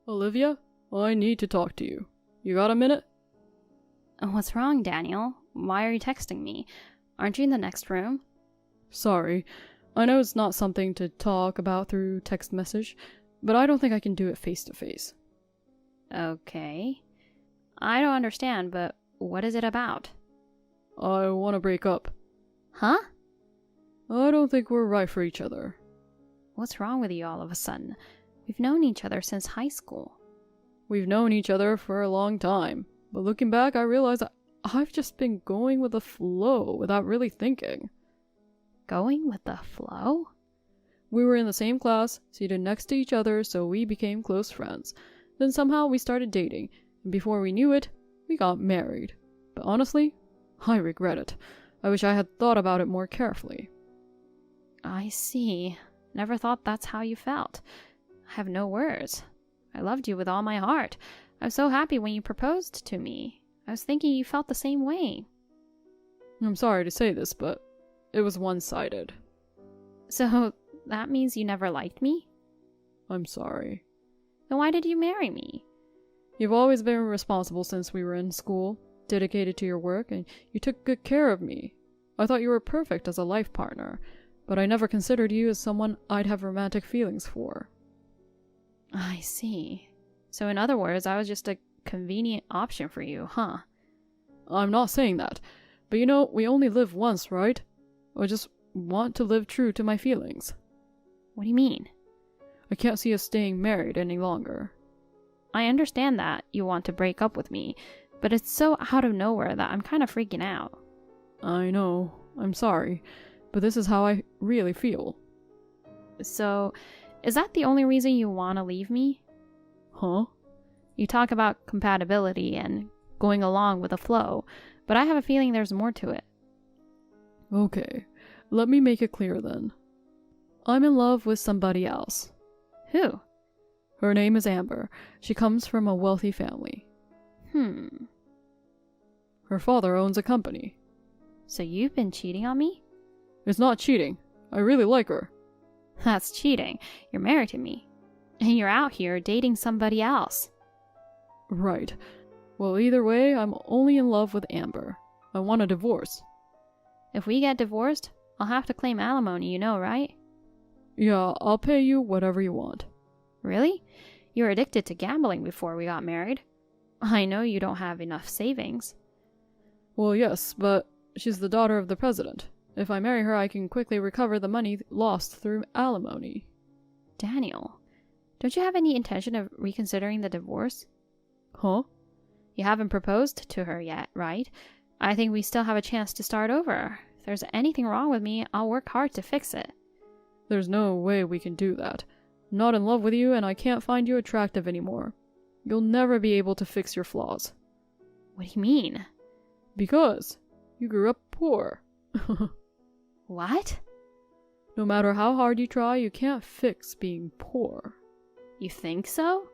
Olivia, I need to talk to you. You got a minute? What's wrong, Daniel? Why are you texting me? Aren't you in the next room? Sorry. I know it's not something to talk about through text message, but I don't think I can do it face to face. Okay. I don't understand, but what is it about? I want to break up. Huh? I don't think we're right for each other. What's wrong with you all of a sudden? We've known each other since high school. We've known each other for a long time, but looking back I realize I've just been going with the flow without really thinking. Going with the flow? We were in the same class, seated next to each other, so we became close friends. Then somehow we started dating, and before we knew it, we got married. But honestly, I regret it. I wish I had thought about it more carefully. I see. Never thought that's how you felt. I have no words. I loved you with all my heart. I was so happy when you proposed to me. I was thinking you felt the same way. I'm sorry to say this, but it was one-sided. So that means you never liked me? I'm sorry. Then why did you marry me? You've always been responsible since we were in school, dedicated to your work, and you took good care of me. I thought you were perfect as a life partner, but I never considered you as someone I'd have romantic feelings for. I see. So in other words, I was just a convenient option for you, huh? I'm not saying that, but you know, we only live once, right? I just want to live true to my feelings. What do you mean? I can't see us staying married any longer. I understand that you want to break up with me, but it's so out of nowhere that I'm kind of freaking out. I know. I'm sorry, but this is how I really feel. So, is that the only reason you want to leave me? Huh? You talk about compatibility and going along with the flow, but I have a feeling there's more to it. Okay, let me make it clear then. I'm in love with somebody else. Who? Her name is Amber. She comes from a wealthy family. Her father owns a company. So you've been cheating on me? It's not cheating. I really like her. That's cheating. You're married to me. And you're out here dating somebody else. Right. Well, either way, I'm only in love with Amber. I want a divorce. If we get divorced, I'll have to claim alimony, you know, right? Yeah, I'll pay you whatever you want. Really? You were addicted to gambling before we got married. I know you don't have enough savings. Well, yes, but she's the daughter of the president. If I marry her, I can quickly recover the money lost through alimony. Daniel, don't you have any intention of reconsidering the divorce? Huh? You haven't proposed to her yet, right? I think we still have a chance to start over. If there's anything wrong with me, I'll work hard to fix it. There's no way we can do that. I'm not in love with you, and I can't find you attractive anymore. You'll never be able to fix your flaws. What do you mean? Because you grew up poor. What? No matter how hard you try, you can't fix being poor. You think so?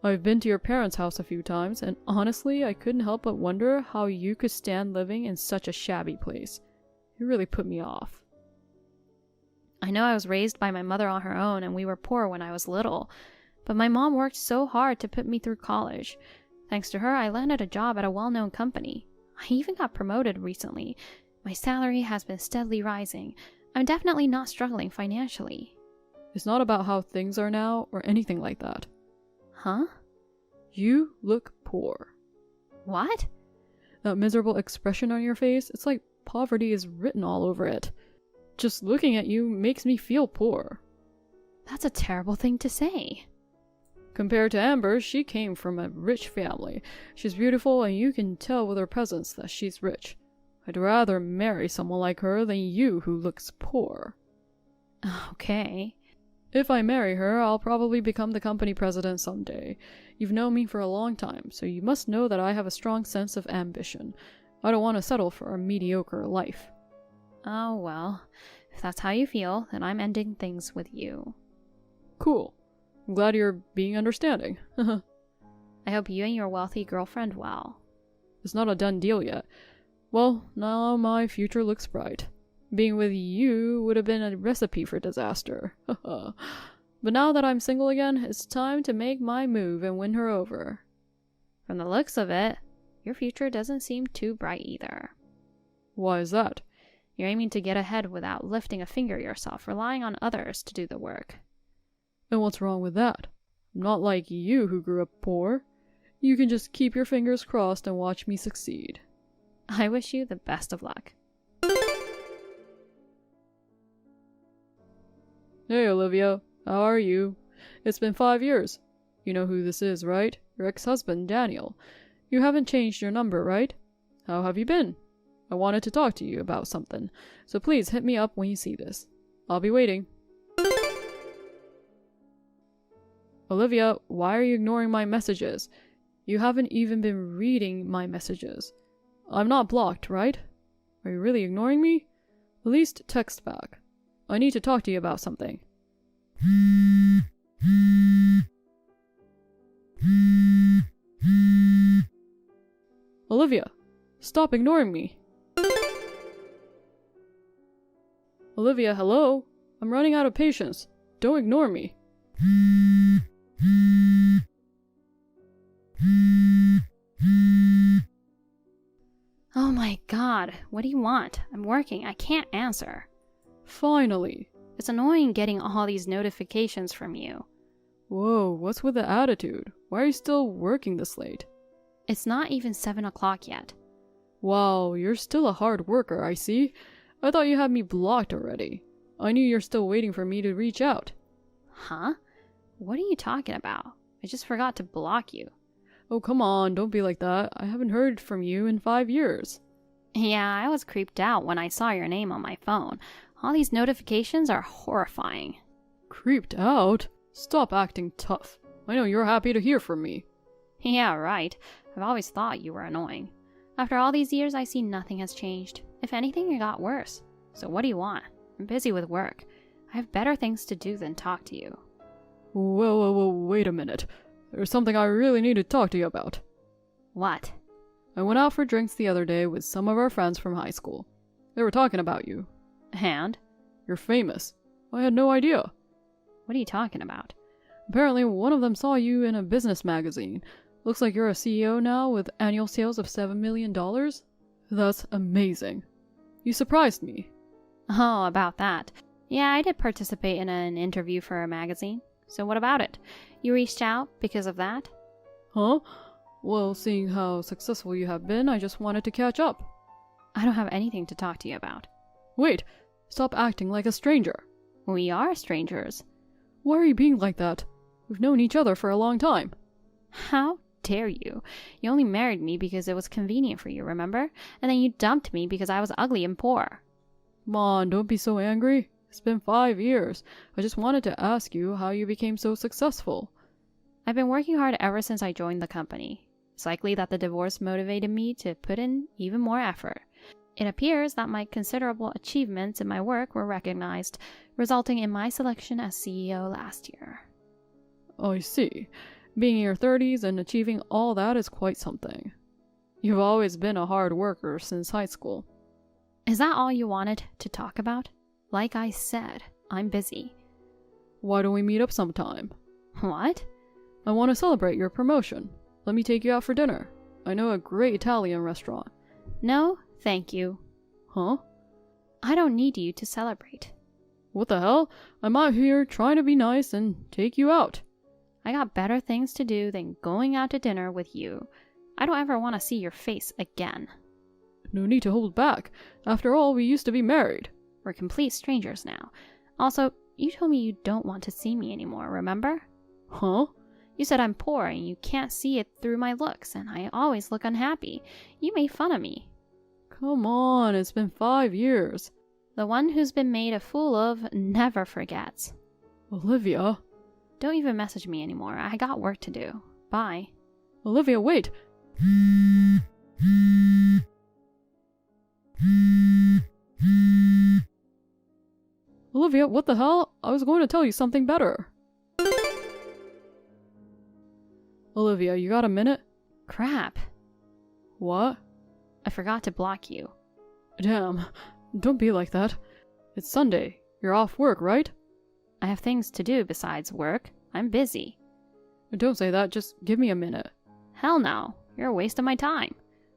I've been to your parents' house a few times, and honestly, I couldn't help but wonder how you could stand living in such a shabby place. It really put me off. I know I was raised by my mother on her own, and we were poor when I was little, but my mom worked so hard to put me through college. Thanks to her, I landed a job at a well-known company. I even got promoted recently. My salary has been steadily rising. I'm definitely not struggling financially. It's not about how things are now or anything like that. Huh? You look poor. What? That miserable expression on your face, it's like poverty is written all over it. Just looking at you makes me feel poor. That's a terrible thing to say. Compared to Amber, she came from a rich family. She's beautiful, and you can tell with her presence that she's rich. I'd rather marry someone like her than you who looks poor. Okay. If I marry her, I'll probably become the company president someday. You've known me for a long time, so you must know that I have a strong sense of ambition. I don't want to settle for a mediocre life. Oh, well, if that's how you feel, then I'm ending things with you. Cool. I'm glad you're being understanding. I hope you and your wealthy girlfriend well. It's not a done deal yet. Well, now my future looks bright. Being with you would have been a recipe for disaster. But But now that I'm single again, it's time to make my move and win her over. From the looks of it, your future doesn't seem too bright either. Why is that? You're aiming to get ahead without lifting a finger yourself, relying on others to do the work. And what's wrong with that? I'm not like you who grew up poor. You can just keep your fingers crossed and watch me succeed. I wish you the best of luck. Hey, Olivia. How are you? It's been 5 years. You know who this is, right? Your ex-husband, Daniel. You haven't changed your number, right? How have you been? I wanted to talk to you about something, so please hit me up when you see this. I'll be waiting. Olivia, why are you ignoring my messages? You haven't even been reading my messages. I'm not blocked, right? Are you really ignoring me? At least text back. I need to talk to you about something. Olivia, stop ignoring me. Olivia, hello? I'm running out of patience. Don't ignore me. Oh my god, what do you want? I'm working, I can't answer. Finally. It's annoying getting all these notifications from you. Whoa, what's with the attitude? Why are you still working this late? It's not even 7 o'clock yet. Wow, you're still a hard worker, I see. I thought you had me blocked already. I knew you're still waiting for me to reach out. Huh? What are you talking about? I just forgot to block you. Oh, come on, don't be like that. I haven't heard from you in 5 years. Yeah, I was creeped out when I saw your name on my phone. All these notifications are horrifying. Creeped out? Stop acting tough. I know you're happy to hear from me. Yeah, right. I've always thought you were annoying. After all these years, I see nothing has changed. If anything, it got worse. So what do you want? I'm busy with work. I have better things to do than talk to you. Whoa, wait a minute. There's something I really need to talk to you about. What? I went out for drinks the other day with some of our friends from high school. They were talking about you. And? You're famous. I had no idea. What are you talking about? Apparently, one of them saw you in a business magazine. Looks like you're a CEO now with annual sales of $7 million. That's amazing. You surprised me. Oh, about that. Yeah, I did participate in an interview for a magazine. So what about it? You reached out because of that? Huh? Well, seeing how successful you have been, I just wanted to catch up. I don't have anything to talk to you about. Wait, stop acting like a stranger. We are strangers. Why are you being like that? We've known each other for a long time. How dare you? You only married me because it was convenient for you, remember? And then you dumped me because I was ugly and poor. Come on, don't be so angry. It's been 5 years. I just wanted to ask you how you became so successful. I've been working hard ever since I joined the company. It's likely that the divorce motivated me to put in even more effort. It appears that my considerable achievements in my work were recognized, resulting in my selection as CEO last year. I see. Being in your 30s and achieving all that is quite something. You've always been a hard worker since high school. Is that all you wanted to talk about? Like I said, I'm busy. Why don't we meet up sometime? What? I want to celebrate your promotion. Let me take you out for dinner. I know a great Italian restaurant. No, thank you. Huh? I don't need you to celebrate. What the hell? I'm out here trying to be nice and take you out. I got better things to do than going out to dinner with you. I don't ever want to see your face again. No need to hold back. After all, we used to be married. We're complete strangers now. Also, you told me you don't want to see me anymore, remember? Huh? You said I'm poor and you can't see it through my looks, and I always look unhappy. You made fun of me. Come on, it's been 5 years. The one who's been made a fool of never forgets. Olivia. Don't even message me anymore. I got work to do. Bye. Olivia, wait. Olivia, what the hell? I was going to tell you something better. Olivia, you got a minute? Crap. What? I forgot to block you. Damn, don't be like that. It's Sunday. You're off work, right? I have things to do besides work. I'm busy. Don't say that, just give me a minute. Hell no. You're a waste of my time.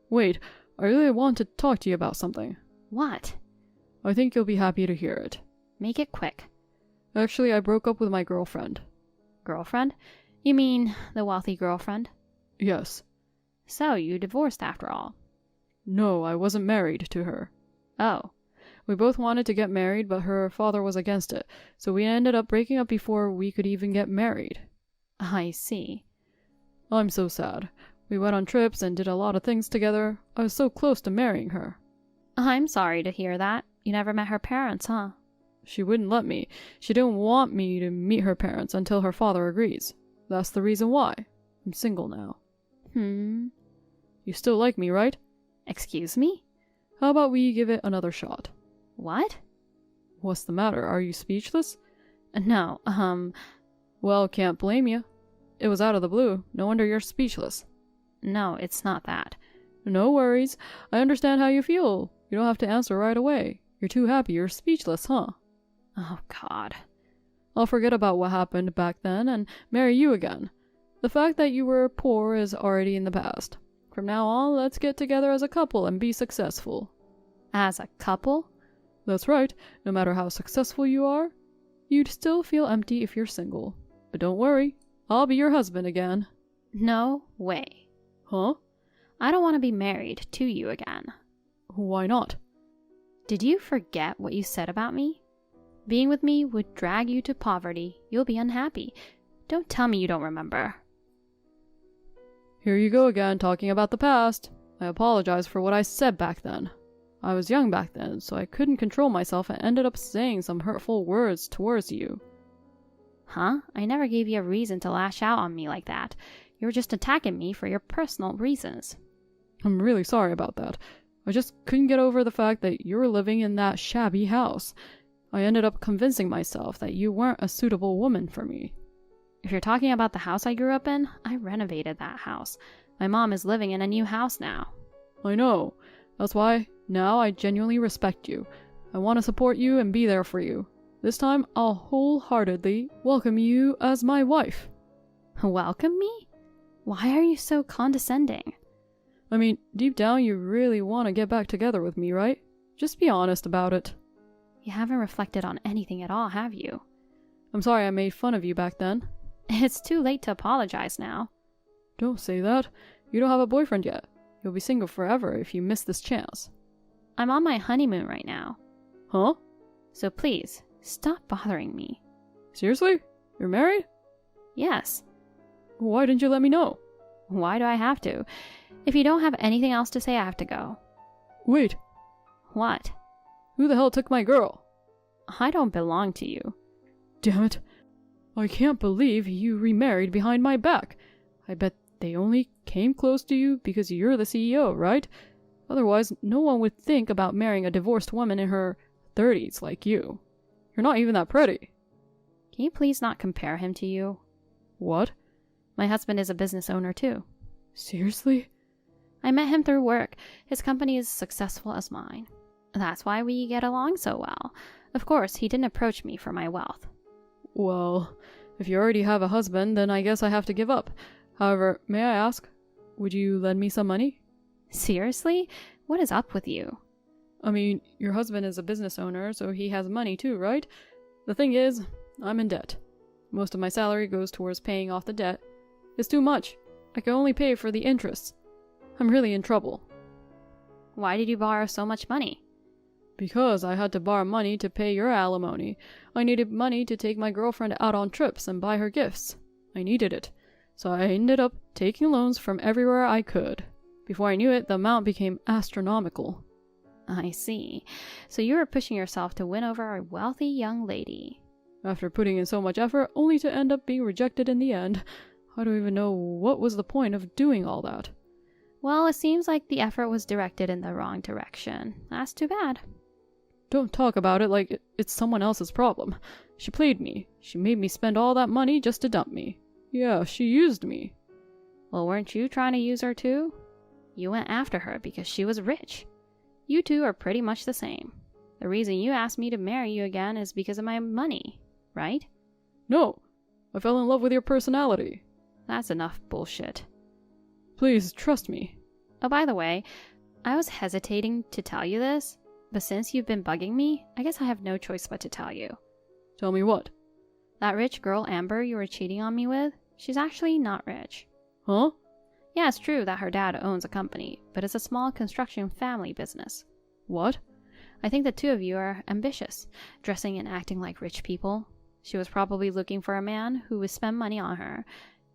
Wait, I really want to talk to you about something. What? I think you'll be happy to hear it. Make it quick. Actually, I broke up with my girlfriend. Girlfriend? You mean the wealthy girlfriend? Yes. So, you divorced after all? No, I wasn't married to her. Oh. We both wanted to get married, but her father was against it, so we ended up breaking up before we could even get married. I see. I'm so sad. We went on trips and did a lot of things together. I was so close to marrying her. I'm sorry to hear that. You never met her parents, huh? She wouldn't let me. She didn't want me to meet her parents until her father agrees. That's the reason why. I'm single now. You still like me, right? Excuse me? How about we give it another shot? What? What's the matter? Are you speechless? No, Well, can't blame you. It was out of the blue. No wonder you're speechless. No, it's not that. No worries. I understand how you feel. You don't have to answer right away. You're too happy you're speechless, huh? Oh, God. I'll forget about what happened back then and marry you again. The fact that you were poor is already in the past. From now on, let's get together as a couple and be successful. As a couple? That's right. No matter how successful you are, you'd still feel empty if you're single. But don't worry. I'll be your husband again. No way. Huh? I don't want to be married to you again. Why not? Did you forget what you said about me? Being with me would drag you to poverty. You'll be unhappy. Don't tell me you don't remember. Here you go again, talking about the past. I apologize for what I said back then. I was young back then, so I couldn't control myself and ended up saying some hurtful words towards you. Huh? I never gave you a reason to lash out on me like that. You were just attacking me for your personal reasons. I'm really sorry about that. I just couldn't get over the fact that you were living in that shabby house. I ended up convincing myself that you weren't a suitable woman for me. If you're talking about the house I grew up in, I renovated that house. My mom is living in a new house now. I know. That's why now I genuinely respect you. I want to support you and be there for you. This time I'll wholeheartedly welcome you as my wife. Welcome me? Why are you so condescending? I mean, deep down you really want to get back together with me, right? Just be honest about it. You haven't reflected on anything at all, have you? I'm sorry I made fun of you back then. It's too late to apologize now. Don't say that. You don't have a boyfriend yet. You'll be single forever if you miss this chance. I'm on my honeymoon right now. Huh? So please, stop bothering me. Seriously? You're married? Yes. Why didn't you let me know? Why do I have to? If you don't have anything else to say, I have to go. Wait. What? Who the hell took my girl? I don't belong to you. Damn it. I can't believe you remarried behind my back. I bet they only came close to you because you're the CEO, right? Otherwise, no one would think about marrying a divorced woman in her 30s like you. You're not even that pretty. Can you please not compare him to you? What? My husband is a business owner too. Seriously? I met him through work. His company is successful as mine. That's why we get along so well. Of course, he didn't approach me for my wealth. Well, if you already have a husband, then I guess I have to give up. However, may I ask, would you lend me some money? Seriously? What is up with you? I mean, your husband is a business owner, so he has money too, right? The thing is, I'm in debt. Most of my salary goes towards paying off the debt. It's too much. I can only pay for the interest. I'm really in trouble. Why did you borrow so much money? Because I had to borrow money to pay your alimony. I needed money to take my girlfriend out on trips and buy her gifts. I needed it. So I ended up taking loans from everywhere I could. Before I knew it, the amount became astronomical. I see. So you were pushing yourself to win over a wealthy young lady. After putting in so much effort, only to end up being rejected in the end. I don't even know what was the point of doing all that. Well, it seems like the effort was directed in the wrong direction. That's too bad. Don't talk about it like it's someone else's problem. She played me. She made me spend all that money just to dump me. Yeah, she used me. Well, weren't you trying to use her too? You went after her because she was rich. You two are pretty much the same. The reason you asked me to marry you again is because of my money, right? No, I fell in love with your personality. That's enough bullshit. Please, trust me. Oh, by the way, I was hesitating to tell you this, but since you've been bugging me, I guess I have no choice but to tell you. Tell me what? That rich girl Amber you were cheating on me with, she's actually not rich. Huh? Yeah, it's true that her dad owns a company, but it's a small construction family business. What? I think the two of you are ambitious, dressing and acting like rich people. She was probably looking for a man who would spend money on her.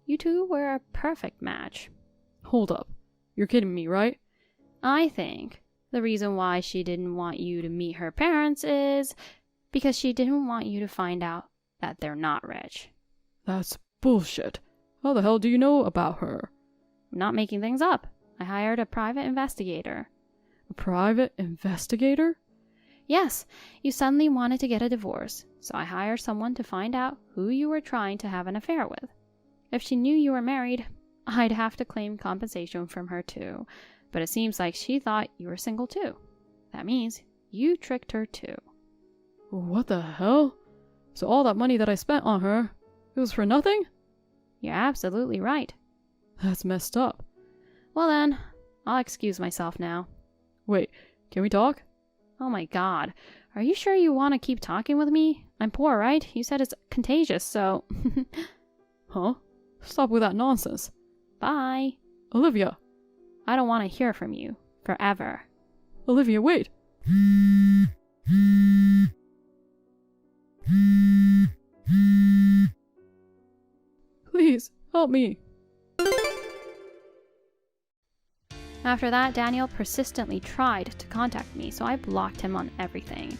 You two were a perfect match. Hold up. You're kidding me, right? I think the reason why she didn't want you to meet her parents is because she didn't want you to find out that they're not rich. That's bullshit. How the hell do you know about her? I'm not making things up. I hired a private investigator. A private investigator? Yes, you suddenly wanted to get a divorce, so I hired someone to find out who you were trying to have an affair with. If she knew you were married, I'd have to claim compensation from her too, but it seems like she thought you were single too. That means you tricked her too. What the hell? So all that money that I spent on her, it was for nothing? You're absolutely right. That's messed up. Well then, I'll excuse myself now. Wait, can we talk? Oh my god. Are you sure you want to keep talking with me? I'm poor, right? You said it's contagious, so... Huh? Stop with that nonsense. Bye. Olivia. I don't want to hear from you. Forever. Olivia, wait. Please, help me. After that, Daniel persistently tried to contact me, so I blocked him on everything.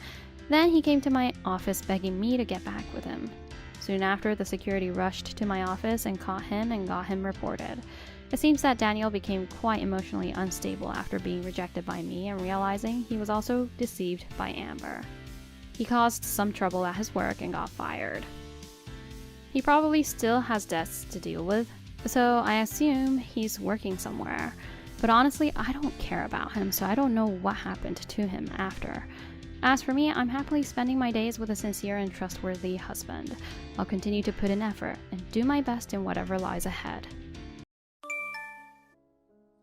Then he came to my office begging me to get back with him. Soon after, the security rushed to my office and caught him and got him reported. It seems that Daniel became quite emotionally unstable after being rejected by me and realizing he was also deceived by Amber. He caused some trouble at his work and got fired. He probably still has debts to deal with, so I assume he's working somewhere. But honestly, I don't care about him, so I don't know what happened to him after. As for me, I'm happily spending my days with a sincere and trustworthy husband. I'll continue to put in effort and do my best in whatever lies ahead.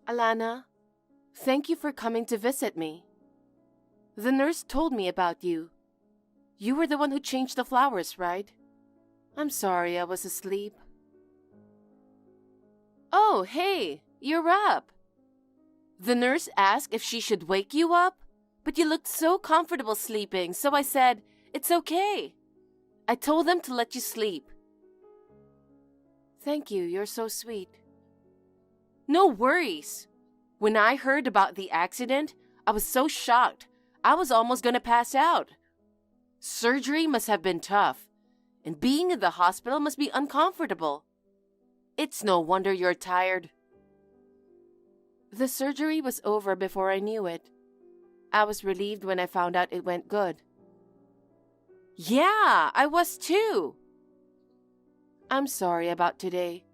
Alana, thank you for coming to visit me. The nurse told me about you. You were the one who changed the flowers, right? I'm sorry I was asleep. Oh, hey, you're up. The nurse asked if she should wake you up, but you looked so comfortable sleeping, so I said, it's okay. I told them to let you sleep. Thank you, you're so sweet. No worries. When I heard about the accident, I was so shocked. I was almost gonna pass out. Surgery must have been tough, and being in the hospital must be uncomfortable. It's no wonder you're tired. The surgery was over before I knew it. I was relieved when I found out it went good. Yeah, I was too. I'm sorry about today,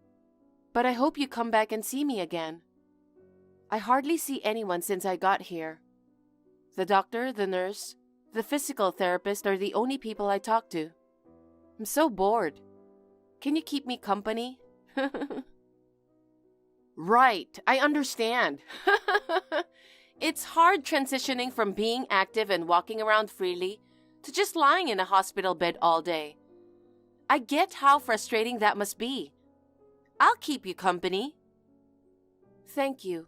but I hope you come back and see me again. I hardly see anyone since I got here. The doctor, the nurse, the physical therapist are the only people I talk to. I'm so bored. Can you keep me company? Right, I understand. It's hard transitioning from being active and walking around freely to just lying in a hospital bed all day. I get how frustrating that must be. I'll keep you company. Thank you.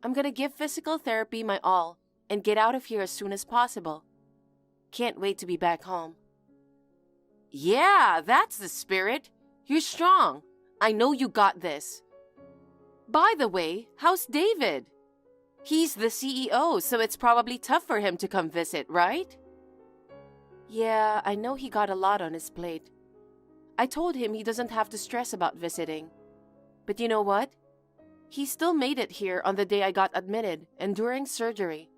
I'm gonna give physical therapy my all and get out of here as soon as possible. Can't wait to be back home. Yeah, that's the spirit. You're strong. I know you got this. By the way, how's David? He's the CEO, so it's probably tough for him to come visit, right? Yeah, I know he got a lot on his plate. I told him he doesn't have to stress about visiting. But you know what? He still made it here on the day I got admitted and during surgery.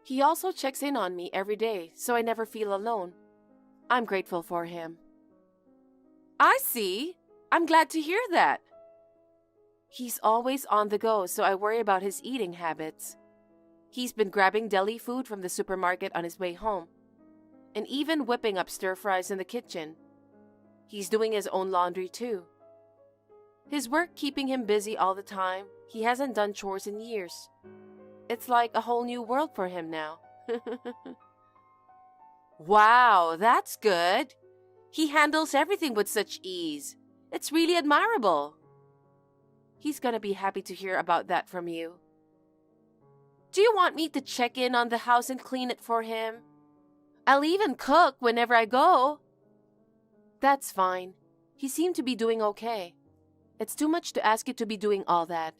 He also checks in on me every day, so I never feel alone. I'm grateful for him. I see. I'm glad to hear that. He's always on the go, so I worry about his eating habits. He's been grabbing deli food from the supermarket on his way home. and even whipping up stir-fries in the kitchen. He's doing his own laundry too. His work keeping him busy all the time. He hasn't done chores in years. It's like a whole new world for him now. Wow, that's good. He handles everything with such ease. It's really admirable. He's gonna be happy to hear about that from you. Do you want me to check in on the house and clean it for him? I'll even cook whenever I go. That's fine. He seemed to be doing okay. It's too much to ask you to be doing all that.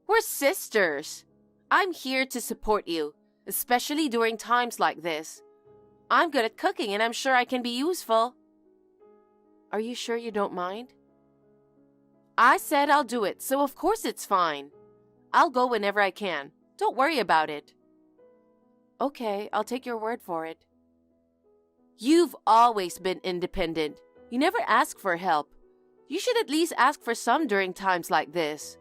We're sisters. I'm here to support you, especially during times like this. I'm good at cooking and I'm sure I can be useful. Are you sure you don't mind? I said I'll do it, so of course it's fine. I'll go whenever I can. Don't worry about it. Okay, I'll take your word for it. You've always been independent. You never ask for help. You should at least ask for some during times like this.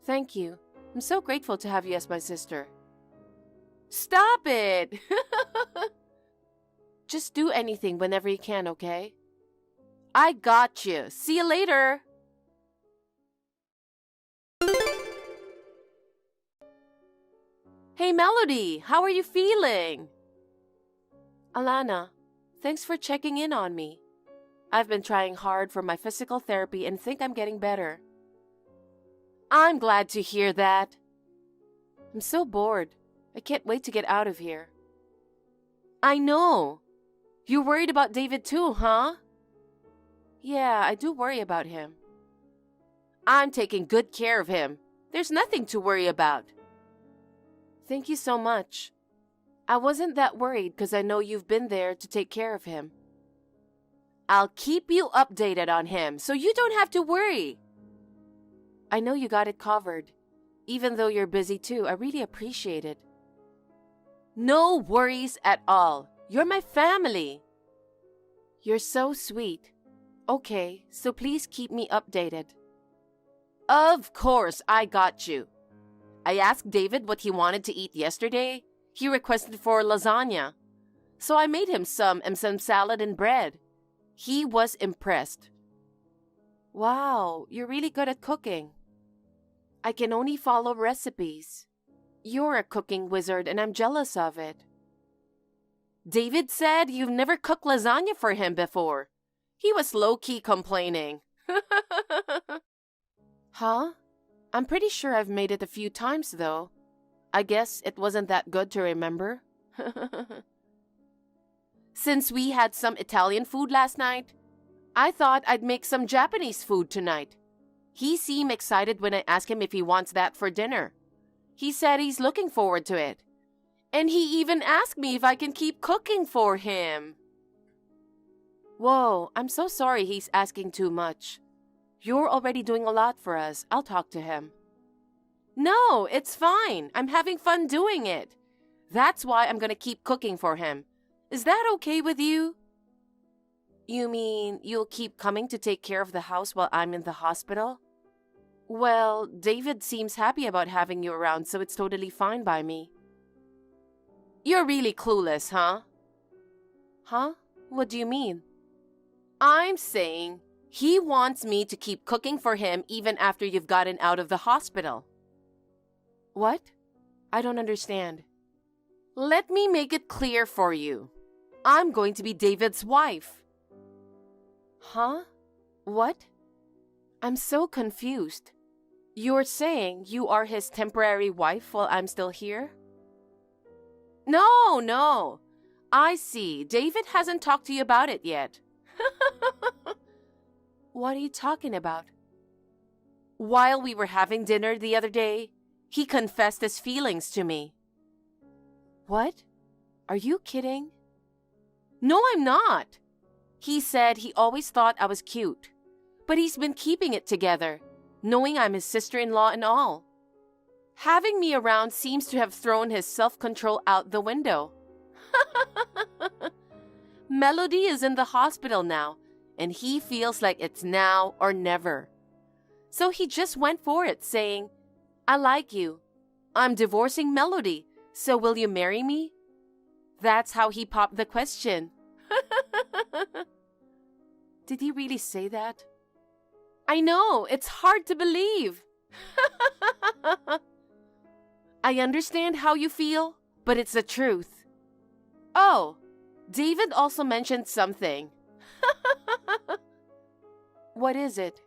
Thank you. I'm so grateful to have you as my sister. Stop it! Just do anything whenever you can, okay? I got you. See you later. Hey, Melody, how are you feeling? Alana, thanks for checking in on me. I've been trying hard for my physical therapy and think I'm getting better. I'm glad to hear that. I'm so bored. I can't wait to get out of here. I know. You're worried about David too, huh? Yeah, I do worry about him. I'm taking good care of him. There's nothing to worry about. Thank you so much. I wasn't that worried because I know you've been there to take care of him. I'll keep you updated on him so you don't have to worry. I know you got it covered. Even though you're busy too, I really appreciate it. No worries at all. You're my family. You're so sweet. Okay, so please keep me updated. Of course, I got you. I asked David what he wanted to eat yesterday. He requested for lasagna. So I made him some and some salad and bread. He was impressed. Wow, you're really good at cooking. I can only follow recipes. You're a cooking wizard and I'm jealous of it. David said you've never cooked lasagna for him before. He was low-key complaining. Huh? I'm pretty sure I've made it a few times though. I guess it wasn't that good to remember. Since we had some Italian food last night, I thought I'd make some Japanese food tonight. He seemed excited when I asked him if he wants that for dinner. He said he's looking forward to it. And he even asked me if I can keep cooking for him. Whoa, I'm so sorry he's asking too much. You're already doing a lot for us. I'll talk to him. No, it's fine. I'm having fun doing it. That's why I'm gonna keep cooking for him. Is that okay with you? You mean you'll keep coming to take care of the house while I'm in the hospital? Well, David seems happy about having you around, so it's totally fine by me. You're really clueless, huh? Huh? What do you mean? I'm saying he wants me to keep cooking for him even after you've gotten out of the hospital. What? I don't understand. Let me make it clear for you. I'm going to be David's wife. Huh? What? I'm so confused. You're saying you are his temporary wife while I'm still here? No. I see. David hasn't talked to you about it yet. What are you talking about? While we were having dinner the other day, he confessed his feelings to me. What? Are you kidding? No, I'm not. He said he always thought I was cute, but he's been keeping it together, knowing I'm his sister-in-law and all. Having me around seems to have thrown his self-control out the window. Melody is in the hospital now, and he feels like it's now or never. So he just went for it, saying, I like you. I'm divorcing Melody, so will you marry me? That's how he popped the question. Did he really say that? I know, it's hard to believe. I understand how you feel, but it's the truth. Oh, David also mentioned something. What is it?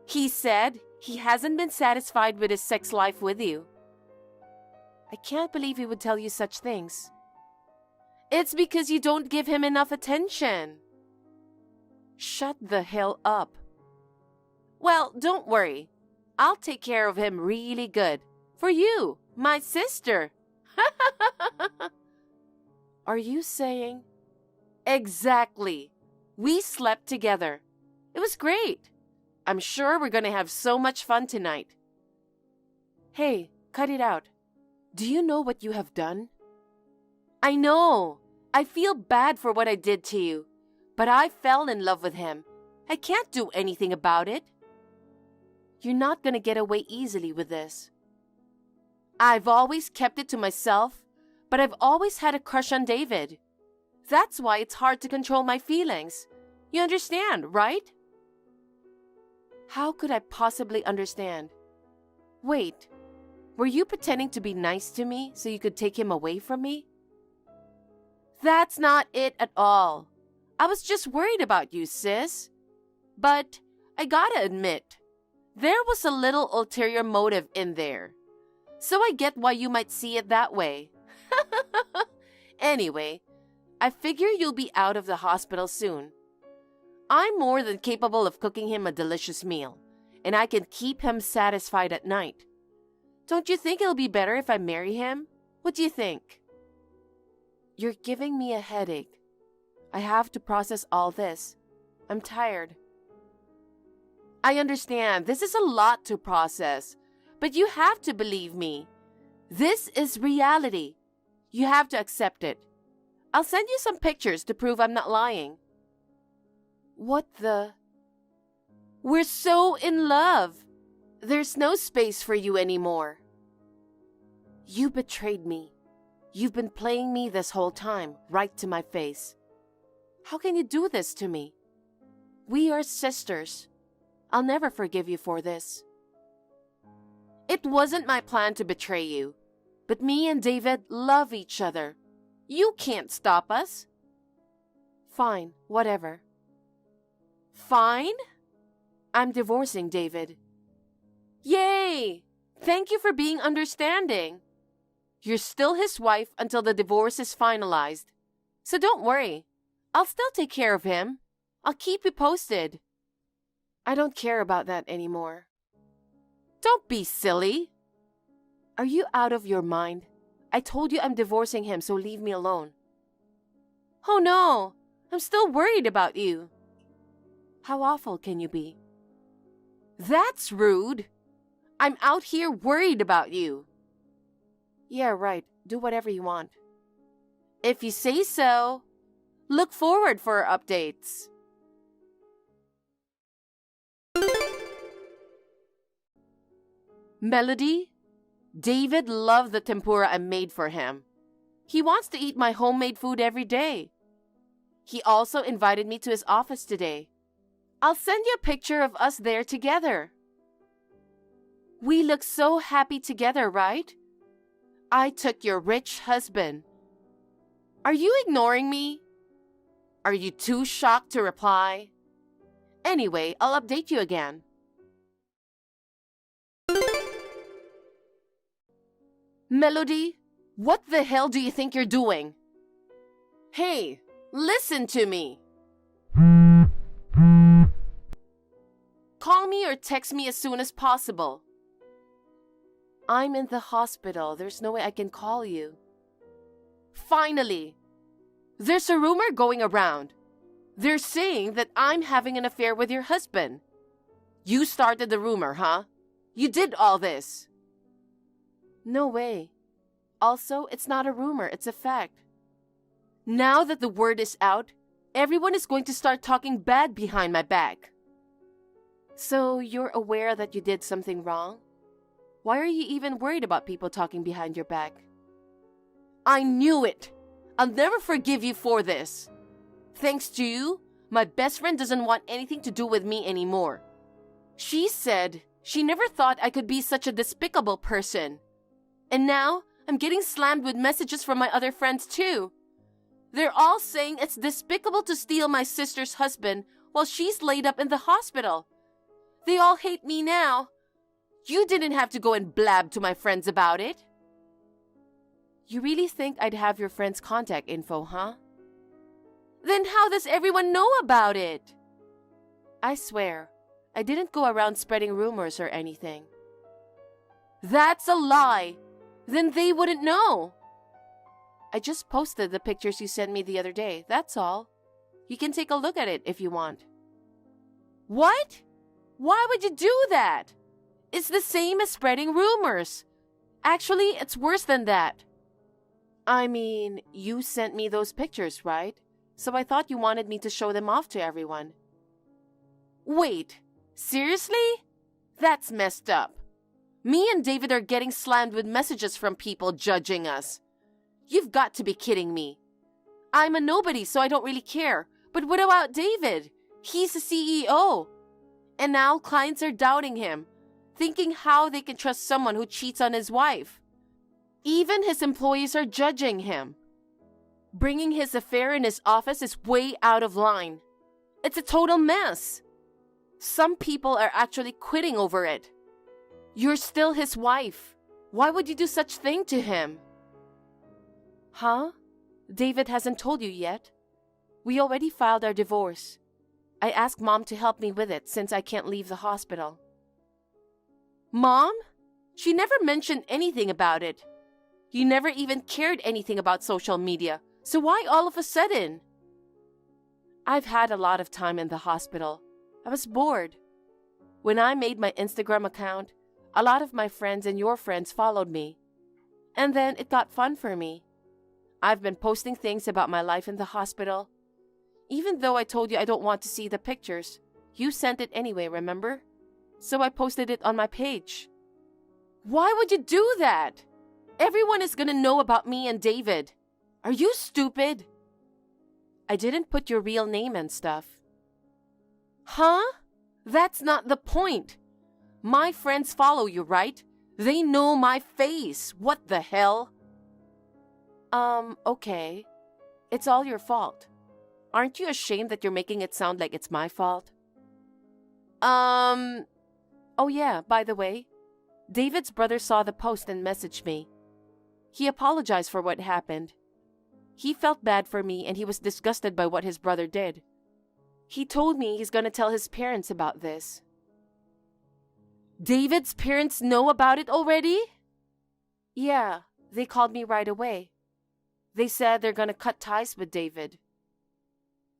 He said he hasn't been satisfied with his sex life with you. I can't believe he would tell you such things. It's because you don't give him enough attention. Shut the hell up. Well, don't worry. I'll take care of him really good. For you, my sister. Are you saying? Exactly. We slept together. It was great. I'm sure we're going to have so much fun tonight. Hey, cut it out. Do you know what you have done? I know. I feel bad for what I did to you. But I fell in love with him. I can't do anything about it. You're not going to get away easily with this. I've always kept it to myself, but I've always had a crush on David. That's why it's hard to control my feelings. You understand, right? How could I possibly understand? Wait, were you pretending to be nice to me so you could take him away from me? That's not it at all. I was just worried about you, sis. But I gotta admit, there was a little ulterior motive in there. So I get why you might see it that way. Anyway, I figure you'll be out of the hospital soon. I'm more than capable of cooking him a delicious meal, and I can keep him satisfied at night. Don't you think it'll be better if I marry him? What do you think? You're giving me a headache. I have to process all this. I'm tired. I understand. This is a lot to process. But you have to believe me. This is reality. You have to accept it. I'll send you some pictures to prove I'm not lying. What the? We're so in love. There's no space for you anymore. You betrayed me. You've been playing me this whole time, right to my face. How can you do this to me? We are sisters. I'll never forgive you for this. It wasn't my plan to betray you, but me and David love each other. You can't stop us. Fine, whatever. Fine? I'm divorcing David. Yay! Thank you for being understanding. You're still his wife until the divorce is finalized. So don't worry. I'll still take care of him. I'll keep you posted. I don't care about that anymore. Don't be silly. Are you out of your mind? I told you I'm divorcing him, so leave me alone. Oh no, I'm still worried about you. How awful can you be? That's rude. I'm out here worried about you. Yeah, right. Do whatever you want. If you say so. Look forward for our updates. Melody, David loved the tempura I made for him. He wants to eat my homemade food every day. He also invited me to his office today. I'll send you a picture of us there together. We look so happy together, right? I took your rich husband. Are you ignoring me? Are you too shocked to reply? Anyway, I'll update you again. Melody, what the hell do you think you're doing? Hey, listen to me. Call me or text me as soon as possible. I'm in the hospital. There's no way I can call you. Finally, there's a rumor going around. They're saying that I'm having an affair with your husband. You started the rumor, huh? You did all this. No way. Also, it's not a rumor, it's a fact. Now that the word is out, everyone is going to start talking bad behind my back. So, you're aware that you did something wrong? Why are you even worried about people talking behind your back? I knew it. I'll never forgive you for this. Thanks to you, my best friend doesn't want anything to do with me anymore. She said she never thought I could be such a despicable person. And now, I'm getting slammed with messages from my other friends too. They're all saying it's despicable to steal my sister's husband while she's laid up in the hospital. They all hate me now. You didn't have to go and blab to my friends about it. You really think I'd have your friend's contact info, huh? Then how does everyone know about it? I swear, I didn't go around spreading rumors or anything. That's a lie. Then they wouldn't know. I just posted the pictures you sent me the other day, that's all. You can take a look at it if you want. What? Why would you do that? It's the same as spreading rumors. Actually, it's worse than that. I mean, you sent me those pictures, right? So I thought you wanted me to show them off to everyone. Wait, seriously? That's messed up. Me and David are getting slammed with messages from people judging us. You've got to be kidding me. I'm a nobody, so I don't really care. But what about David? He's the CEO. And now clients are doubting him, thinking how they can trust someone who cheats on his wife. Even his employees are judging him. Bringing his affair in his office is way out of line. It's a total mess. Some people are actually quitting over it. You're still his wife. Why would you do such thing to him? Huh? David hasn't told you yet? We already filed our divorce. I asked Mom to help me with it since I can't leave the hospital. Mom? She never mentioned anything about it. You never even cared anything about social media, so why all of a sudden? I've had a lot of time in the hospital. I was bored. When I made my Instagram account, a lot of my friends and your friends followed me. And then it got fun for me. I've been posting things about my life in the hospital. Even though I told you I don't want to see the pictures, you sent it anyway, remember? So I posted it on my page. Why would you do that? Everyone is gonna know about me and David. Are you stupid? I didn't put your real name and stuff. Huh? That's not the point. My friends follow you, right? They know my face. What the hell? Okay. It's all your fault. Aren't you ashamed that you're making it sound like it's my fault? Oh yeah, by the way, David's brother saw the post and messaged me. He apologized for what happened. He felt bad for me and he was disgusted by what his brother did. He told me he's gonna tell his parents about this. David's parents know about it already? Yeah, they called me right away. They said they're gonna cut ties with David.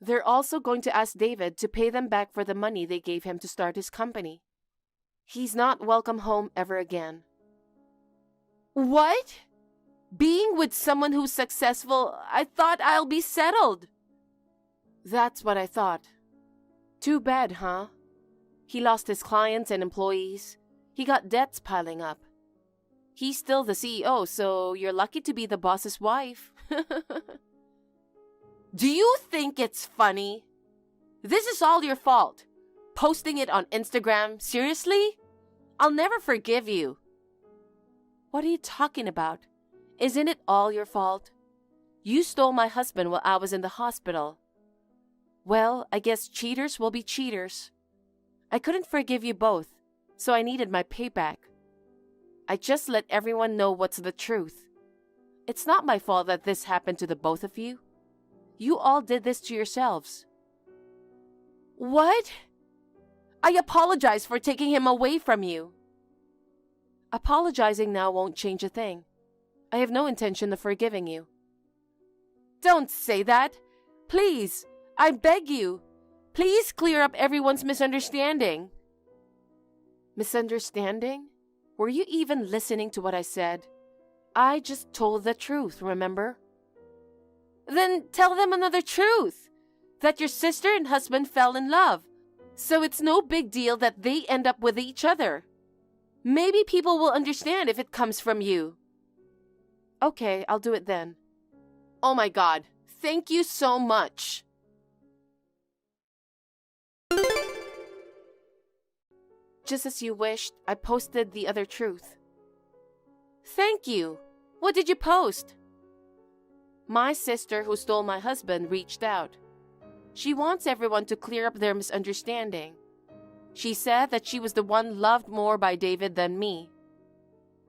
They're also going to ask David to pay them back for the money they gave him to start his company. He's not welcome home ever again. What? Being with someone who's successful, I thought I'll be settled. That's what I thought. Too bad, huh? He lost his clients and employees. He got debts piling up. He's still the CEO, so you're lucky to be the boss's wife. Do you think it's funny? This is all your fault. Posting it on Instagram, seriously? I'll never forgive you. What are you talking about? Isn't it all your fault? You stole my husband while I was in the hospital. Well, I guess cheaters will be cheaters. I couldn't forgive you both, so I needed my payback. I just let everyone know what's the truth. It's not my fault that this happened to the both of you. You all did this to yourselves. What? I apologize for taking him away from you. Apologizing now won't change a thing. I have no intention of forgiving you. Don't say that. Please, I beg you. Please clear up everyone's misunderstanding. Misunderstanding? Were you even listening to what I said? I just told the truth, remember? Then tell them another truth. That your sister and husband fell in love. So it's no big deal that they end up with each other. Maybe people will understand if it comes from you. Okay, I'll do it then. Oh my God, thank you so much. Just as you wished, I posted the other truth. Thank you. What did you post? My sister who stole my husband reached out. She wants everyone to clear up their misunderstanding. She said that she was the one loved more by David than me.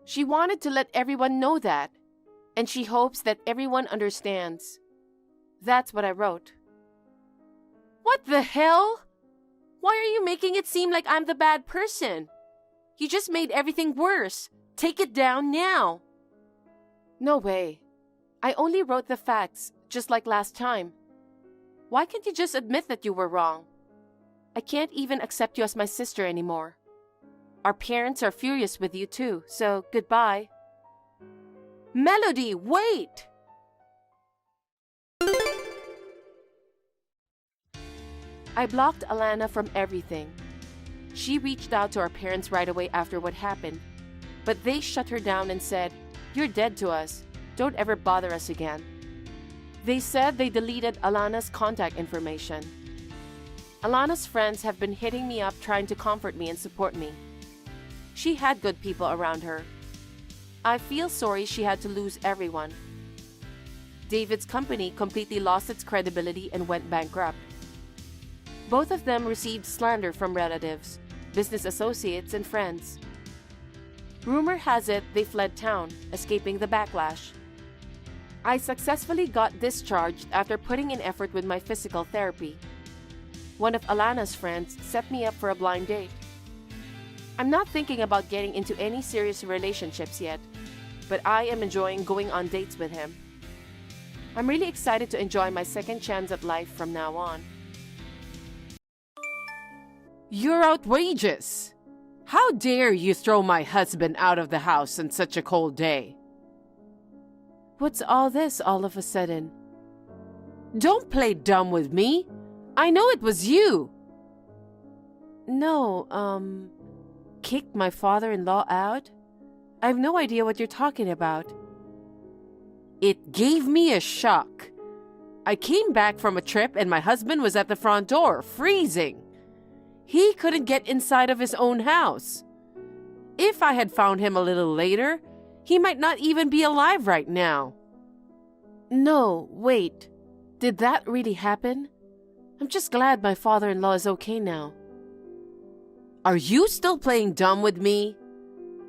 She wanted to let everyone know that, and she hopes that everyone understands. That's what I wrote. What the hell? Why are you making it seem like I'm the bad person? You just made everything worse. Take it down now. No way. I only wrote the facts, just like last time. Why can't you just admit that you were wrong? I can't even accept you as my sister anymore. Our parents are furious with you too, so goodbye. Melody, wait! I blocked Alana from everything. She reached out to our parents right away after what happened, but they shut her down and said, "You're dead to us. Don't ever bother us again." They said they deleted Alana's contact information. Alana's friends have been hitting me up trying to comfort me and support me. She had good people around her. I feel sorry she had to lose everyone. David's company completely lost its credibility and went bankrupt. Both of them received slander from relatives, business associates, and friends. Rumor has it they fled town, escaping the backlash. I successfully got discharged after putting in effort with my physical therapy. One of Alana's friends set me up for a blind date. I'm not thinking about getting into any serious relationships yet, but I am enjoying going on dates with him. I'm really excited to enjoy my second chance at life from now on. You're outrageous! How dare you throw my husband out of the house on such a cold day? What's all this all of a sudden? Don't play dumb with me. I know it was you. No, kicked my father-in-law out? I have no idea what you're talking about. It gave me a shock. I came back from a trip and my husband was at the front door, freezing. He couldn't get inside of his own house. If I had found him a little later, he might not even be alive right now. No, wait. Did that really happen? I'm just glad my father-in-law is okay now. Are you still playing dumb with me?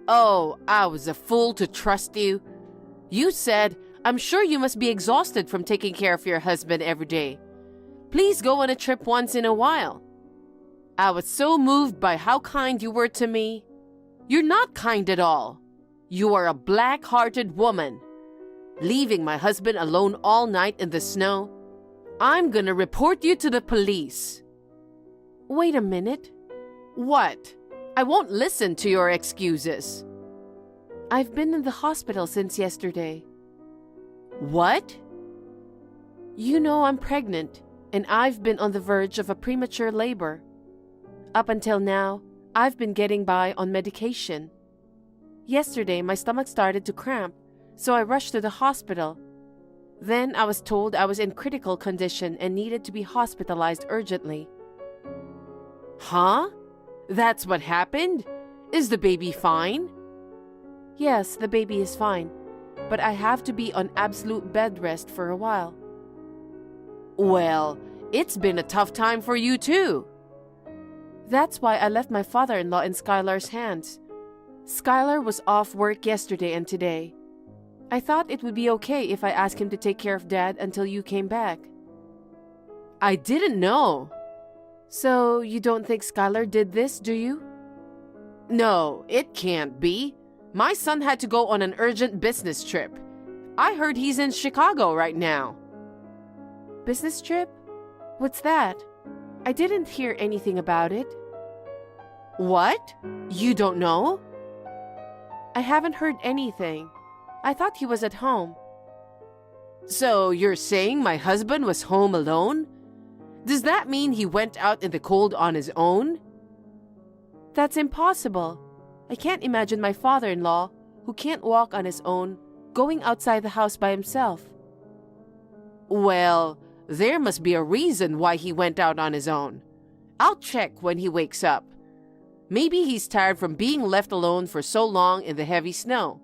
Oh, I was a fool to trust you. You said, "I'm sure you must be exhausted from taking care of your husband every day. Please go on a trip once in a while." I was so moved by how kind you were to me. You're not kind at all. You are a black-hearted woman. Leaving my husband alone all night in the snow. I'm gonna report you to the police. Wait a minute. What? I won't listen to your excuses. I've been in the hospital since yesterday. What? You know I'm pregnant, and I've been on the verge of a premature labor. Up until now, I've been getting by on medication. Yesterday, my stomach started to cramp, so I rushed to the hospital. Then I was told I was in critical condition and needed to be hospitalized urgently. Huh? That's what happened? Is the baby fine? Yes, the baby is fine, but I have to be on absolute bed rest for a while. Well, it's been a tough time for you too. That's why I left my father-in-law in Skylar's hands. Skylar was off work yesterday and today. I thought it would be okay if I asked him to take care of Dad until you came back. I didn't know. So you don't think Skylar did this, do you? No, it can't be. My son had to go on an urgent business trip. I heard he's in Chicago right now. Business trip? What's that? I didn't hear anything about it. What? You don't know? I haven't heard anything. I thought he was at home. So you're saying my husband was home alone? Does that mean he went out in the cold on his own? That's impossible. I can't imagine my father-in-law, who can't walk on his own, going outside the house by himself. Well, there must be a reason why he went out on his own. I'll check when he wakes up. Maybe he's tired from being left alone for so long in the heavy snow.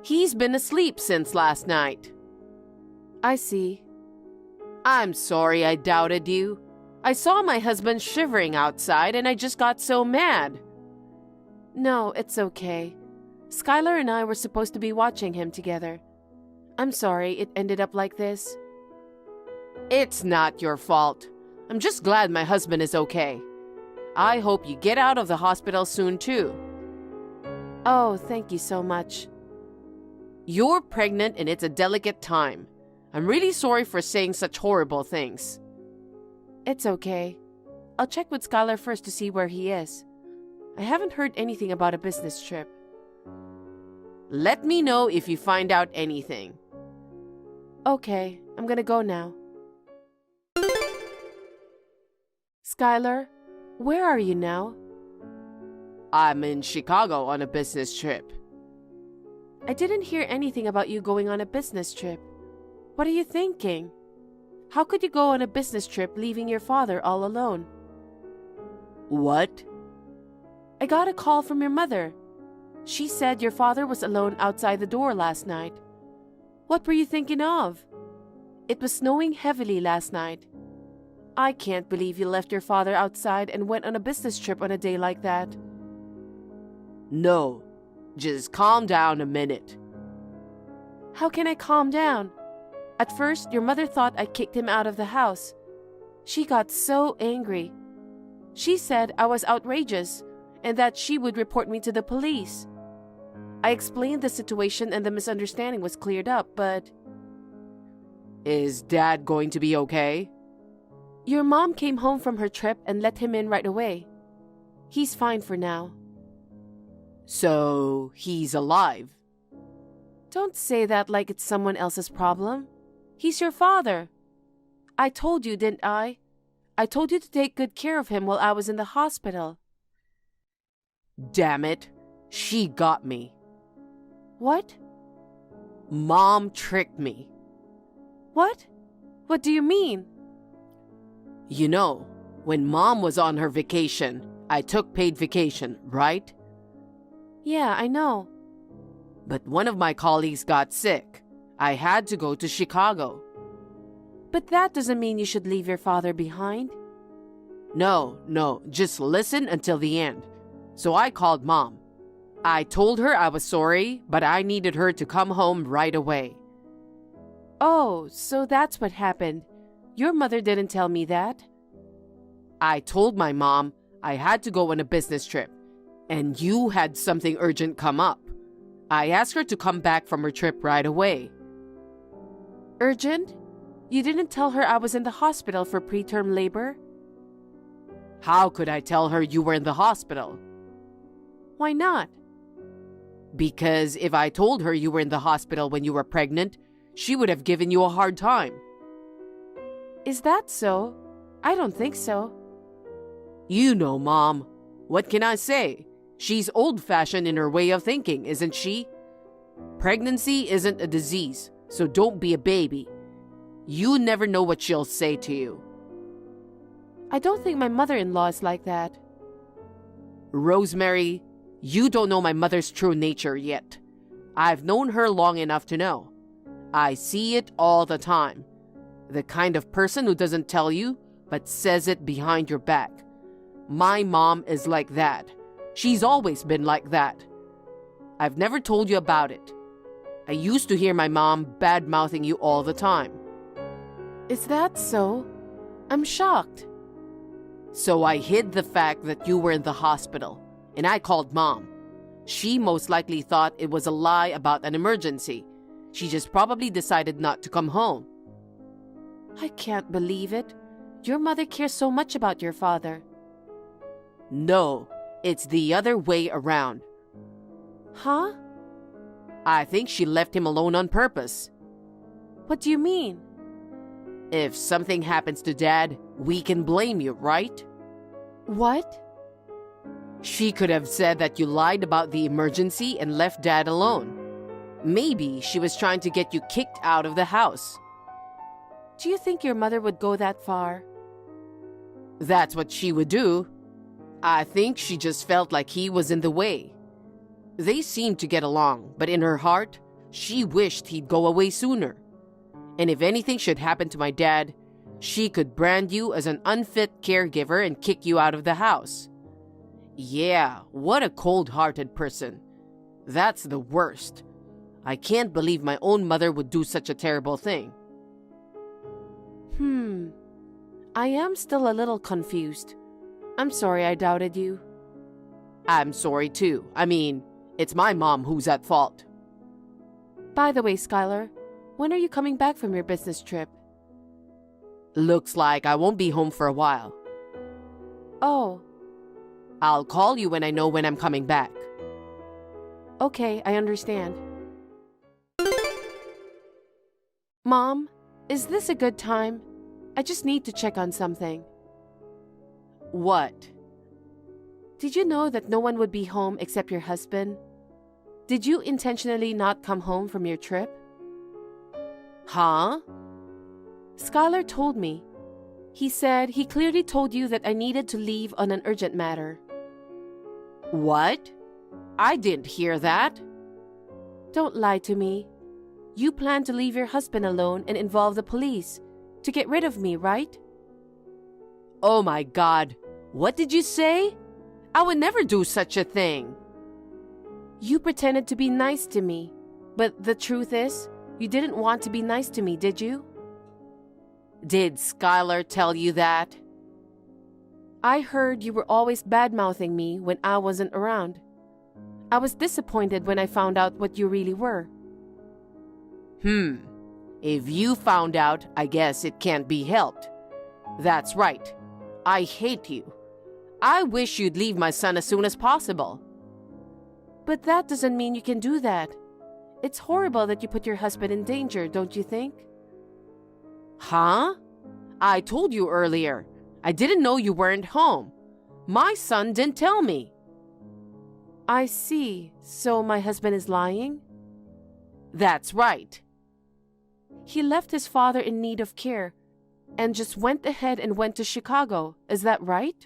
He's been asleep since last night. I see. I'm sorry I doubted you. I saw my husband shivering outside and I just got so mad. No, it's okay. Skylar and I were supposed to be watching him together. I'm sorry it ended up like this. It's not your fault. I'm just glad my husband is okay. I hope you get out of the hospital soon too. Oh, thank you so much. You're pregnant and it's a delicate time. I'm really sorry for saying such horrible things. It's okay. I'll check with Skylar first to see where he is. I haven't heard anything about a business trip. Let me know if you find out anything. Okay, I'm gonna go now. Skylar, where are you now? I'm in Chicago on a business trip. I didn't hear anything about you going on a business trip. What are you thinking? How could you go on a business trip leaving your father all alone? What? I got a call from your mother. She said your father was alone outside the door last night. What were you thinking of? It was snowing heavily last night. I can't believe you left your father outside and went on a business trip on a day like that. No, just calm down a minute. How can I calm down? At first, your mother thought I kicked him out of the house. She got so angry. She said I was outrageous and that she would report me to the police. I explained the situation and the misunderstanding was cleared up, but... Is Dad going to be okay? Your mom came home from her trip and let him in right away. He's fine for now. So, he's alive? Don't say that like it's someone else's problem. He's your father. I told you, didn't I? I told you to take good care of him while I was in the hospital. Damn it. She got me. What? Mom tricked me. What? What do you mean? You know, when Mom was on her vacation, I took paid vacation, right? Yeah, I know. But one of my colleagues got sick. I had to go to Chicago. But that doesn't mean you should leave your father behind. No, just listen until the end. So I called Mom. I told her I was sorry, but I needed her to come home right away. Oh, so that's what happened. Your mother didn't tell me that. I told my mom I had to go on a business trip, and you had something urgent come up. I asked her to come back from her trip right away. Urgent? You didn't tell her I was in the hospital for preterm labor? How could I tell her you were in the hospital? Why not? Because if I told her you were in the hospital when you were pregnant, she would have given you a hard time. Is that so? I don't think so. You know, Mom. What can I say? She's old-fashioned in her way of thinking, isn't she? Pregnancy isn't a disease, so don't be a baby. You never know what she'll say to you. I don't think my mother-in-law is like that. Rosemary, you don't know my mother's true nature yet. I've known her long enough to know. I see it all the time. The kind of person who doesn't tell you, but says it behind your back. My mom is like that. She's always been like that. I've never told you about it. I used to hear my mom bad-mouthing you all the time. Is that so? I'm shocked. So I hid the fact that you were in the hospital, and I called Mom. She most likely thought it was a lie about an emergency. She just probably decided not to come home. I can't believe it. Your mother cares so much about your father. No, it's the other way around. Huh? I think she left him alone on purpose. What do you mean? If something happens to Dad, we can blame you, right? What? She could have said that you lied about the emergency and left Dad alone. Maybe she was trying to get you kicked out of the house. Do you think your mother would go that far? That's what she would do. I think she just felt like he was in the way. They seemed to get along, but in her heart, she wished he'd go away sooner. And if anything should happen to my dad, she could brand you as an unfit caregiver and kick you out of the house. Yeah, what a cold-hearted person. That's the worst. I can't believe my own mother would do such a terrible thing. I am still a little confused. I'm sorry I doubted you. I'm sorry too. I mean, it's my mom who's at fault. By the way, Skylar, when are you coming back from your business trip? Looks like I won't be home for a while. Oh. I'll call you when I know when I'm coming back. Okay, I understand. Mom, is this a good time? I just need to check on something. What? Did you know that no one would be home except your husband? Did you intentionally not come home from your trip? Huh? Skylar told me. He said he clearly told you that I needed to leave on an urgent matter. What? I didn't hear that. Don't lie to me. You plan to leave your husband alone and involve the police to get rid of me, right? Oh my God. What did you say? I would never do such a thing. You pretended to be nice to me, but the truth is, you didn't want to be nice to me, did you? Did Skylar tell you that? I heard you were always bad-mouthing me when I wasn't around. I was disappointed when I found out what you really were. If you found out, I guess it can't be helped. That's right. I hate you. I wish you'd leave my son as soon as possible. But that doesn't mean you can do that. It's horrible that you put your husband in danger, don't you think? Huh? I told you earlier. I didn't know you weren't home. My son didn't tell me. I see. So my husband is lying? That's right. He left his father in need of care and just went ahead and went to Chicago. Is that right?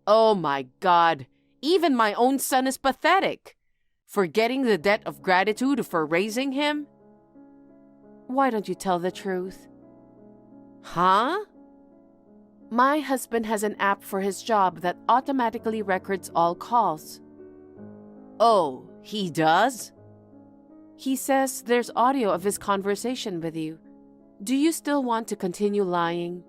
Oh my God. Even my own son is pathetic. Forgetting the debt of gratitude for raising him? Why don't you tell the truth? Huh? My husband has an app for his job that automatically records all calls. Oh, he does? He says there's audio of his conversation with you. Do you still want to continue lying?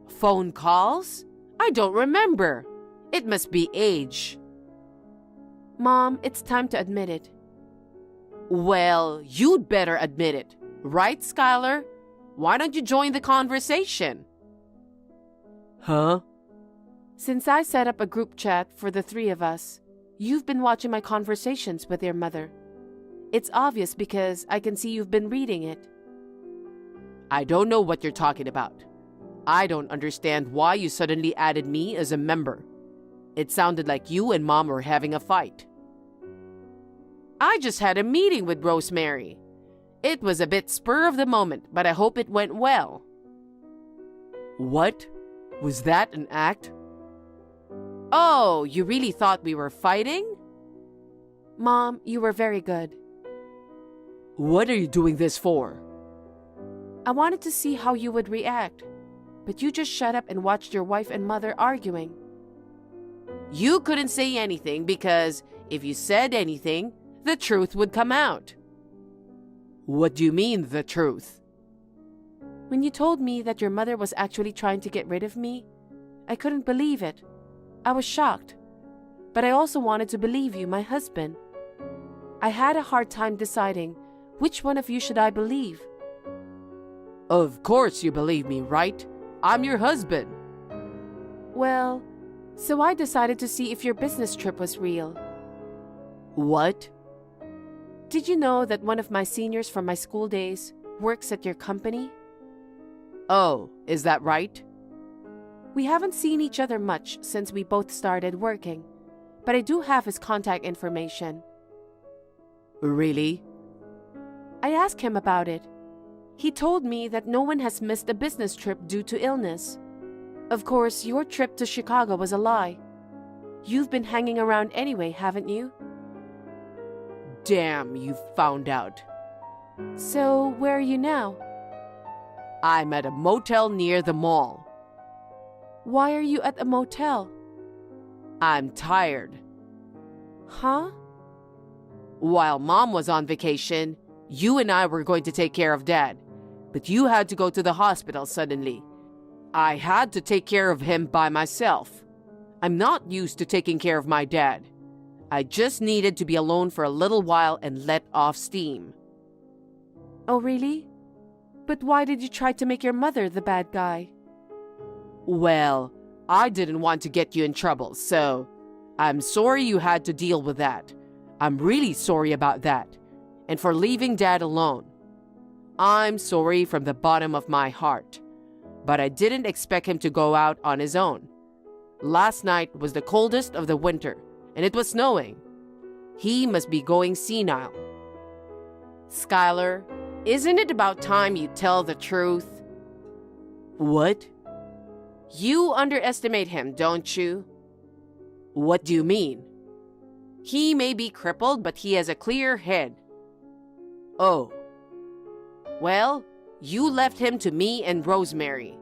Phone calls? I don't remember. It must be age. Mom, it's time to admit it. Well, you'd better admit it. Right, Skylar? Why don't you join the conversation? Huh? Since I set up a group chat for the three of us, you've been watching my conversations with your mother. It's obvious because I can see you've been reading it. I don't know what you're talking about. I don't understand why you suddenly added me as a member. It sounded like you and Mom were having a fight. I just had a meeting with Rosemary. It was a bit spur of the moment, but I hope it went well. What? Was that an act? Oh, you really thought we were fighting? Mom, you were very good. What are you doing this for? I wanted to see how you would react, but you just shut up and watched your wife and mother arguing. You couldn't say anything because if you said anything, the truth would come out. What do you mean, the truth? When you told me that your mother was actually trying to get rid of me, I couldn't believe it. I was shocked. But I also wanted to believe you, my husband. I had a hard time deciding which one of you should I believe. Of course you believe me, right? I'm your husband. Well, so I decided to see if your business trip was real. What? Did you know that one of my seniors from my school days works at your company? Oh, is that right? We haven't seen each other much since we both started working, but I do have his contact information. Really? I asked him about it. He told me that no one has missed a business trip due to illness. Of course, your trip to Chicago was a lie. You've been hanging around anyway, haven't you? Damn, you found out. So, where are you now? I'm at a motel near the mall. Why are you at a motel? I'm tired. Huh? While Mom was on vacation, you and I were going to take care of Dad, but you had to go to the hospital suddenly. I had to take care of him by myself. I'm not used to taking care of my dad. I just needed to be alone for a little while and let off steam. Oh, really? But why did you try to make your mother the bad guy? Well, I didn't want to get you in trouble, so I'm sorry you had to deal with that. I'm really sorry about that. And for leaving Dad alone. I'm sorry from the bottom of my heart. But I didn't expect him to go out on his own. Last night was the coldest of the winter, and it was snowing. He must be going senile. Skylar, isn't it about time you tell the truth? What? You underestimate him, don't you? What do you mean? He may be crippled, but he has a clear head. Oh. Well, you left him to me and Rosemary.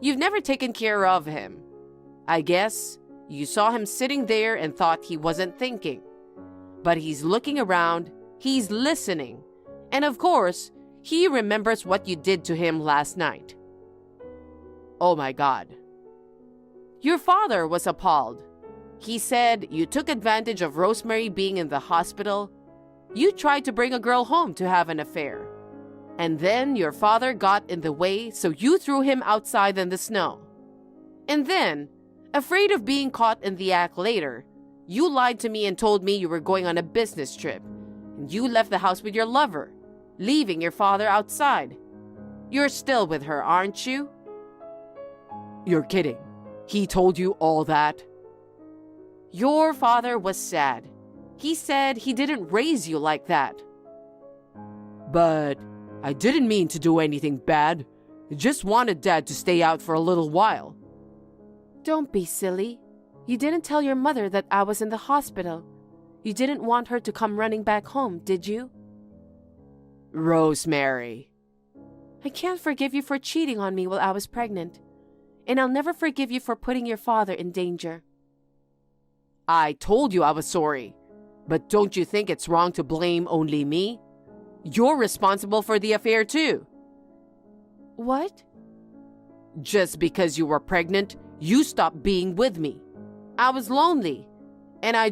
You've never taken care of him. I guess you saw him sitting there and thought he wasn't thinking. But he's looking around, he's listening, and of course, he remembers what you did to him last night. Oh my God. Your father was appalled. He said you took advantage of Rosemary being in the hospital. You tried to bring a girl home to have an affair. And then your father got in the way, so you threw him outside in the snow. And then, afraid of being caught in the act later, you lied to me and told me you were going on a business trip. And you left the house with your lover, leaving your father outside. You're still with her, aren't you? You're kidding. He told you all that? Your father was sad. He said he didn't raise you like that. But I didn't mean to do anything bad. I just wanted Dad to stay out for a little while. Don't be silly. You didn't tell your mother that I was in the hospital. You didn't want her to come running back home, did you? Rosemary. I can't forgive you for cheating on me while I was pregnant. And I'll never forgive you for putting your father in danger. I told you I was sorry. But don't you think it's wrong to blame only me? You're responsible for the affair too. What? Just because you were pregnant, you stopped being with me. I was lonely. And I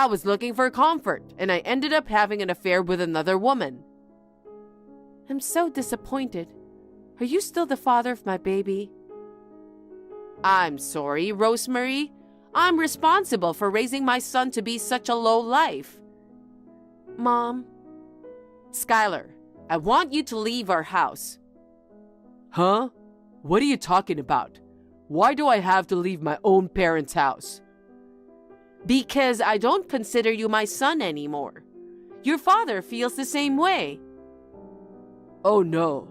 was looking for comfort, and I ended up having an affair with another woman. I'm so disappointed. Are you still the father of my baby? I'm sorry, Rosemary. I'm responsible for raising my son to be such a low life. Mom. Skylar, I want you to leave our house. Huh? What are you talking about? Why do I have to leave my own parents' house? Because I don't consider you my son anymore. Your father feels the same way. Oh no.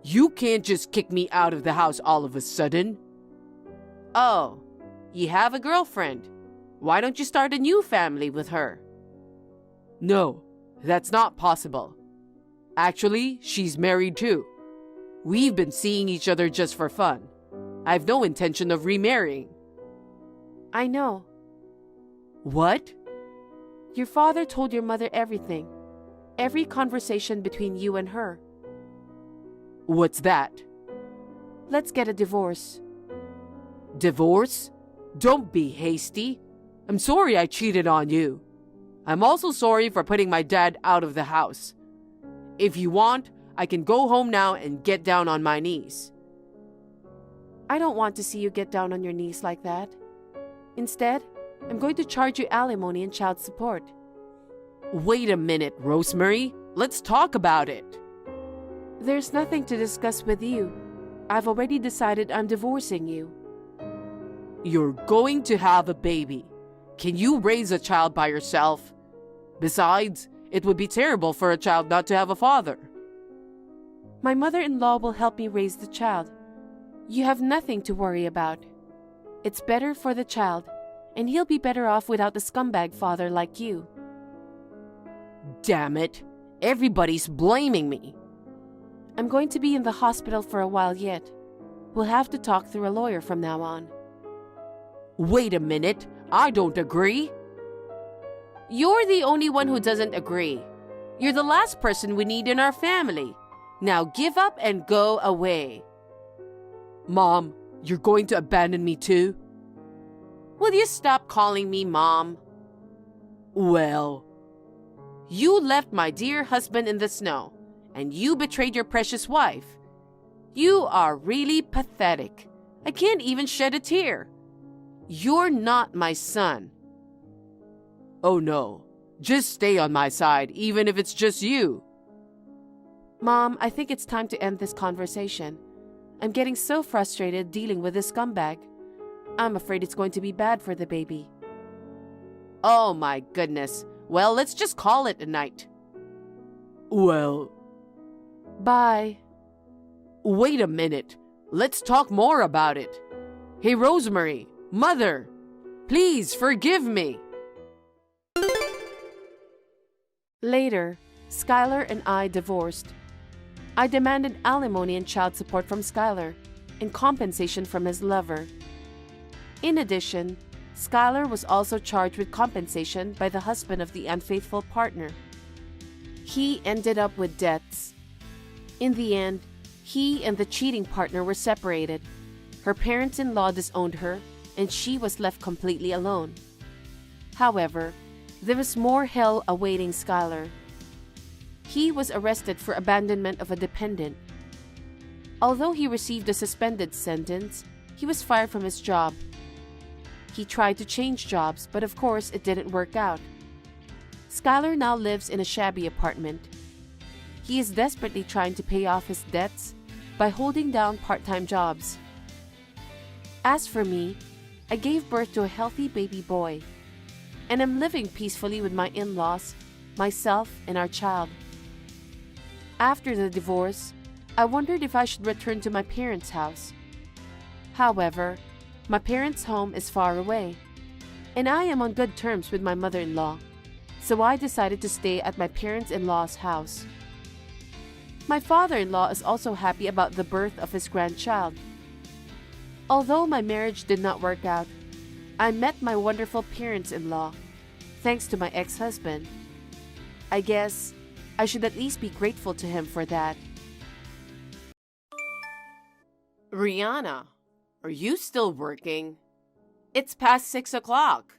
You can't just kick me out of the house all of a sudden. Oh, you have a girlfriend. Why don't you start a new family with her? No, that's not possible. Actually, she's married too. We've been seeing each other just for fun. I've no intention of remarrying. I know. What? Your father told your mother everything. Every conversation between you and her. What's that? Let's get a divorce. Divorce? Don't be hasty. I'm sorry I cheated on you. I'm also sorry for putting my dad out of the house. If you want, I can go home now and get down on my knees. I don't want to see you get down on your knees like that. Instead, I'm going to charge you alimony and child support. Wait a minute, Rosemary. Let's talk about it. There's nothing to discuss with you. I've already decided I'm divorcing you. You're going to have a baby. Can you raise a child by yourself? Besides, It would be terrible for a child not to have a father. My mother-in-law will help me raise the child. You have nothing to worry about. It's better for the child, and he'll be better off without a scumbag father like you. Damn it! Everybody's blaming me. I'm going to be in the hospital for a while yet. We'll have to talk through a lawyer from now on. Wait a minute. I don't agree. You're the only one who doesn't agree. You're the last person we need in our family. Now give up and go away. Mom, you're going to abandon me too? Will you stop calling me Mom? Well, you left my dear husband in the snow, and you betrayed your precious wife. You are really pathetic. I can't even shed a tear. You're not my son. Oh no, just stay on my side, even if it's just you. Mom, I think it's time to end this conversation. I'm getting so frustrated dealing with this scumbag. I'm afraid it's going to be bad for the baby. Oh my goodness. Well, let's just call it a night. Well, bye. Wait a minute. Let's talk more about it. Hey, Rosemary, Mother, please forgive me. Later, Skylar and I divorced. I demanded alimony and child support from Skylar in compensation from his lover. In addition, Skylar was also charged with compensation by the husband of the unfaithful partner. He ended up with debts. In the end, he and the cheating partner were separated. Her parents-in-law disowned her, and she was left completely alone. However, there was more hell awaiting Skylar. He was arrested for abandonment of a dependent. Although he received a suspended sentence, he was fired from his job. He tried to change jobs, but of course it didn't work out. Skylar now lives in a shabby apartment. He is desperately trying to pay off his debts by holding down part-time jobs. As for me, I gave birth to a healthy baby boy, and am living peacefully with my in-laws, myself, and our child. After the divorce, I wondered if I should return to my parents' house. However, my parents' home is far away, and I am on good terms with my mother-in-law, so I decided to stay at my parents-in-law's house. My father-in-law is also happy about the birth of his grandchild. Although my marriage did not work out, I met my wonderful parents-in-law, thanks to my ex-husband. I guess I should at least be grateful to him for that. Rihanna, are you still working? It's past 6 o'clock,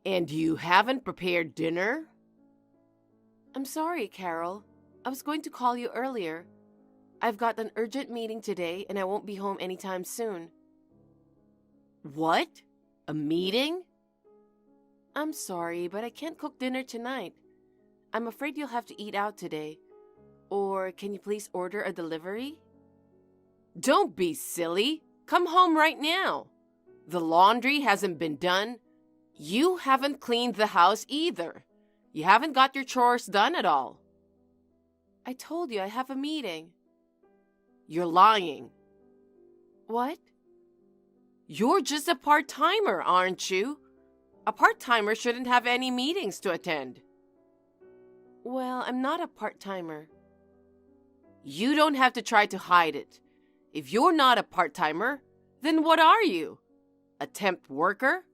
and you haven't prepared dinner? I'm sorry, Carol. I was going to call you earlier. I've got an urgent meeting today, and I won't be home anytime soon. What? A meeting? I'm sorry, but I can't cook dinner tonight. I'm afraid you'll have to eat out today. Or can you please order a delivery? Don't be silly. Come home right now. The laundry hasn't been done. You haven't cleaned the house either. You haven't got your chores done at all. I told you I have a meeting. You're lying. What? You're just a part-timer, aren't you? A part-timer shouldn't have any meetings to attend. Well, I'm not a part-timer. You don't have to try to hide it. If you're not a part-timer, then what are you? A temp worker?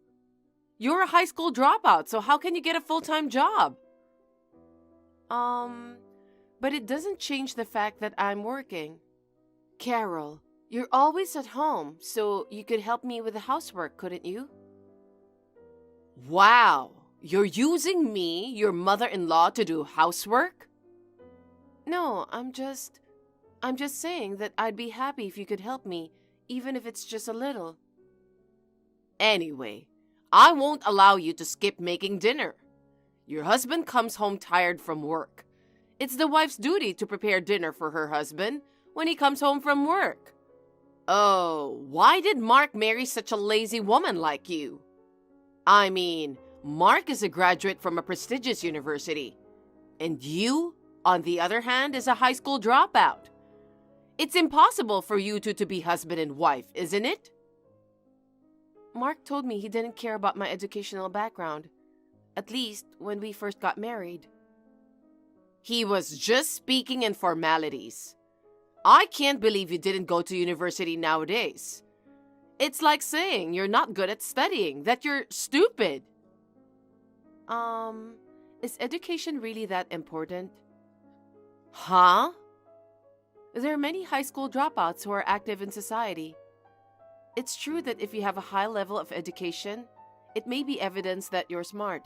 You're a high school dropout, so how can you get a full-time job? But it doesn't change the fact that I'm working. Carol, you're always at home, so you could help me with the housework, couldn't you? Wow, you're using me, your mother-in-law, to do housework? No, I'm just saying that I'd be happy if you could help me, even if it's just a little. Anyway, I won't allow you to skip making dinner. Your husband comes home tired from work. It's the wife's duty to prepare dinner for her husband when he comes home from work. Oh, why did Mark marry such a lazy woman like you? I mean, Mark is a graduate from a prestigious university. And you, on the other hand, is a high school dropout. It's impossible for you two to be husband and wife, isn't it? Mark told me he didn't care about my educational background. At least when we first got married. He was just speaking in formalities. I can't believe you didn't go to university nowadays. It's like saying you're not good at studying, that you're stupid. Is education really that important? Huh? There are many high school dropouts who are active in society. It's true that if you have a high level of education, it may be evidence that you're smart.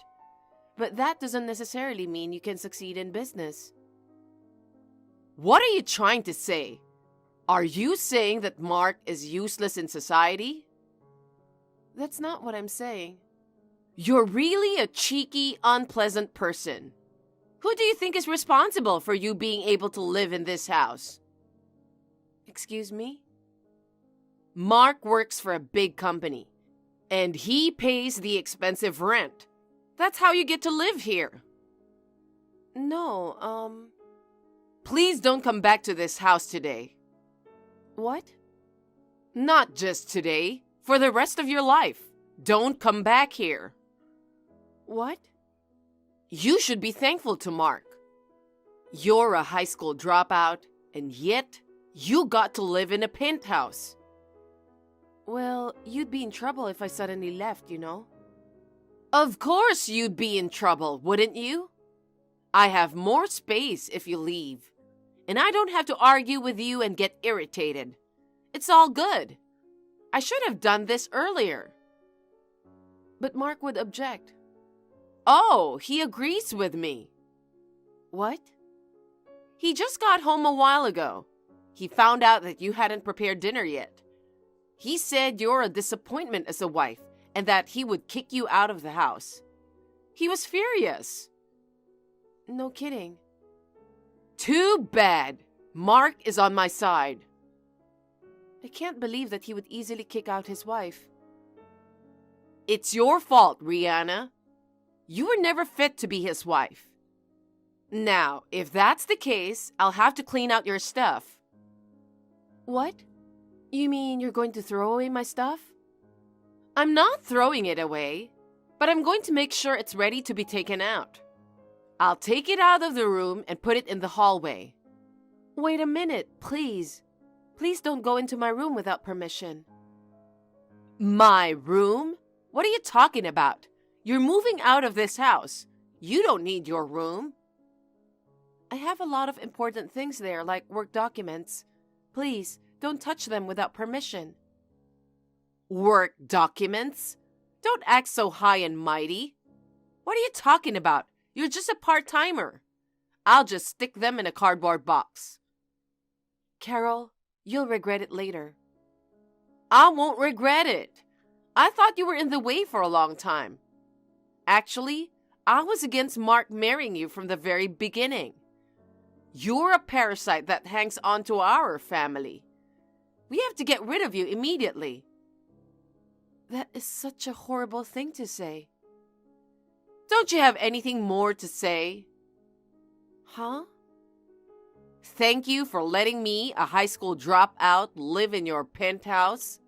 But that doesn't necessarily mean you can succeed in business. What are you trying to say? Are you saying that Mark is useless in society? That's not what I'm saying. You're really a cheeky, unpleasant person. Who do you think is responsible for you being able to live in this house? Excuse me? Mark works for a big company, and he pays the expensive rent. That's how you get to live here. No, Please don't come back to this house today. What? Not just today, for the rest of your life. Don't come back here. What? You should be thankful to Mark. You're a high school dropout, and yet you got to live in a penthouse. Well, you'd be in trouble if I suddenly left, you know? Of course you'd be in trouble, wouldn't you? I have more space if you leave, and I don't have to argue with you and get irritated. It's all good. I should have done this earlier. But Mark would object. Oh, he agrees with me. What? He just got home a while ago. He found out that you hadn't prepared dinner yet. He said you're a disappointment as a wife and that he would kick you out of the house. He was furious. No kidding. Too bad. Mark is on my side. I can't believe that he would easily kick out his wife. It's your fault, Rihanna. You were never fit to be his wife. Now, if that's the case, I'll have to clean out your stuff. What? You mean you're going to throw away my stuff? I'm not throwing it away, but I'm going to make sure it's ready to be taken out. I'll take it out of the room and put it in the hallway. Wait a minute, please. Please don't go into my room without permission. My room? What are you talking about? You're moving out of this house. You don't need your room. I have a lot of important things there, like work documents. Please, don't touch them without permission. Work documents? Don't act so high and mighty. What are you talking about? You're just a part-timer. I'll just stick them in a cardboard box. Carol, you'll regret it later. I won't regret it. I thought you were in the way for a long time. Actually, I was against Mark marrying you from the very beginning. You're a parasite that hangs on to our family. We have to get rid of you immediately. That is such a horrible thing to say. Don't you have anything more to say? Huh? Thank you for letting me, a high school dropout, live in your penthouse.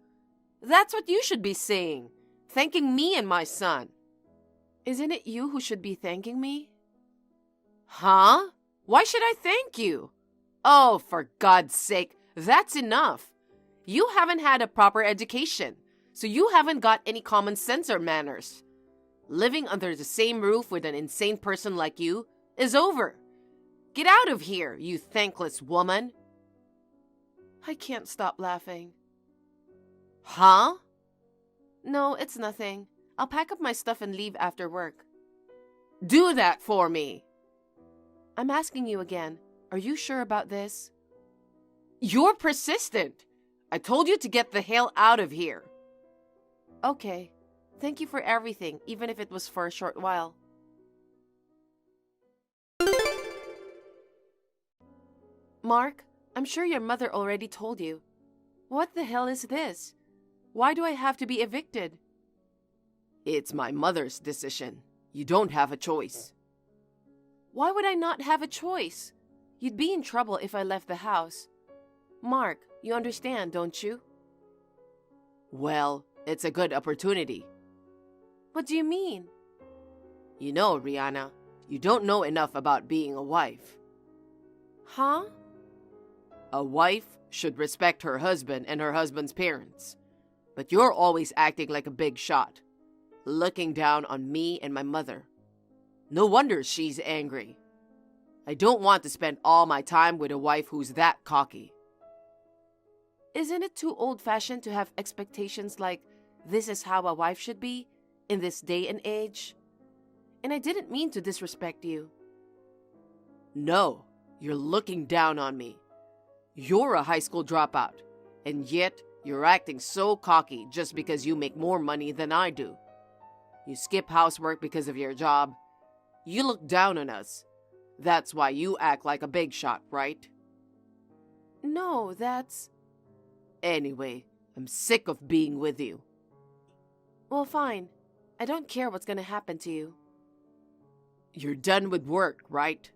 That's what you should be saying, thanking me and my son. Isn't it you who should be thanking me? Huh? Why should I thank you? Oh, for God's sake, that's enough. You haven't had a proper education, so you haven't got any common sense or manners. Living under the same roof with an insane person like you is over. Get out of here, you thankless woman. I can't stop laughing. Huh? No, it's nothing. I'll pack up my stuff and leave after work. Do that for me. I'm asking you again. Are you sure about this? You're persistent. I told you to get the hell out of here. Okay. Thank you for everything, even if it was for a short while. Mark, I'm sure your mother already told you. What the hell is this? Why do I have to be evicted? It's my mother's decision. You don't have a choice. Why would I not have a choice? You'd be in trouble if I left the house. Mark, you understand, don't you? Well, it's a good opportunity. What do you mean? You know, Rihanna, you don't know enough about being a wife. Huh? A wife should respect her husband and her husband's parents. But you're always acting like a big shot, looking down on me and my mother. No wonder she's angry. I don't want to spend all my time with a wife who's that cocky. Isn't it too old-fashioned to have expectations like this is how a wife should be in this day and age? And I didn't mean to disrespect you. No, you're looking down on me. You're a high school dropout, and yet you're acting so cocky just because you make more money than I do. You skip housework because of your job. You look down on us. That's why you act like a big shot, right? No, that's... Anyway, I'm sick of being with you. Well, fine. I don't care what's gonna happen to you. You're done with work, right?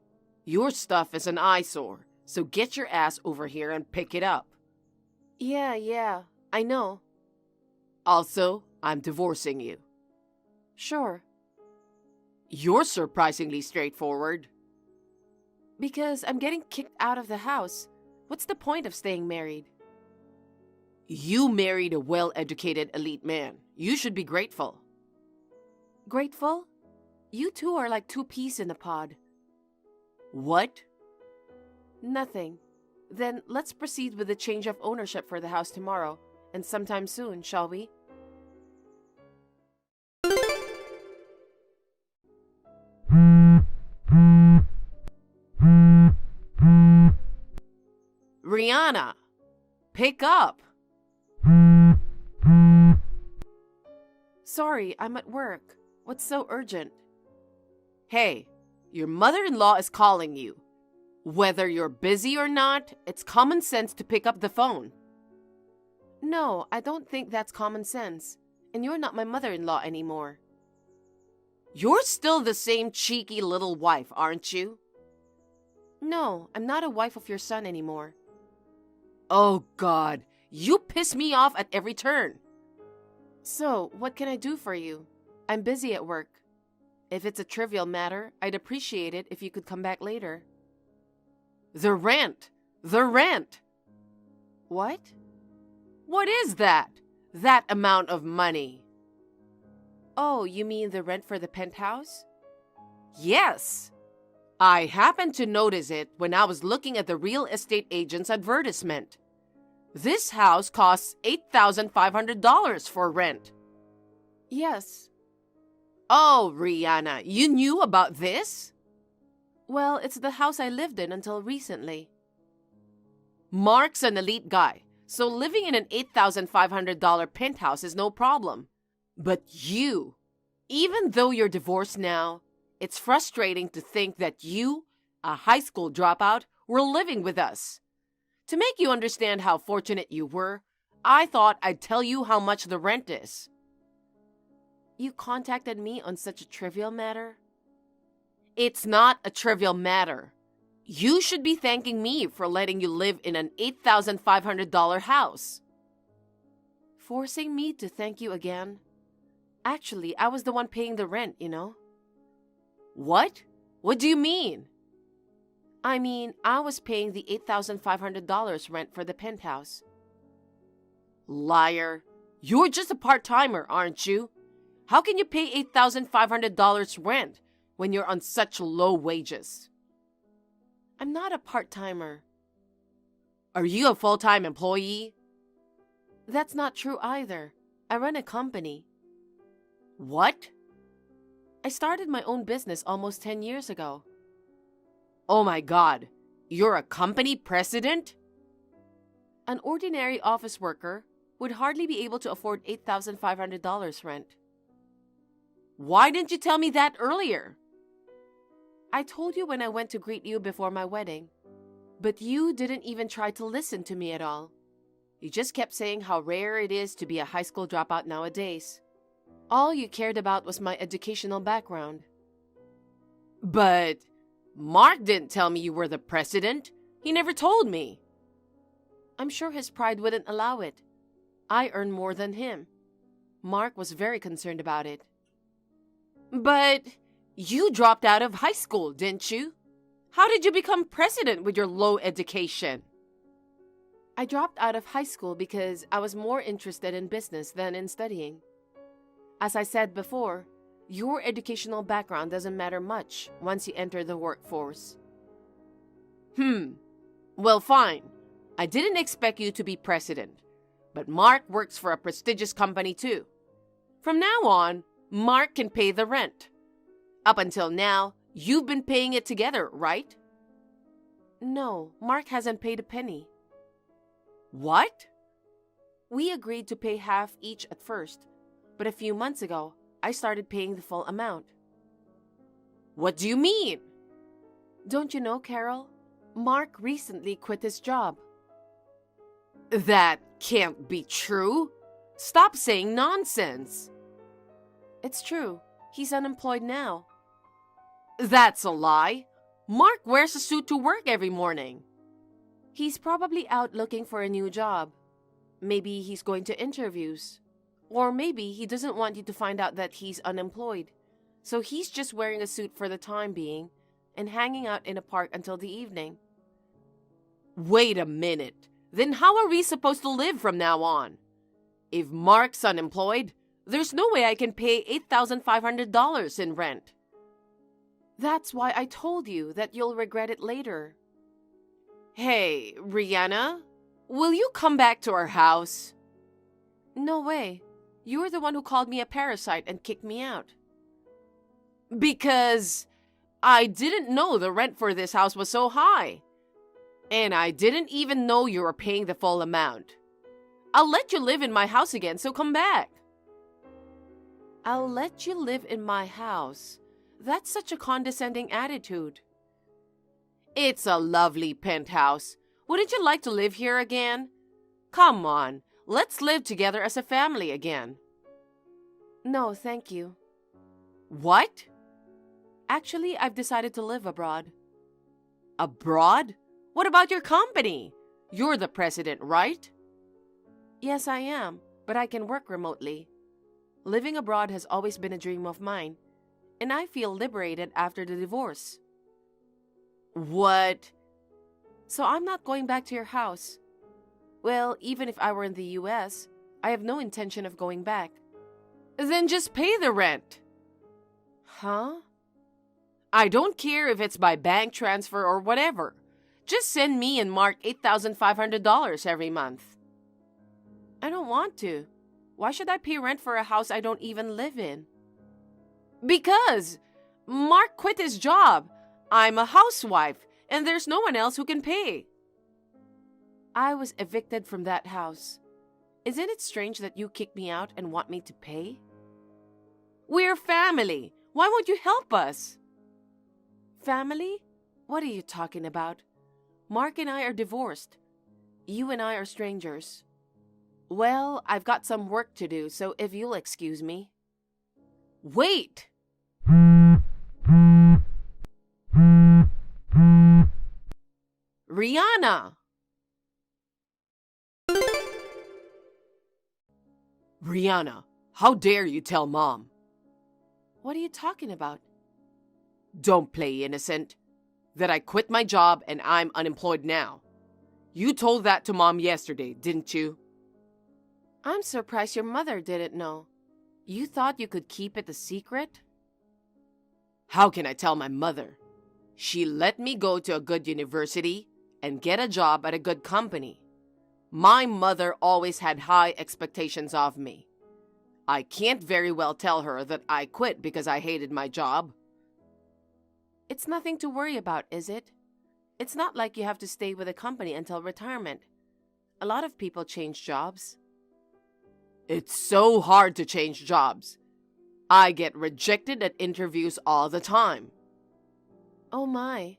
Your stuff is an eyesore, so get your ass over here and pick it up. Yeah, I know. Also, I'm divorcing you. Sure. You're surprisingly straightforward. Because I'm getting kicked out of the house. What's the point of staying married? You married a well-educated elite man. You should be grateful. Grateful? You two are like two peas in a pod. What? Nothing. Then let's proceed with the change of ownership for the house tomorrow, and sometime soon, shall we? Rihanna, pick up. Sorry, I'm at work. What's so urgent? Hey, your mother-in-law is calling you. Whether you're busy or not, it's common sense to pick up the phone. No, I don't think that's common sense. And you're not my mother-in-law anymore. You're still the same cheeky little wife, aren't you? No, I'm not a wife of your son anymore. Oh, God, you piss me off at every turn. So, what can I do for you? I'm busy at work. If it's a trivial matter, I'd appreciate it if you could come back later. The rent! The rent! What? What is that? That amount of money? Oh, you mean the rent for the penthouse? Yes! I happened to notice it when I was looking at the real estate agent's advertisement. This house costs $8,500 for rent. Yes. Oh, Rihanna, you knew about this? Well, it's the house I lived in until recently. Mark's an elite guy, so living in an $8,500 penthouse is no problem. But you, even though you're divorced now, it's frustrating to think that you, a high school dropout, were living with us. To make you understand how fortunate you were, I thought I'd tell you how much the rent is. You contacted me on such a trivial matter? It's not a trivial matter. You should be thanking me for letting you live in an $8,500 house. Forcing me to thank you again? Actually, I was the one paying the rent, you know? What? What do you mean? I mean, I was paying the $8,500 rent for the penthouse. Liar. You're just a part-timer, aren't you? How can you pay $8,500 rent when you're on such low wages? I'm not a part-timer. Are you a full-time employee? That's not true either. I run a company. What? I started my own business almost 10 years ago. Oh my God, you're a company president? An ordinary office worker would hardly be able to afford $8,500 rent. Why didn't you tell me that earlier? I told you when I went to greet you before my wedding, but you didn't even try to listen to me at all. You just kept saying how rare it is to be a high school dropout nowadays. All you cared about was my educational background. But Mark didn't tell me you were the president. He never told me. I'm sure his pride wouldn't allow it. I earn more than him. Mark was very concerned about it. But you dropped out of high school, didn't you? How did you become president with your low education? I dropped out of high school because I was more interested in business than in studying. As I said before, your educational background doesn't matter much once you enter the workforce. Well, fine. I didn't expect you to be president. But Mark works for a prestigious company too. From now on, Mark can pay the rent. Up until now, you've been paying it together, right? No, Mark hasn't paid a penny. What? We agreed to pay half each at first, but a few months ago, I started paying the full amount. What do you mean? Don't you know, Carol? Mark recently quit his job. That can't be true. Stop saying nonsense. It's true. He's unemployed now. That's a lie. Mark wears a suit to work every morning. He's probably out looking for a new job. Maybe he's going to interviews. Or maybe he doesn't want you to find out that he's unemployed. So he's just wearing a suit for the time being and hanging out in a park until the evening. Wait a minute. Then how are we supposed to live from now on? If Mark's unemployed, there's no way I can pay $8,500 in rent. That's why I told you that you'll regret it later. Hey, Rihanna, will you come back to our house? No way. You're the one who called me a parasite and kicked me out. Because I didn't know the rent for this house was so high. And I didn't even know you were paying the full amount. I'll let you live in my house again, so come back. I'll let you live in my house. That's such a condescending attitude. It's a lovely penthouse. Wouldn't you like to live here again? Come on, let's live together as a family again. No, thank you. What? Actually, I've decided to live abroad. Abroad? What about your company? You're the president, right? Yes, I am, but I can work remotely. Living abroad has always been a dream of mine, and I feel liberated after the divorce. What? So I'm not going back to your house. Well, even if I were in the US, I have no intention of going back. Then just pay the rent. Huh? I don't care if it's by bank transfer or whatever. Just send me and Mark $8,500 every month. I don't want to. Why should I pay rent for a house I don't even live in? Because Mark quit his job. I'm a housewife, and there's no one else who can pay. I was evicted from that house. Isn't it strange that you kicked me out and want me to pay? We're family. Why won't you help us? Family? What are you talking about? Mark and I are divorced. You and I are strangers. Well, I've got some work to do, so if you'll excuse me. Wait! Rihanna! Rihanna, how dare you tell Mom? What are you talking about? Don't play innocent. That I quit my job and I'm unemployed now. You told that to Mom yesterday, didn't you? I'm surprised your mother didn't know. You thought you could keep it a secret? How can I tell my mother? She let me go to a good university and get a job at a good company. My mother always had high expectations of me. I can't very well tell her that I quit because I hated my job. It's nothing to worry about, is it? It's not like you have to stay with a company until retirement. A lot of people change jobs. It's so hard to change jobs. I get rejected at interviews all the time. Oh my.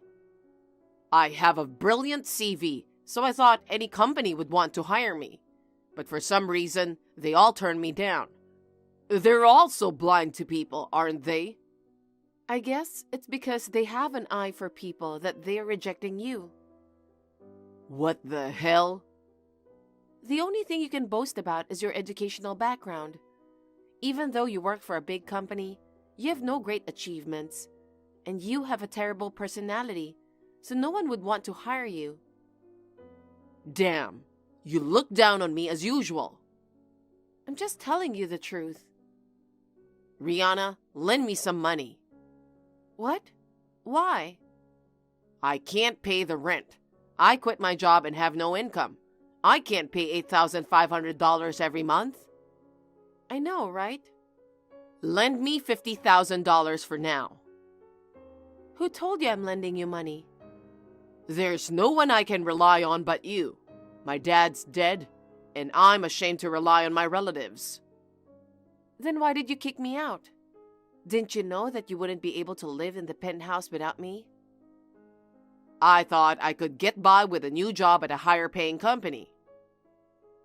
I have a brilliant CV, so I thought any company would want to hire me. But for some reason, they all turn me down. They're all so blind to people, aren't they? I guess it's because they have an eye for people that they're rejecting you. What the hell? The only thing you can boast about is your educational background. Even though you work for a big company, you have no great achievements. And you have a terrible personality, so no one would want to hire you. Damn, you look down on me as usual. I'm just telling you the truth. Rihanna, lend me some money. What? Why? I can't pay the rent. I quit my job and have no income. I can't pay $8,500 every month. I know, right? Lend me $50,000 for now. Who told you I'm lending you money? There's no one I can rely on but you. My dad's dead, and I'm ashamed to rely on my relatives. Then why did you kick me out? Didn't you know that you wouldn't be able to live in the penthouse without me? I thought I could get by with a new job at a higher paying company.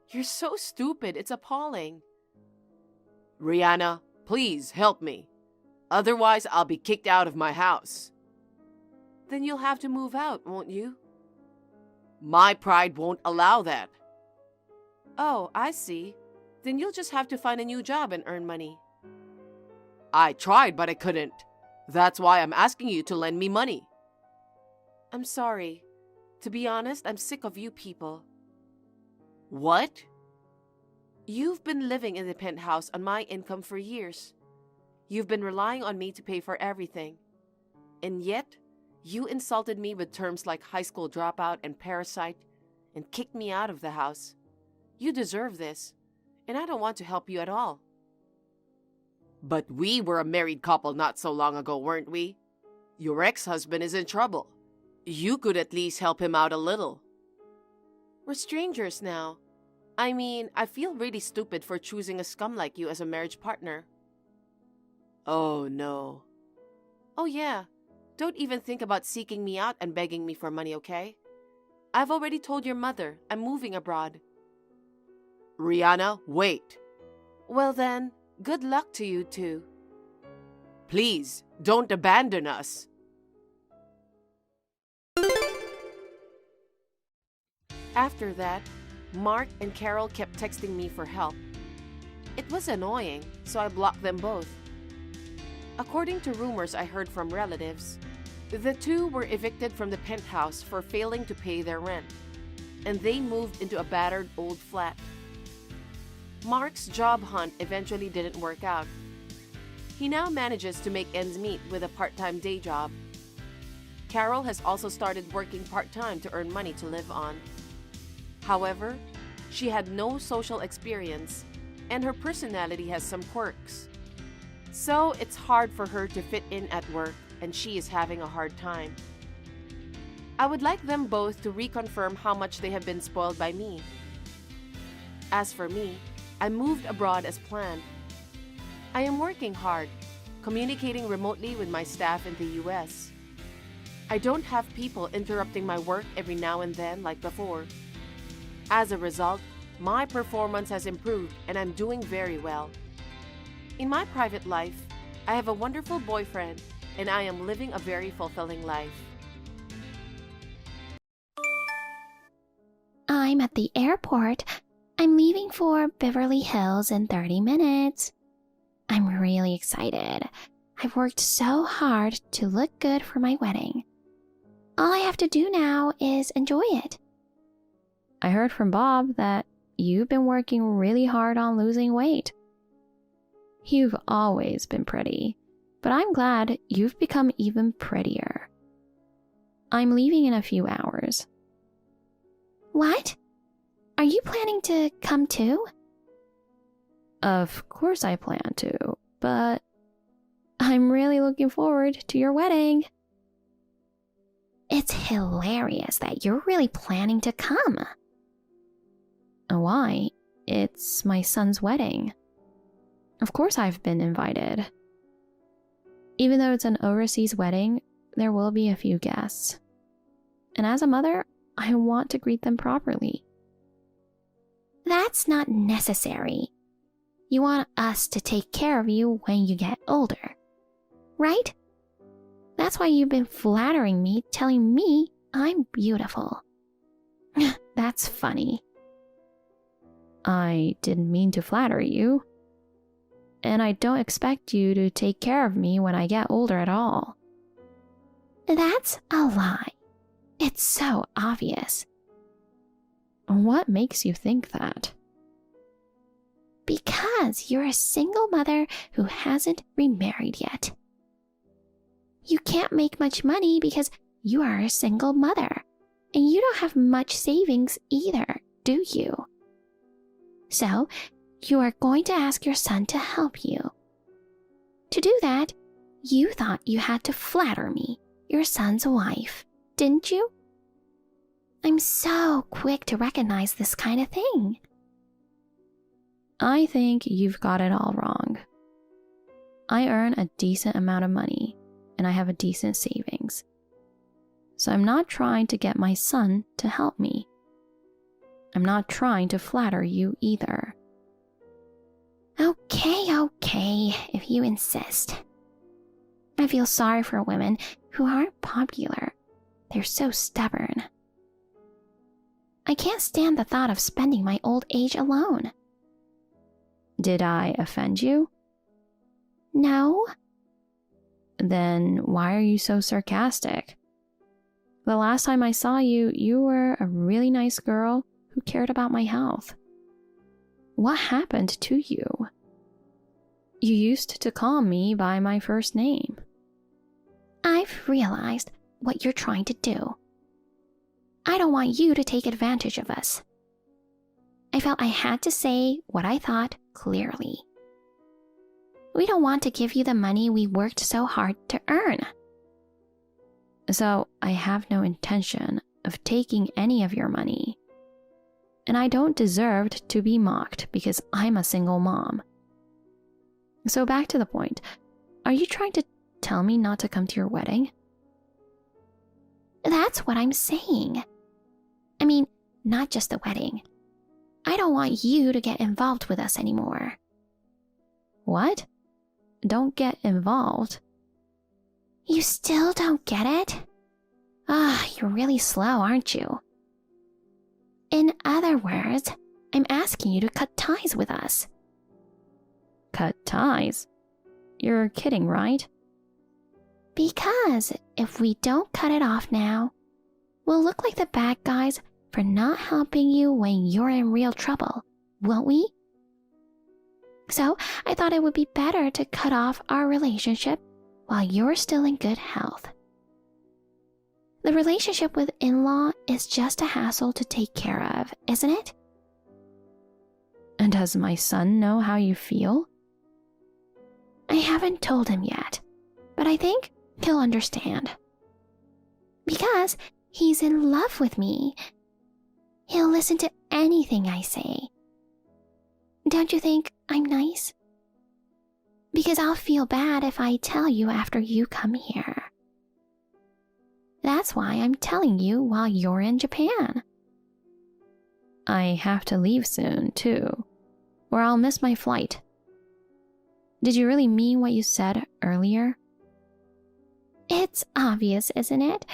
You're so stupid, it's appalling. Rihanna, please help me. Otherwise, I'll be kicked out of my house. Then you'll have to move out, won't you? My pride won't allow that. Oh, I see. Then you'll just have to find a new job and earn money. I tried, but I couldn't. That's why I'm asking you to lend me money. I'm sorry. To be honest, I'm sick of you people. What? You've been living in the penthouse on my income for years. You've been relying on me to pay for everything. And yet, you insulted me with terms like high school dropout and parasite and kicked me out of the house. You deserve this, and I don't want to help you at all. But we were a married couple not so long ago, weren't we? Your ex-husband is in trouble. You could at least help him out a little. We're strangers now. I mean, I feel really stupid for choosing a scum like you as a marriage partner. Oh, no. Oh, yeah. Don't even think about seeking me out and begging me for money, okay? I've already told your mother I'm moving abroad. Rihanna, wait. Well then, good luck to you two. Please, don't abandon us. After that, Mark and Carol kept texting me for help. It was annoying, so I blocked them both. According to rumors I heard from relatives, the two were evicted from the penthouse for failing to pay their rent, and they moved into a battered old flat. Mark's job hunt eventually didn't work out. He now manages to make ends meet with a part-time day job. Carol has also started working part-time to earn money to live on. However, she had no social experience, and her personality has some quirks. So it's hard for her to fit in at work, and she is having a hard time. I would like them both to reconfirm how much they have been spoiled by me. As for me, I moved abroad as planned. I am working hard, communicating remotely with my staff in the US. I don't have people interrupting my work every now and then like before. As a result, my performance has improved and I'm doing very well. In my private life, I have a wonderful boyfriend and I am living a very fulfilling life. I'm at the airport. I'm leaving for Beverly Hills in 30 minutes. I'm really excited. I've worked so hard to look good for my wedding. All I have to do now is enjoy it. I heard from Bob that you've been working really hard on losing weight. You've always been pretty, but I'm glad you've become even prettier. I'm leaving in a few hours. What? Are you planning to come too? Of course I plan to, but I'm really looking forward to your wedding. It's hilarious that you're really planning to come. Why? It's my son's wedding. Of course I've been invited. Even though it's an overseas wedding, there will be a few guests. And as a mother, I want to greet them properly. That's not necessary. You want us to take care of you when you get older, right? That's why you've been flattering me, telling me I'm beautiful. That's funny. I didn't mean to flatter you. And I don't expect you to take care of me when I get older at all. That's a lie. It's so obvious. What makes you think that? Because you're a single mother who hasn't remarried yet. You can't make much money because you are a single mother, and you don't have much savings either, do you? So, you are going to ask your son to help you. To do that, you thought you had to flatter me, your son's wife, didn't you? I'm so quick to recognize this kind of thing. I think you've got it all wrong. I earn a decent amount of money, and I have a decent savings. So I'm not trying to get my son to help me. I'm not trying to flatter you either. Okay, if you insist. I feel sorry for women who aren't popular. They're so stubborn. I can't stand the thought of spending my old age alone. Did I offend you? No. Then why are you so sarcastic? The last time I saw you, you were a really nice girl who cared about my health. What happened to you? You used to call me by my first name. I've realized what you're trying to do. I don't want you to take advantage of us. I felt I had to say what I thought clearly. We don't want to give you the money we worked so hard to earn. So I have no intention of taking any of your money. And I don't deserve to be mocked because I'm a single mom. So back to the point. Are you trying to tell me not to come to your wedding? That's what I'm saying. I mean, not just the wedding. I don't want you to get involved with us anymore. What? Don't get involved? You still don't get it? You're really slow, aren't you? In other words, I'm asking you to cut ties with us. Cut ties? You're kidding, right? Because if we don't cut it off now, we'll look like the bad guys for not helping you when you're in real trouble, won't we? So I thought it would be better to cut off our relationship while you're still in good health. The relationship with in-law is just a hassle to take care of, isn't it? And does my son know how you feel? I haven't told him yet, but I think he'll understand. Because he's in love with me. He'll listen to anything I say. Don't you think I'm nice? Because I'll feel bad if I tell you after you come here. That's why I'm telling you while you're in Japan. I have to leave soon, too, or I'll miss my flight. Did you really mean what you said earlier? It's obvious, isn't it?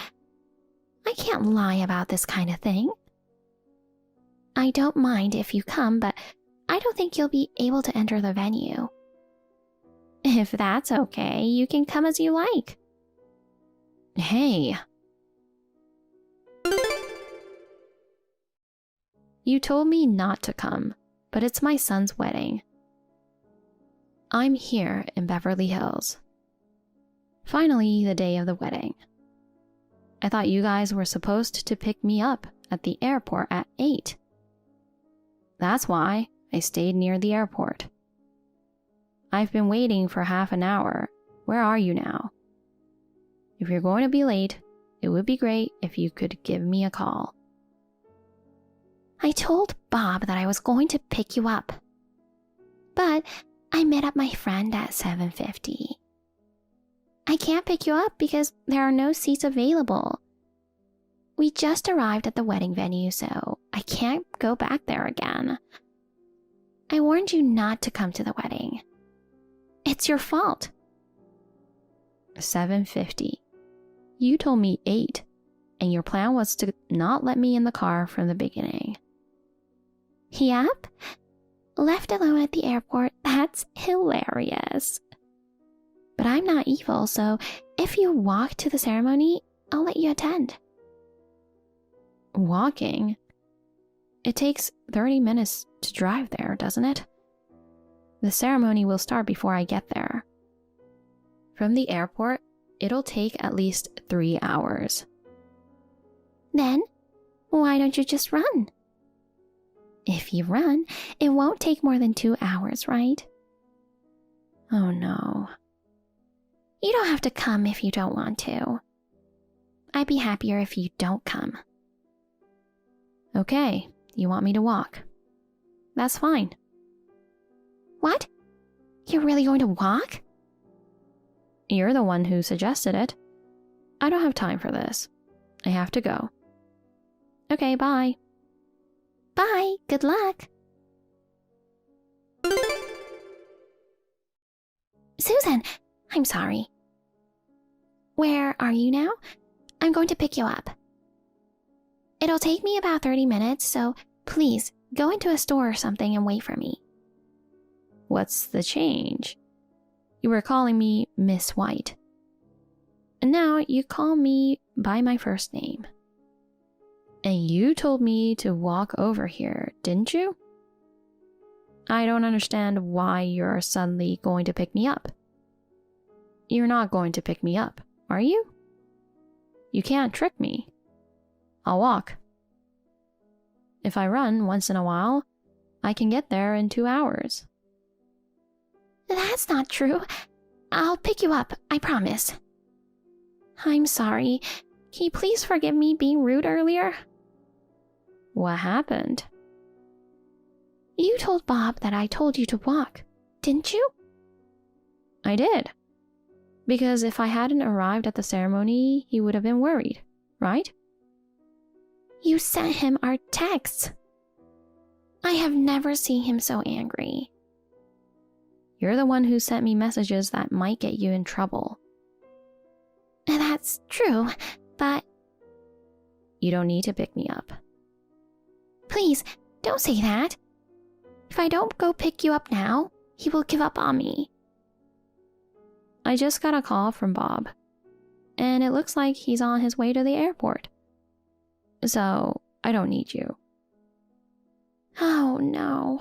I can't lie about this kind of thing. I don't mind if you come, but I don't think you'll be able to enter the venue. If that's okay, you can come as you like. Hey. You told me not to come, but it's my son's wedding. I'm here in Beverly Hills. Finally, the day of the wedding. I thought you guys were supposed to pick me up at the airport at 8. That's why I stayed near the airport. I've been waiting for half an hour. Where are you now? If you're going to be late, it would be great if you could give me a call. I told Bob that I was going to pick you up, but I met up my friend at 7:50. I can't pick you up because there are no seats available. We just arrived at the wedding venue, so I can't go back there again. I warned you not to come to the wedding. It's your fault. 7:50. You told me 8, and your plan was to not let me in the car from the beginning. Yep. Left alone at the airport, that's hilarious. But I'm not evil, so if you walk to the ceremony, I'll let you attend. Walking? It takes 30 minutes to drive there, doesn't it? The ceremony will start before I get there. From the airport, it'll take at least 3 hours. Then, why don't you just run? If you run, it won't take more than 2 hours, right? Oh no. You don't have to come if you don't want to. I'd be happier if you don't come. Okay, you want me to walk. That's fine. What? You're really going to walk? You're the one who suggested it. I don't have time for this. I have to go. Okay, bye. Bye, good luck. Susan, I'm sorry. Where are you now? I'm going to pick you up. It'll take me about 30 minutes, so please go into a store or something and wait for me. What's the change? You were calling me Miss White. And now you call me by my first name. And you told me to walk over here, didn't you? I don't understand why you're suddenly going to pick me up. You're not going to pick me up, are you? You can't trick me. I'll walk. If I run once in a while, I can get there in 2 hours. That's not true. I'll pick you up, I promise. I'm sorry. Can you please forgive me being rude earlier? What happened? You told Bob that I told you to walk, didn't you? I did. Because if I hadn't arrived at the ceremony, he would have been worried, right? You sent him our texts. I have never seen him so angry. You're the one who sent me messages that might get you in trouble. That's true, but... You don't need to pick me up. Please, don't say that. If I don't go pick you up now, he will give up on me. I just got a call from Bob, and it looks like he's on his way to the airport. So, I don't need you. Oh no.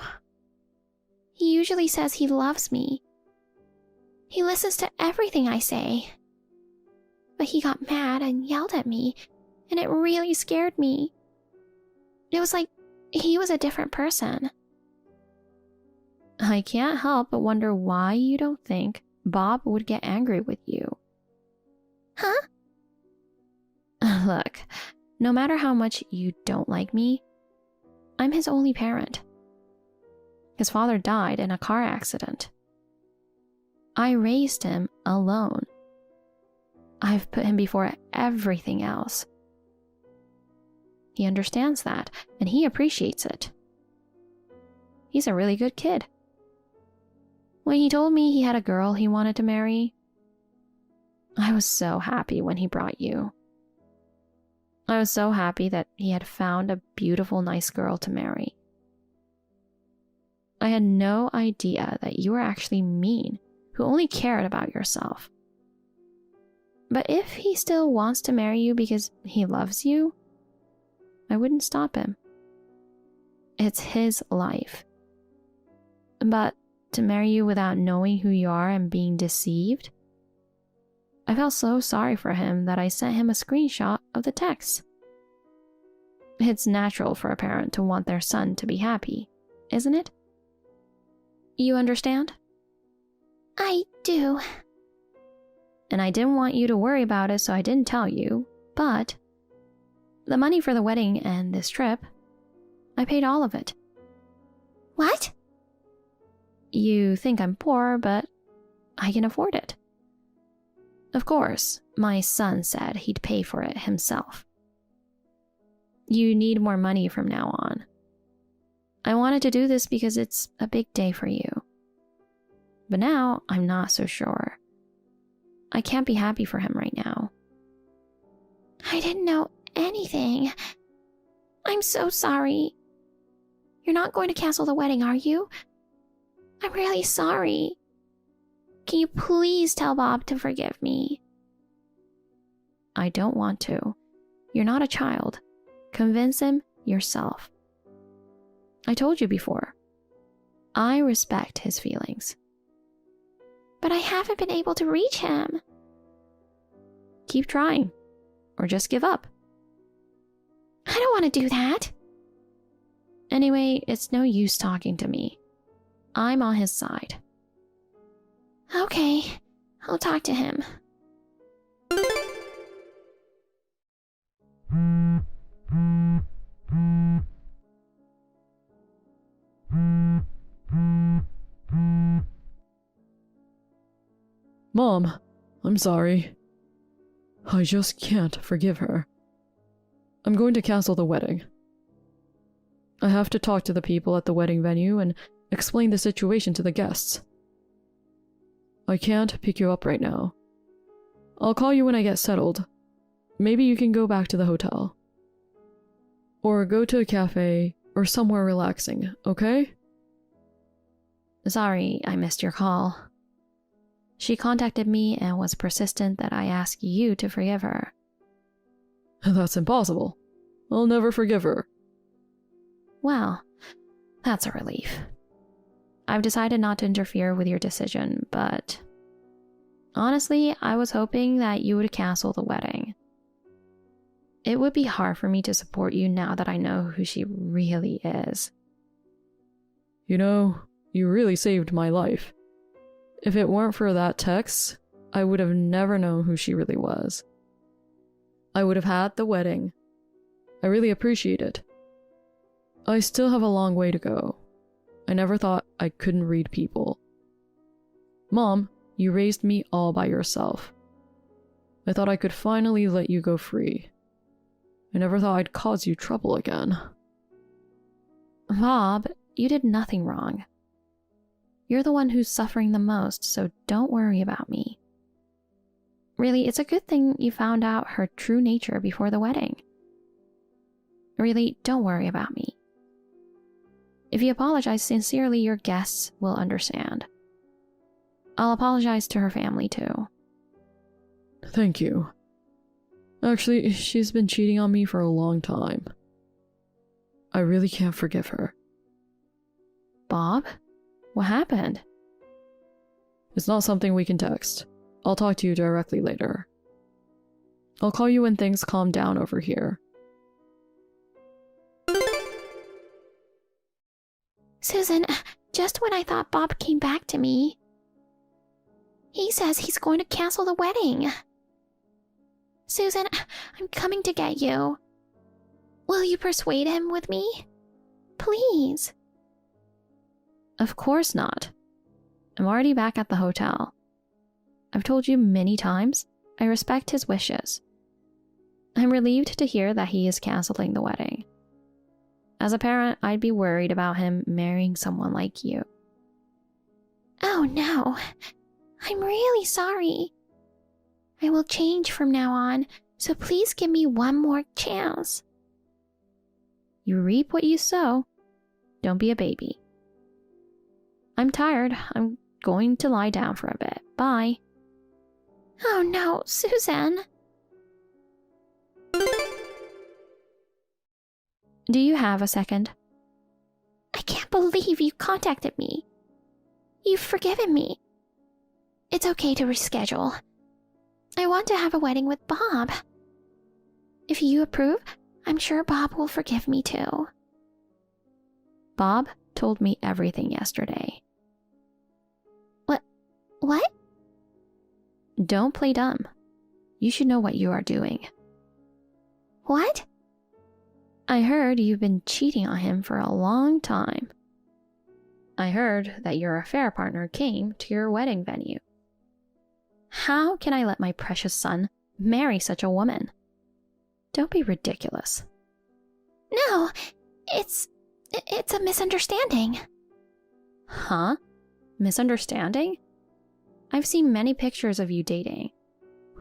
He usually says he loves me. He listens to everything I say. But he got mad and yelled at me, and it really scared me. It was like he was a different person. I can't help but wonder why you don't think Bob would get angry with you. Huh? Look, no matter how much you don't like me, I'm his only parent. His father died in a car accident. I raised him alone. I've put him before everything else. He understands that, and he appreciates it. He's a really good kid. When he told me he had a girl he wanted to marry, I was so happy when he brought you. I was so happy that he had found a beautiful, nice girl to marry. I had no idea that you were actually mean, who only cared about yourself. But if he still wants to marry you because he loves you, I wouldn't stop him. It's his life. But to marry you without knowing who you are and being deceived? I felt so sorry for him that I sent him a screenshot of the text. It's natural for a parent to want their son to be happy, isn't it? You understand? I do. And I didn't want you to worry about it, so I didn't tell you, but the money for the wedding and this trip, I paid all of it. What? You think I'm poor, but I can afford it. Of course, my son said he'd pay for it himself. You need more money from now on. I wanted to do this because it's a big day for you. But now I'm not so sure. I can't be happy for him right now. I didn't know anything. I'm so sorry. You're not going to cancel the wedding, are you? I'm really sorry. Can you please tell Bob to forgive me? I don't want to. You're not a child. Convince him yourself. I told you before. I respect his feelings. But I haven't been able to reach him. Keep trying. Or just give up. I don't want to do that. Anyway, it's no use talking to me. I'm on his side. Okay, I'll talk to him. Mom, I'm sorry. I just can't forgive her. I'm going to cancel the wedding. I have to talk to the people at the wedding venue and explain the situation to the guests. I can't pick you up right now. I'll call you when I get settled. Maybe you can go back to the hotel. Or go to a cafe or somewhere relaxing, okay? Sorry, I missed your call. She contacted me and was persistent that I ask you to forgive her. That's impossible. I'll never forgive her. Well, that's a relief. I've decided not to interfere with your decision, but honestly, I was hoping that you would cancel the wedding. It would be hard for me to support you now that I know who she really is. You know, you really saved my life. If it weren't for that text, I would have never known who she really was. I would have had the wedding. I really appreciate it. I still have a long way to go. I never thought I couldn't read people. Mom, you raised me all by yourself. I thought I could finally let you go free. I never thought I'd cause you trouble again. Bob, you did nothing wrong. You're the one who's suffering the most, so don't worry about me. Really, it's a good thing you found out her true nature before the wedding. Really, don't worry about me. If you apologize sincerely, your guests will understand. I'll apologize to her family too. Thank you. Actually, she's been cheating on me for a long time. I really can't forgive her. Bob? What happened? It's not something we can text. I'll talk to you directly later. I'll call you when things calm down over here. Susan, just when I thought Bob came back to me, he says he's going to cancel the wedding. Susan, I'm coming to get you. Will you persuade him with me? Please. Of course not. I'm already back at the hotel. I've told you many times, I respect his wishes. I'm relieved to hear that he is canceling the wedding. As a parent, I'd be worried about him marrying someone like you. Oh no, I'm really sorry. I will change from now on, so please give me one more chance. You reap what you sow. Don't be a baby. I'm tired. I'm going to lie down for a bit. Bye. Oh no, Susan. Do you have a second? I can't believe you contacted me. You've forgiven me. It's okay to reschedule. I want to have a wedding with Bob. If you approve, I'm sure Bob will forgive me too. Bob told me everything yesterday. What? Don't play dumb. You should know what you are doing. What? I heard you've been cheating on him for a long time. I heard that your affair partner came to your wedding venue. How can I let my precious son marry such a woman? Don't be ridiculous. No, it's a misunderstanding. Huh? Misunderstanding? I've seen many pictures of you dating.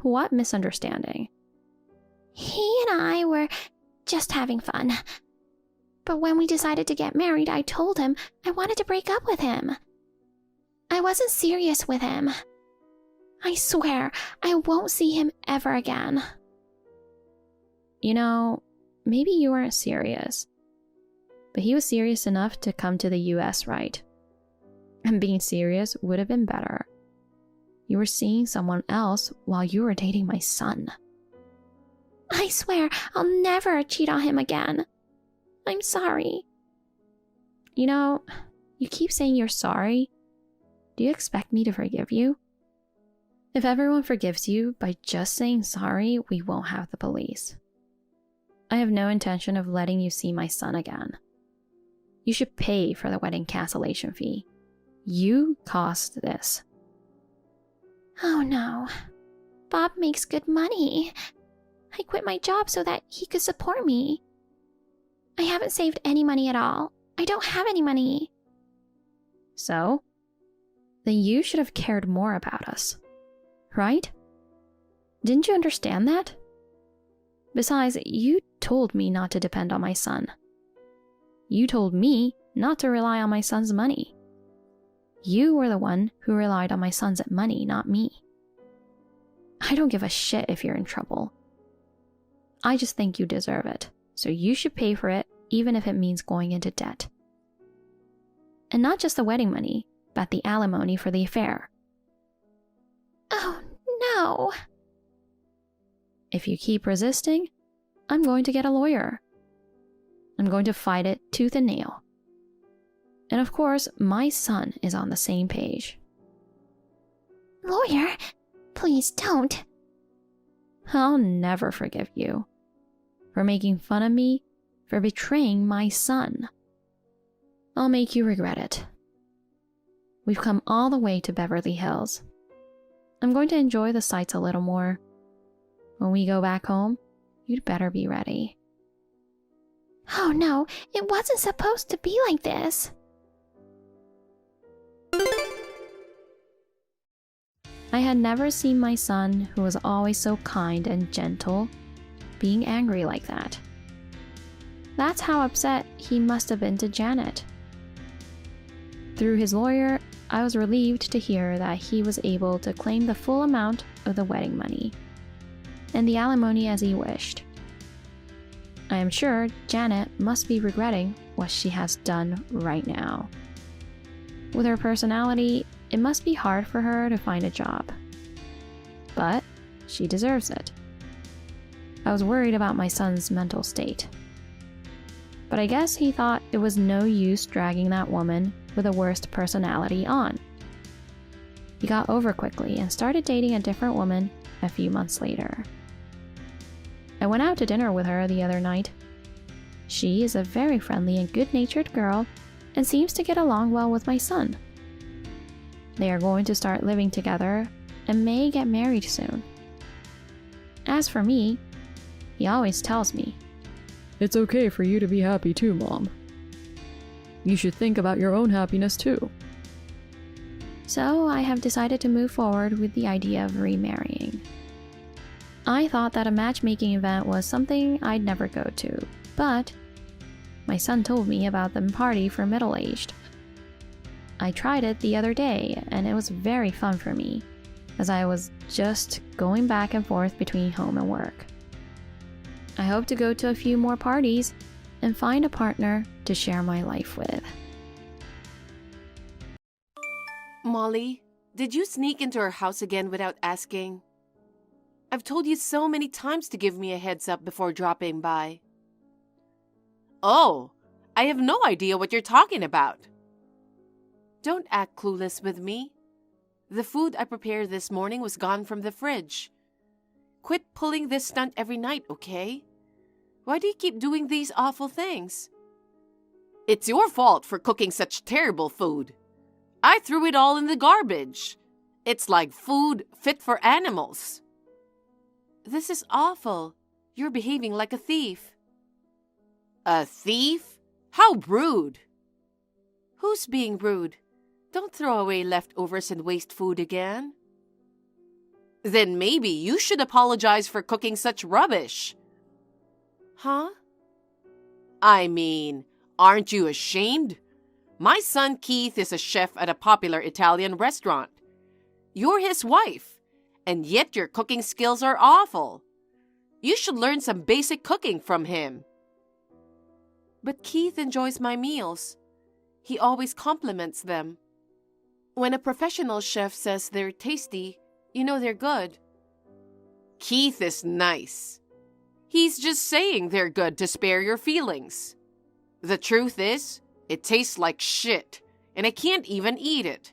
What misunderstanding? He and I were just having fun. But when we decided to get married, I told him I wanted to break up with him. I wasn't serious with him. I swear, I won't see him ever again. You know, maybe you weren't serious. But he was serious enough to come to the US, right? And being serious would have been better. You were seeing someone else while you were dating my son. I swear, I'll never cheat on him again. I'm sorry. You know, you keep saying you're sorry. Do you expect me to forgive you? If everyone forgives you by just saying sorry, we won't have the police. I have no intention of letting you see my son again. You should pay for the wedding cancellation fee. You caused this. Oh no. Bob makes good money. I quit my job so that he could support me. I haven't saved any money at all. I don't have any money. So? Then you should have cared more about us. Right? Didn't you understand that? Besides, you told me not to depend on my son. You told me not to rely on my son's money. You were the one who relied on my son's money, not me. I don't give a shit if you're in trouble. I just think you deserve it, so you should pay for it even if it means going into debt. And not just the wedding money, but the alimony for the affair. Oh no. If you keep resisting, I'm going to get a lawyer. I'm going to fight it tooth and nail. And of course, my son is on the same page. Lawyer? Please don't. I'll never forgive you for making fun of me, for betraying my son. I'll make you regret it. We've come all the way to Beverly Hills. I'm going to enjoy the sights a little more. When we go back home, you'd better be ready. Oh no, it wasn't supposed to be like this. I had never seen my son, who was always so kind and gentle, being angry like that. That's how upset he must have been to Janet. Through his lawyer, I was relieved to hear that he was able to claim the full amount of the wedding money and the alimony as he wished. I am sure Janet must be regretting what she has done right now. With her personality, it must be hard for her to find a job. But she deserves it. I was worried about my son's mental state. But I guess he thought it was no use dragging that woman with the worst personality on. He got over quickly and started dating a different woman a few months later. I went out to dinner with her the other night. She is a very friendly and good-natured girl and seems to get along well with my son. They are going to start living together and may get married soon. As for me, he always tells me, It's okay for you to be happy too, Mom. You should think about your own happiness too. So I have decided to move forward with the idea of remarrying. I thought that a matchmaking event was something I'd never go to, but my son told me about the party for middle-aged. I tried it the other day, and it was very fun for me, as I was just going back and forth between home and work. I hope to go to a few more parties and find a partner to share my life with. Molly, did you sneak into our house again without asking? I've told you so many times to give me a heads up before dropping by. Oh, I have no idea what you're talking about. Don't act clueless with me. The food I prepared this morning was gone from the fridge. Quit pulling this stunt every night, okay? Why do you keep doing these awful things? It's your fault for cooking such terrible food. I threw it all in the garbage. It's like food fit for animals. This is awful. You're behaving like a thief. A thief? How rude. Who's being rude? Don't throw away leftovers and waste food again. Then maybe you should apologize for cooking such rubbish. Huh? I mean, aren't you ashamed? My son Keith is a chef at a popular Italian restaurant. You're his wife, and yet your cooking skills are awful. You should learn some basic cooking from him. But Keith enjoys my meals. He always compliments them. When a professional chef says they're tasty, you know they're good. Keith is nice. He's just saying they're good to spare your feelings. The truth is, it tastes like shit, and I can't even eat it.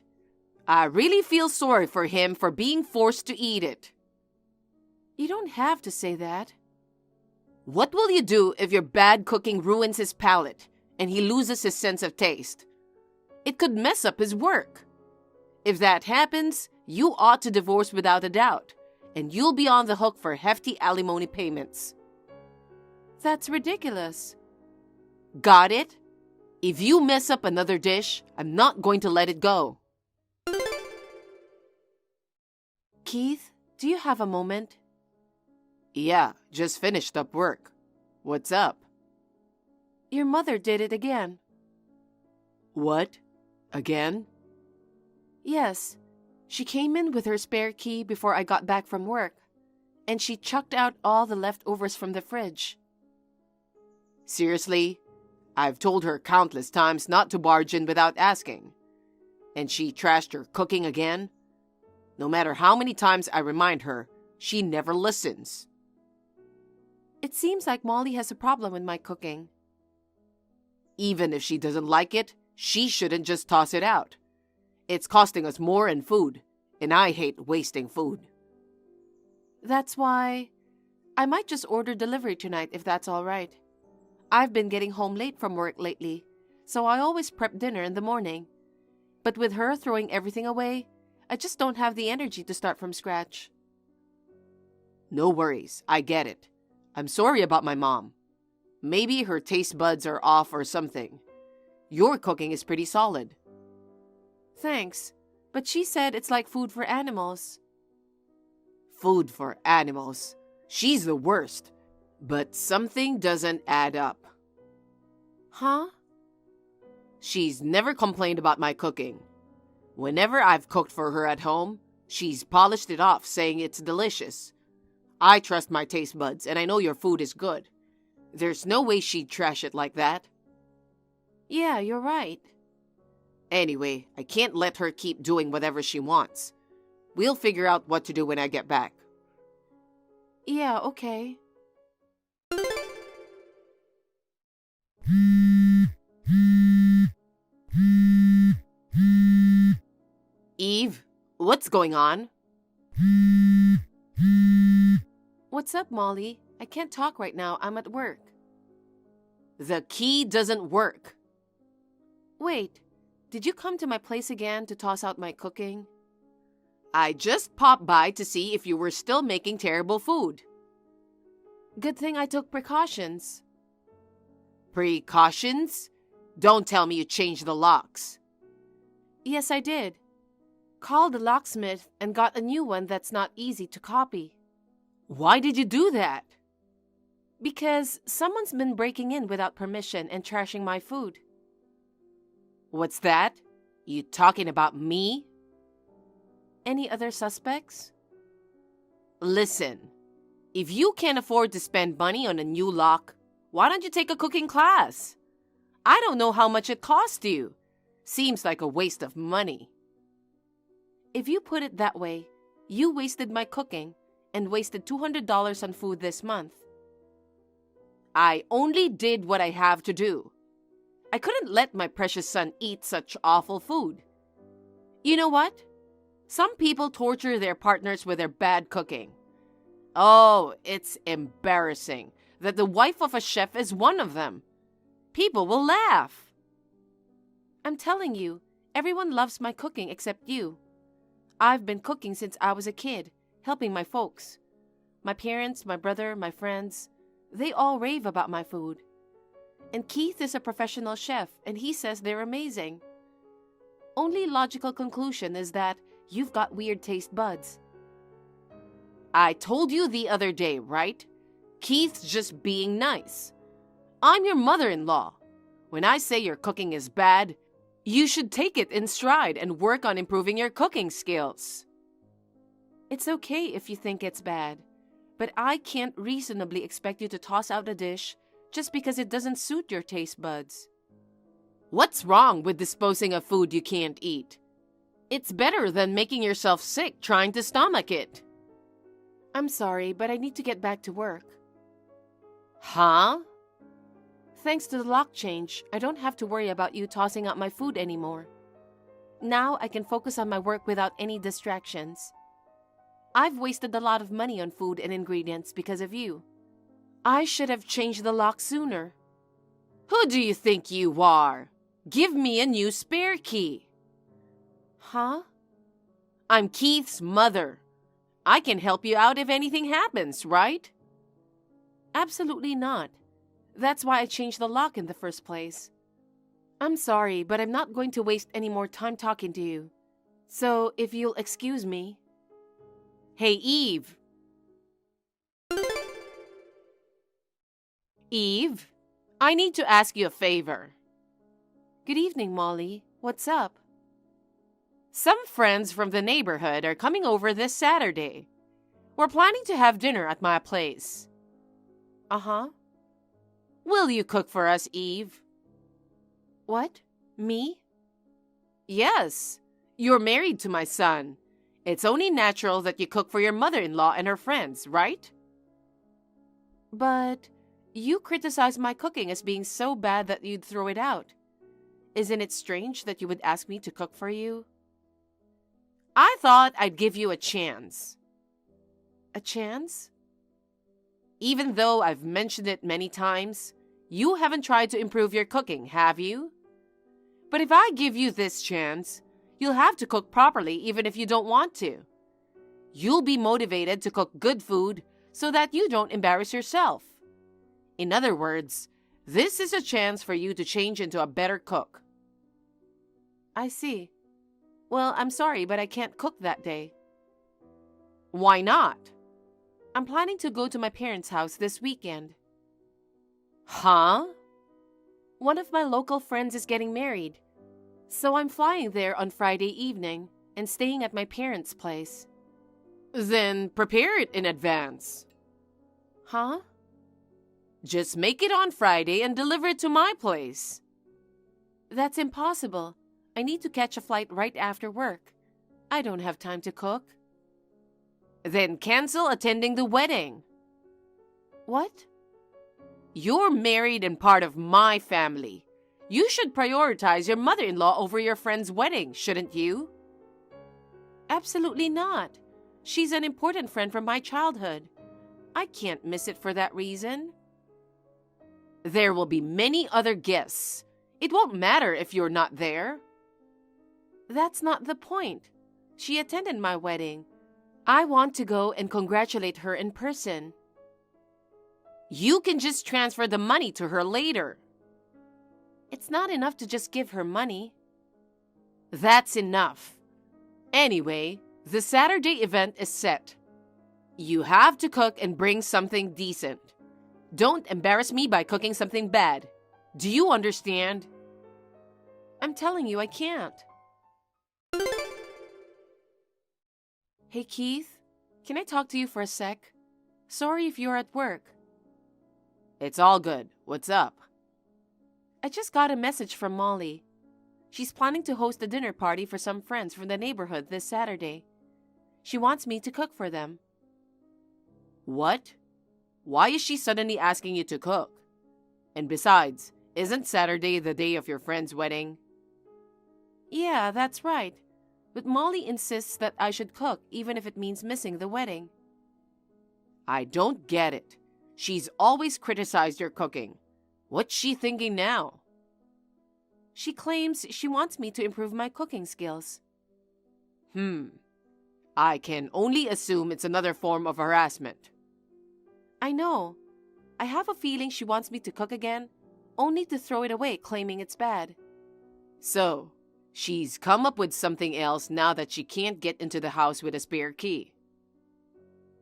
I really feel sorry for him for being forced to eat it. You don't have to say that. What will you do if your bad cooking ruins his palate and he loses his sense of taste? It could mess up his work. If that happens, you ought to divorce without a doubt, and you'll be on the hook for hefty alimony payments. That's ridiculous. Got it? If you mess up another dish, I'm not going to let it go. Keith, do you have a moment? Yeah, just finished up work. What's up? Your mother did it again. What? Again? Yes. She came in with her spare key before I got back from work, and she chucked out all the leftovers from the fridge. Seriously? I've told her countless times not to barge in without asking. And she trashed her cooking again? No matter how many times I remind her, she never listens. It seems like Molly has a problem with my cooking. Even if she doesn't like it, she shouldn't just toss it out. It's costing us more in food, and I hate wasting food. That's why I might just order delivery tonight if that's all right. I've been getting home late from work lately, so I always prep dinner in the morning. But with her throwing everything away, I just don't have the energy to start from scratch. No worries, I get it. I'm sorry about my mom. Maybe her taste buds are off or something. Your cooking is pretty solid. Thanks, but she said it's like food for animals. Food for animals. She's the worst. But something doesn't add up. Huh? She's never complained about my cooking. Whenever I've cooked for her at home, she's polished it off, saying it's delicious. I trust my taste buds, and I know your food is good. There's no way she'd trash it like that. Yeah, you're right. Anyway, I can't let her keep doing whatever she wants. We'll figure out what to do when I get back. Yeah, okay. Eve, what's going on? What's up, Molly? I can't talk right now. I'm at work. The key doesn't work. Wait, did you come to my place again to toss out my cooking? I just popped by to see if you were still making terrible food. Good thing I took precautions. Precautions? Don't tell me you changed the locks. Yes, I did. Called the locksmith and got a new one that's not easy to copy. Why did you do that? Because someone's been breaking in without permission and trashing my food. What's that? You talking about me? Any other suspects? Listen, if you can't afford to spend money on a new lock, why don't you take a cooking class? I don't know how much it costs you. Seems like a waste of money. If you put it that way, you wasted my cooking and wasted $200 on food this month. I only did what I have to do. I couldn't let my precious son eat such awful food. You know what? Some people torture their partners with their bad cooking. Oh, it's embarrassing that the wife of a chef is one of them. People will laugh. I'm telling you, everyone loves my cooking except you. I've been cooking since I was a kid, helping my folks. My parents, my brother, my friends, they all rave about my food. And Keith is a professional chef, and he says they're amazing. Only logical conclusion is that you've got weird taste buds. I told you the other day, right? Keith's just being nice. I'm your mother-in-law. When I say your cooking is bad, you should take it in stride and work on improving your cooking skills. It's okay if you think it's bad, but I can't reasonably expect you to toss out a dish just because it doesn't suit your taste buds. What's wrong with disposing of food you can't eat? It's better than making yourself sick trying to stomach it. I'm sorry, but I need to get back to work. Huh? Thanks to the lock change, I don't have to worry about you tossing out my food anymore. Now I can focus on my work without any distractions. I've wasted a lot of money on food and ingredients because of you. I should have changed the lock sooner. Who do you think you are? Give me a new spare key. Huh? I'm Keith's mother. I can help you out if anything happens, right? Absolutely not. That's why I changed the lock in the first place. I'm sorry, but I'm not going to waste any more time talking to you. So, if you'll excuse me. Hey, Eve. Eve, I need to ask you a favor. Good evening, Molly. What's up? Some friends from the neighborhood are coming over this Saturday. We're planning to have dinner at my place. Uh-huh. Will you cook for us, Eve? What? Me? Yes. You're married to my son. It's only natural that you cook for your mother-in-law and her friends, right? But you criticize my cooking as being so bad that you'd throw it out. Isn't it strange that you would ask me to cook for you? I thought I'd give you a chance. A chance? Even though I've mentioned it many times, you haven't tried to improve your cooking, have you? But if I give you this chance, you'll have to cook properly even if you don't want to. You'll be motivated to cook good food so that you don't embarrass yourself. In other words, this is a chance for you to change into a better cook. I see. Well, I'm sorry, but I can't cook that day. Why not? I'm planning to go to my parents' house this weekend. Huh? One of my local friends is getting married. So I'm flying there on Friday evening and staying at my parents' place. Then prepare it in advance. Huh? Just make it on Friday and deliver it to my place. That's impossible. I need to catch a flight right after work. I don't have time to cook. Then cancel attending the wedding. What? You're married and part of my family. You should prioritize your mother-in-law over your friend's wedding, shouldn't you? Absolutely not. She's an important friend from my childhood. I can't miss it for that reason. There will be many other guests. It won't matter if you're not there. That's not the point. She attended my wedding. I want to go and congratulate her in person. You can just transfer the money to her later. It's not enough to just give her money. That's enough. Anyway, the Saturday event is set. You have to cook and bring something decent. Don't embarrass me by cooking something bad. Do you understand? I'm telling you, I can't. Hey, Keith, can I talk to you for a sec? Sorry if you're at work. It's all good. What's up? I just got a message from Molly. She's planning to host a dinner party for some friends from the neighborhood this Saturday. She wants me to cook for them. What? Why is she suddenly asking you to cook? And besides, isn't Saturday the day of your friend's wedding? Yeah, that's right. But Molly insists that I should cook even if it means missing the wedding. I don't get it. She's always criticized your cooking. What's she thinking now? She claims she wants me to improve my cooking skills. I can only assume it's another form of harassment. I know. I have a feeling she wants me to cook again, only to throw it away claiming it's bad. So, she's come up with something else now that she can't get into the house with a spare key.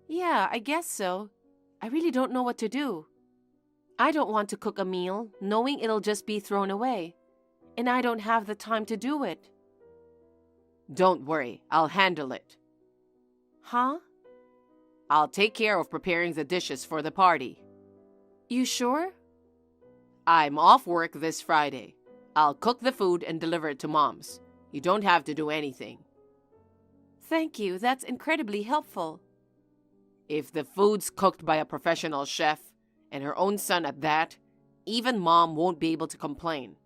Yeah, I guess so. I really don't know what to do. I don't want to cook a meal knowing it'll just be thrown away, and I don't have the time to do it. Don't worry, I'll handle it. Huh? I'll take care of preparing the dishes for the party. You sure? I'm off work this Friday. I'll cook the food and deliver it to Mom's. You don't have to do anything. Thank you, that's incredibly helpful. If the food's cooked by a professional chef, and her own son at that, even Mom won't be able to complain.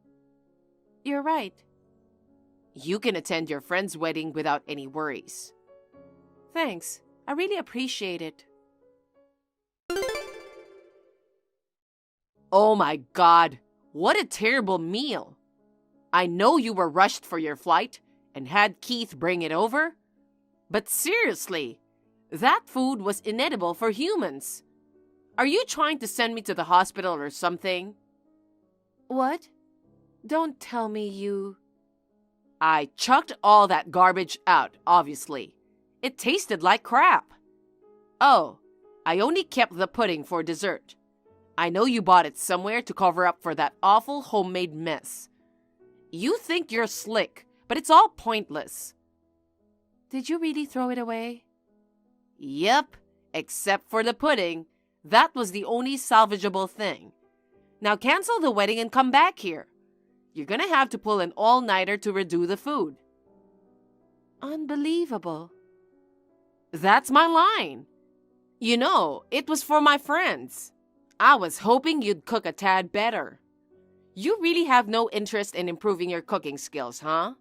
You're right. You can attend your friend's wedding without any worries. Thanks. I really appreciate it. Oh my God, what a terrible meal. I know you were rushed for your flight and had Keith bring it over, but seriously, that food was inedible for humans. Are you trying to send me to the hospital or something? What? Don't tell me you... I chucked all that garbage out, obviously. It tasted like crap. Oh, I only kept the pudding for dessert. I know you bought it somewhere to cover up for that awful homemade mess. You think you're slick, but it's all pointless. Did you really throw it away? Yep, except for the pudding. That was the only salvageable thing. Now cancel the wedding and come back here. You're gonna have to pull an all-nighter to redo the food. Unbelievable. That's my line. You know, it was for my friends. I was hoping you'd cook a tad better. You really have no interest in improving your cooking skills, huh?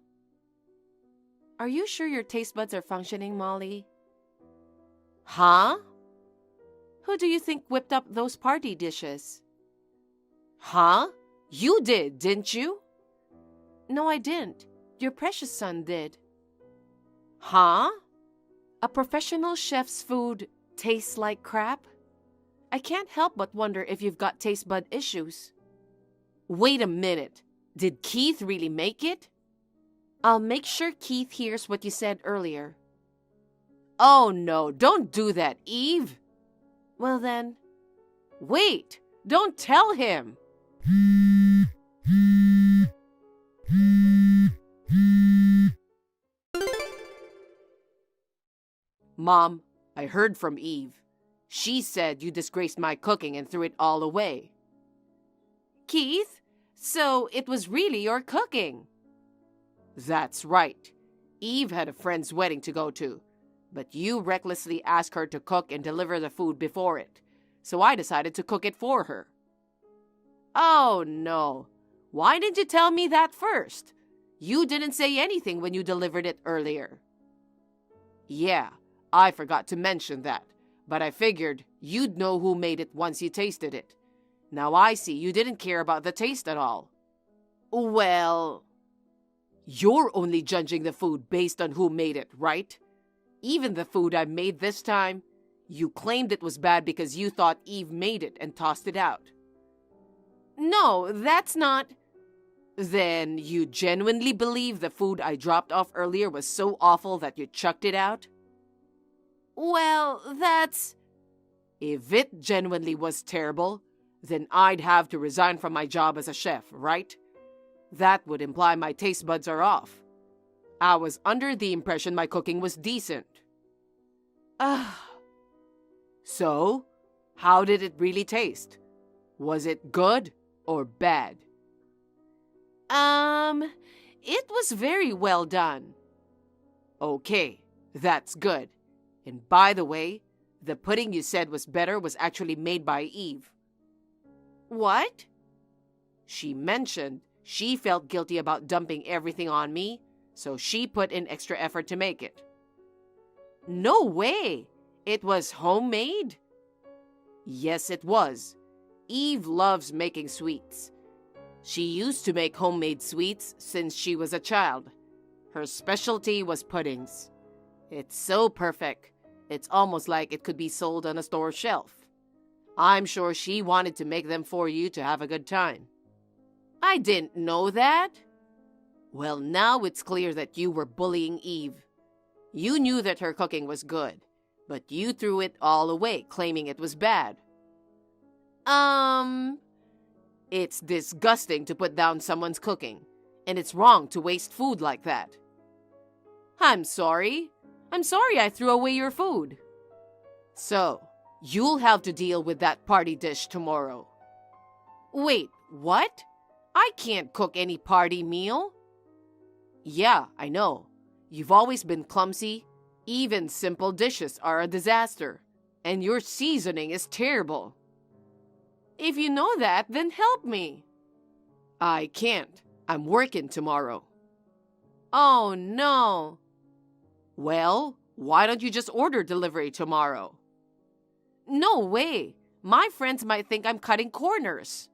Are you sure your taste buds are functioning, Molly? Huh? Who do you think whipped up those party dishes? Huh? You did, didn't you? No, I didn't. Your precious son did. Huh? A professional chef's food tastes like crap? I can't help but wonder if you've got taste bud issues. Wait a minute. Did Keith really make it? I'll make sure Keith hears what you said earlier. Oh no, don't do that, Eve. Well then... Wait, don't tell him. Mom, I heard from Eve. She said you disgraced my cooking and threw it all away. Keith, so it was really your cooking? That's right. Eve had a friend's wedding to go to, but you recklessly asked her to cook and deliver the food before it, so I decided to cook it for her. Oh no, why didn't you tell me that first? You didn't say anything when you delivered it earlier. Yeah, I forgot to mention that, but I figured you'd know who made it once you tasted it. Now I see you didn't care about the taste at all. Well... You're only judging the food based on who made it, right? Even the food I made this time, you claimed it was bad because you thought Eve made it and tossed it out. No, that's not... Then you genuinely believe the food I dropped off earlier was so awful that you chucked it out? Well, that's... If it genuinely was terrible, then I'd have to resign from my job as a chef, right? That would imply my taste buds are off. I was under the impression my cooking was decent. So, how did it really taste? Was it good or bad? It was very well done. Okay, that's good. And by the way, the pudding you said was better was actually made by Eve. What? She mentioned she felt guilty about dumping everything on me, so she put in extra effort to make it. No way! It was homemade? Yes, it was. Eve loves making sweets. She used to make homemade sweets since she was a child. Her specialty was puddings. It's so perfect, it's almost like it could be sold on a store shelf. I'm sure she wanted to make them for you to have a good time. I didn't know that. Well, now it's clear that you were bullying Eve. You knew that her cooking was good, but you threw it all away, claiming it was bad, It's disgusting to put down someone's cooking, and it's wrong to waste food like that. I'm sorry. I'm sorry I threw away your food. So, you'll have to deal with that party dish tomorrow. Wait, what? I can't cook any party meal. Yeah, I know. You've always been clumsy. Even simple dishes are a disaster. And your seasoning is terrible. If you know that, then help me. I can't. I'm working tomorrow. Oh, no. Well, why don't you just order delivery tomorrow? No way. My friends might think I'm cutting corners.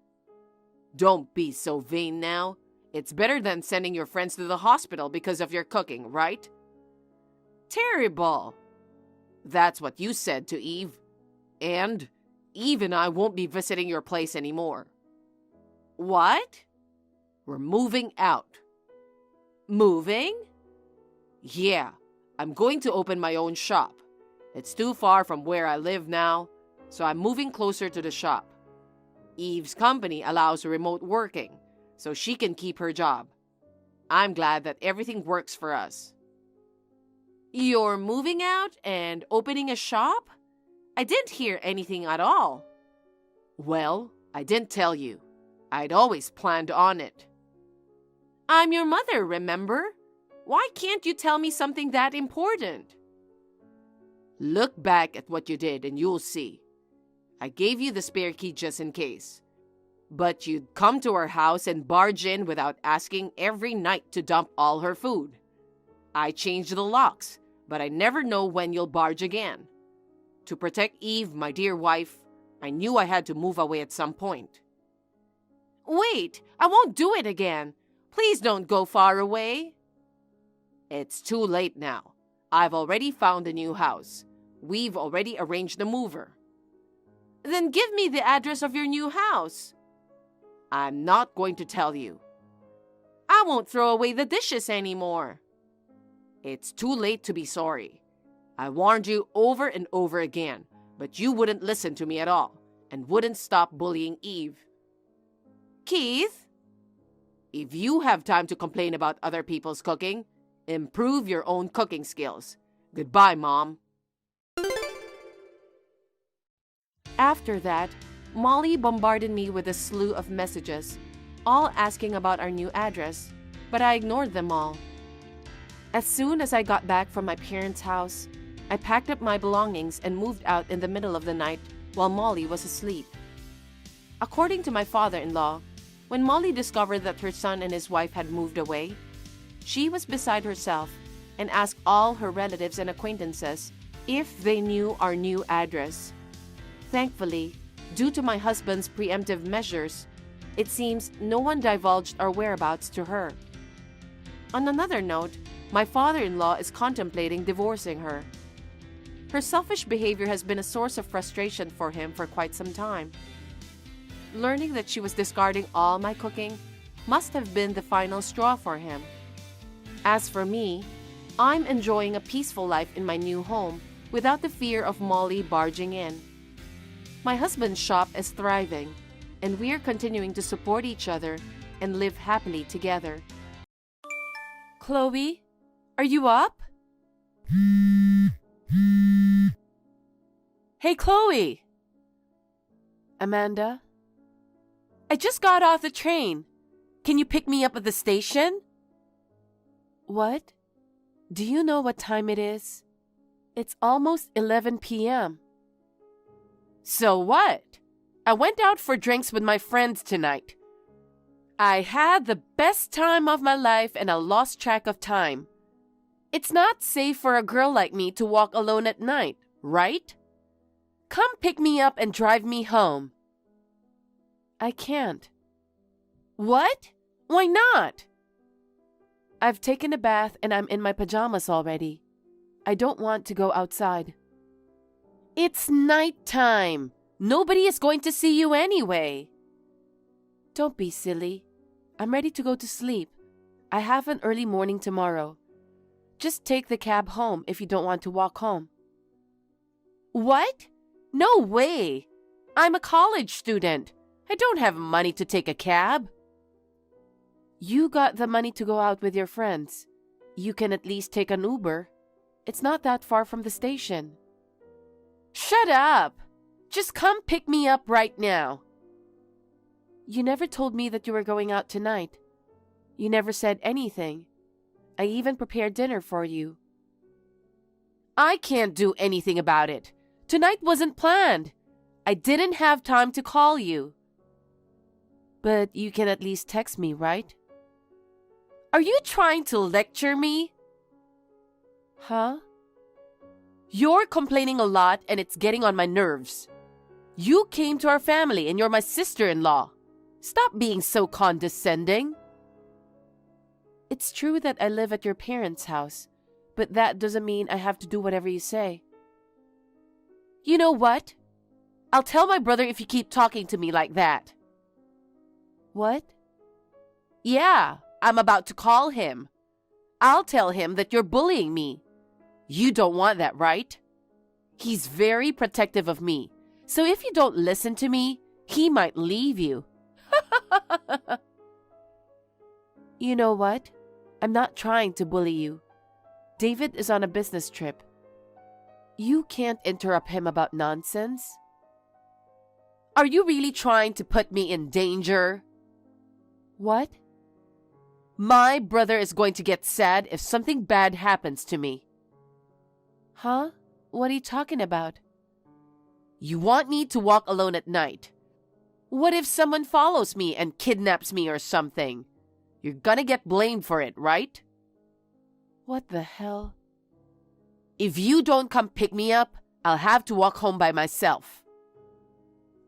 Don't be so vain now. It's better than sending your friends to the hospital because of your cooking, right? Terrible. That's what you said to Eve. And Eve and I won't be visiting your place anymore. What? We're moving out. Moving? Yeah, I'm going to open my own shop. It's too far from where I live now, so I'm moving closer to the shop. Eve's company allows remote working, so she can keep her job. I'm glad that everything works for us. You're moving out and opening a shop? I didn't hear anything at all. Well, I didn't tell you. I'd always planned on it. I'm your mother, remember? Why can't you tell me something that important? Look back at what you did and you'll see. I gave you the spare key just in case. But you'd come to our house and barge in without asking every night to dump all her food. I changed the locks, but I never know when you'll barge again. To protect Eve, my dear wife, I knew I had to move away at some point. Wait, I won't do it again. Please don't go far away. It's too late now. I've already found a new house. We've already arranged the mover. Then give me the address of your new house. I'm not going to tell you. I won't throw away the dishes anymore. It's too late to be sorry. I warned you over and over again, but you wouldn't listen to me at all and wouldn't stop bullying Eve. Keith? If you have time to complain about other people's cooking, improve your own cooking skills. Goodbye, Mom. After that, Molly bombarded me with a slew of messages, all asking about our new address, but I ignored them all. As soon as I got back from my parents' house, I packed up my belongings and moved out in the middle of the night while Molly was asleep. According to my father-in-law, when Molly discovered that her son and his wife had moved away, she was beside herself and asked all her relatives and acquaintances if they knew our new address. Thankfully, due to my husband's preemptive measures, it seems no one divulged our whereabouts to her. On another note, my father-in-law is contemplating divorcing her. Her selfish behavior has been a source of frustration for him for quite some time. Learning that she was discarding all my cooking must have been the final straw for him. As for me, I'm enjoying a peaceful life in my new home without the fear of Molly barging in. My husband's shop is thriving, and we are continuing to support each other and live happily together. Chloe, are you up? Hey, Chloe! Amanda? I just got off the train. Can you pick me up at the station? What? Do you know what time it is? It's almost 11 p.m. So what? I went out for drinks with my friends tonight. I had the best time of my life and I lost track of time. It's not safe for a girl like me to walk alone at night, right? Come pick me up and drive me home. I can't. What? Why not? I've taken a bath and I'm in my pajamas already. I don't want to go outside. It's nighttime. Nobody is going to see you anyway. Don't be silly. I'm ready to go to sleep. I have an early morning tomorrow. Just take the cab home if you don't want to walk home. What? No way. I'm a college student. I don't have money to take a cab. You got the money to go out with your friends. You can at least take an Uber. It's not that far from the station. Shut up! Just come pick me up right now. You never told me that you were going out tonight. You never said anything. I even prepared dinner for you. I can't do anything about it. Tonight wasn't planned. I didn't have time to call you. But you can at least text me, right? Are you trying to lecture me? Huh? You're complaining a lot and it's getting on my nerves. You came to our family and you're my sister-in-law. Stop being so condescending. It's true that I live at your parents' house, but that doesn't mean I have to do whatever you say. You know what? I'll tell my brother if you keep talking to me like that. What? Yeah, I'm about to call him. I'll tell him that you're bullying me. You don't want that, right? He's very protective of me, so if you don't listen to me, he might leave you. You know what? I'm not trying to bully you. David is on a business trip. You can't interrupt him about nonsense. Are you really trying to put me in danger? What? My brother is going to get sad if something bad happens to me. Huh? What are you talking about? You want me to walk alone at night. What if someone follows me and kidnaps me or something? You're gonna get blamed for it, right? What the hell? If you don't come pick me up, I'll have to walk home by myself.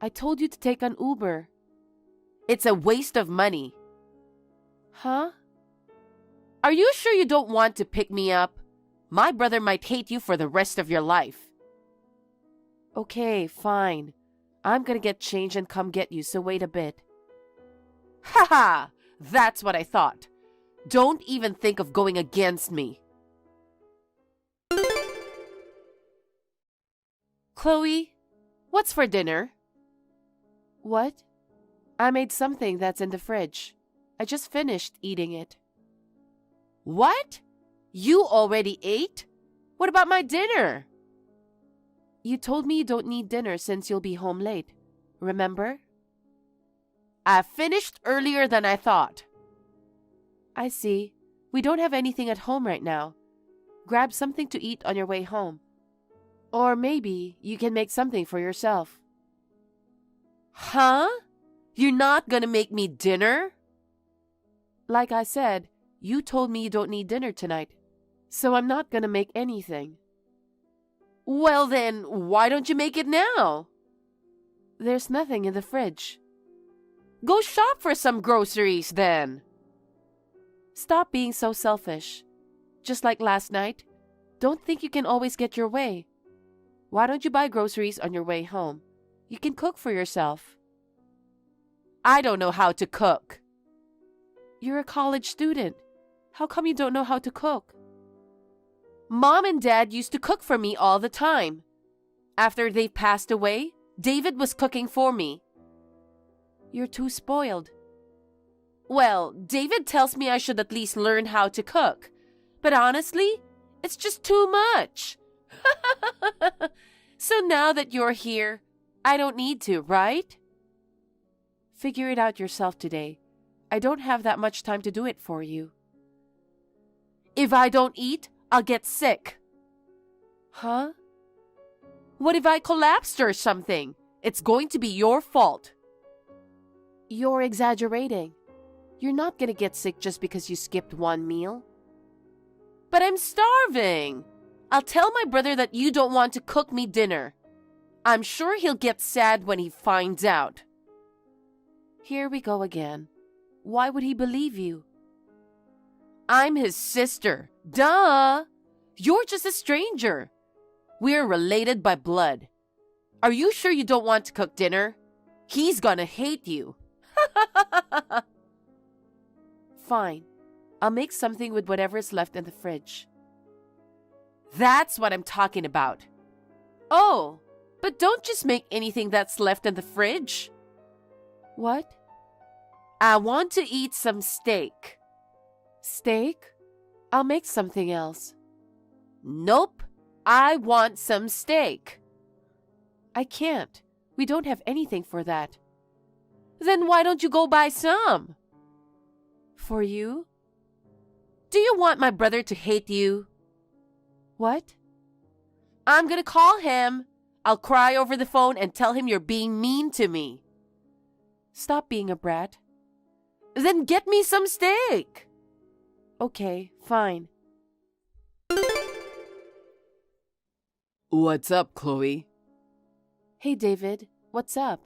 I told you to take an Uber. It's a waste of money. Huh? Are you sure you don't want to pick me up? My brother might hate you for the rest of your life. Okay, fine. I'm gonna get changed and come get you, so wait a bit. Haha! That's what I thought. Don't even think of going against me. Chloe, what's for dinner? What? I made something that's in the fridge. I just finished eating it. What? You already ate? What about my dinner? You told me you don't need dinner since you'll be home late. Remember? I finished earlier than I thought. I see. We don't have anything at home right now. Grab something to eat on your way home. Or maybe you can make something for yourself. Huh? You're not gonna make me dinner? Like I said, you told me you don't need dinner tonight, so I'm not gonna make anything. Well then, why don't you make it now? There's nothing in the fridge. Go shop for some groceries then. Stop being so selfish. Just like last night, don't think you can always get your way. Why don't you buy groceries on your way home? You can cook for yourself. I don't know how to cook. You're a college student. How come you don't know how to cook? Mom and Dad used to cook for me all the time. After they passed away, David was cooking for me. You're too spoiled. Well, David tells me I should at least learn how to cook. But honestly, it's just too much. So now that you're here, I don't need to, right? Figure it out yourself today. I don't have that much time to do it for you. If I don't eat, I'll get sick. Huh? What if I collapsed or something? It's going to be your fault. You're exaggerating. You're not gonna get sick just because you skipped one meal. But I'm starving. I'll tell my brother that you don't want to cook me dinner. I'm sure he'll get sad when he finds out. Here we go again. Why would he believe you? I'm his sister. Duh! You're just a stranger. We're related by blood. Are you sure you don't want to cook dinner? He's gonna hate you. Fine. I'll make something with whatever is left in the fridge. That's what I'm talking about. Oh, But don't just make anything that's left in the fridge. What? I want to eat some steak. Steak? I'll make something else. Nope. I want some steak. I can't. We don't have anything for that. Then why don't you go buy some? For you? Do you want my brother to hate you? What? I'm gonna call him. I'll cry over the phone and tell him you're being mean to me. Stop being a brat. Then get me some steak. Okay, fine. What's up, Chloe? Hey, David. What's up?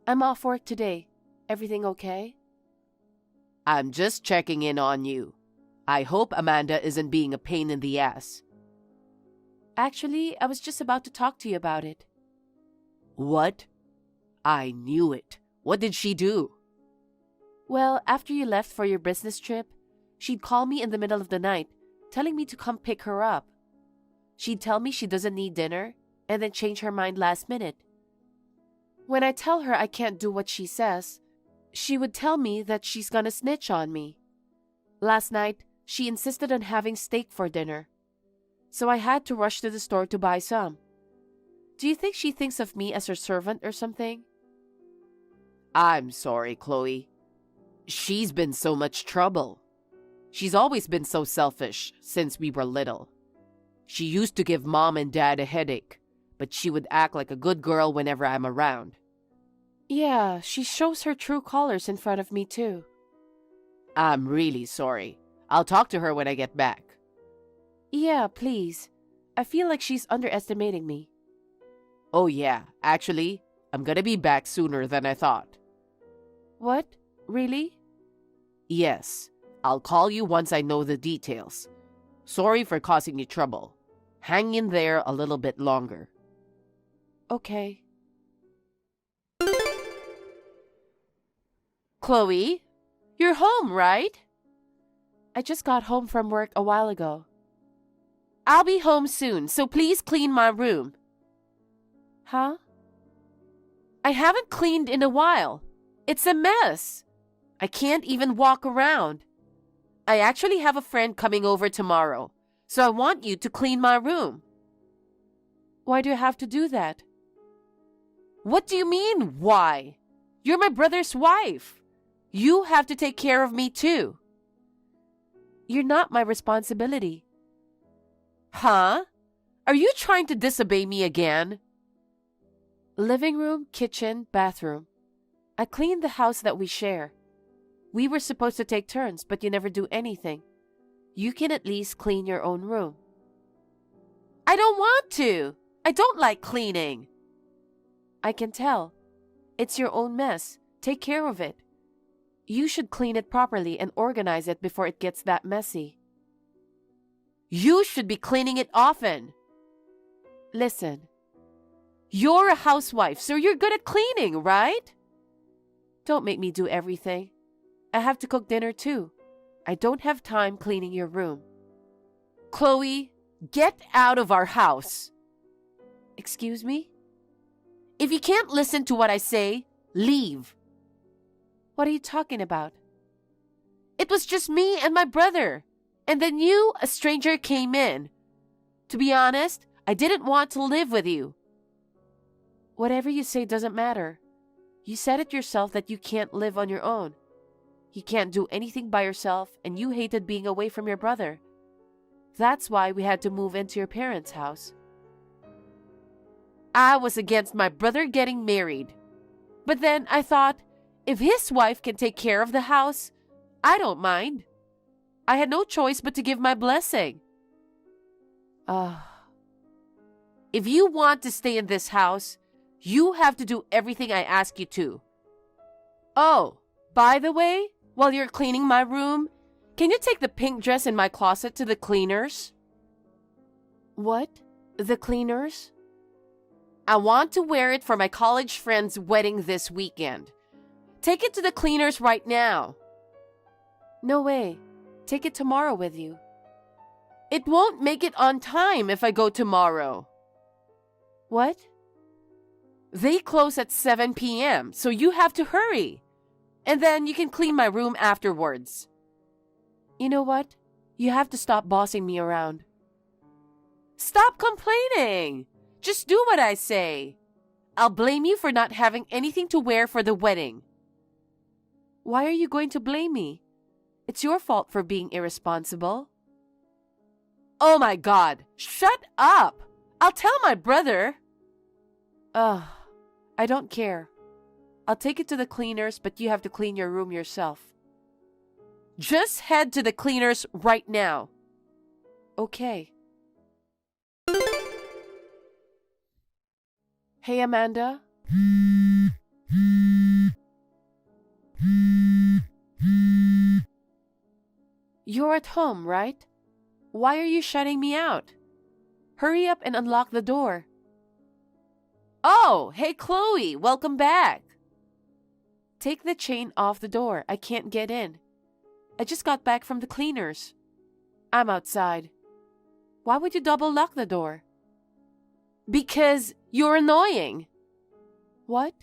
I'm off work today. Everything okay? I'm just checking in on you. I hope Amanda isn't being a pain in the ass. Actually, I was just about to talk to you about it. What? I knew it. What did she do? Well, after you left for your business trip, she'd call me in the middle of the night, telling me to come pick her up. She'd tell me she doesn't need dinner, and then change her mind last minute. When I tell her I can't do what she says, she would tell me that she's gonna snitch on me. Last night, she insisted on having steak for dinner, so I had to rush to the store to buy some. Do you think she thinks of me as her servant or something? I'm sorry, Chloe. She's been so much trouble. She's always been so selfish since we were little. She used to give Mom and Dad a headache, but she would act like a good girl whenever I'm around. Yeah, she shows her true colors in front of me too. I'm really sorry. I'll talk to her when I get back. Yeah, please. I feel like she's underestimating me. Oh yeah, actually, I'm gonna be back sooner than I thought. What? Really? Yes, I'll call you once I know the details. Sorry for causing you trouble. Hang in there a little bit longer. Okay. Chloe, you're home, right? I just got home from work a while ago. I'll be home soon, so please clean my room. Huh? I haven't cleaned in a while. It's a mess. I can't even walk around. I actually have a friend coming over tomorrow, so I want you to clean my room. Why do you have to do that? What do you mean, why? You're my brother's wife. You have to take care of me too. You're not my responsibility. Huh? Are you trying to disobey me again? Living room, kitchen, bathroom. I clean the house that we share. We were supposed to take turns, but you never do anything. You can at least clean your own room. I don't want to. I don't like cleaning. I can tell. It's your own mess. Take care of it. You should clean it properly and organize it before it gets that messy. You should be cleaning it often. Listen. You're a housewife, so you're good at cleaning, right? Don't make me do everything. I have to cook dinner too. I don't have time cleaning your room. Chloe, get out of our house. Excuse me? If you can't listen to what I say, leave. What are you talking about? It was just me and my brother. And then you, a stranger, came in. To be honest, I didn't want to live with you. Whatever you say doesn't matter. You said it yourself that you can't live on your own. You can't do anything by yourself, and you hated being away from your brother. That's why we had to move into your parents' house. I was against my brother getting married. But then I thought, if his wife can take care of the house, I don't mind. I had no choice but to give my blessing. If you want to stay in this house, you have to do everything I ask you to. Oh, by the way, while you're cleaning my room, can you take the pink dress in my closet to the cleaners? What? The cleaners? I want to wear it for my college friend's wedding this weekend. Take it to the cleaners right now. No way. Take it tomorrow with you. It won't make it on time if I go tomorrow. What? They close at 7 p.m., so you have to hurry. And then you can clean my room afterwards. You know what? You have to stop bossing me around. Stop complaining! Just do what I say. I'll blame you for not having anything to wear for the wedding. Why are you going to blame me? It's your fault for being irresponsible. Oh my God! Shut up! I'll tell my brother! Ugh, I don't care. I'll take it to the cleaners, but you have to clean your room yourself. Just head to the cleaners right now. Okay. Hey, Amanda? You're at home, right? Why are you shutting me out? Hurry up and unlock the door. Oh, hey, Chloe, welcome back. Take the chain off the door. I can't get in. I just got back from the cleaners. I'm outside. Why would you double lock the door? Because you're annoying. What?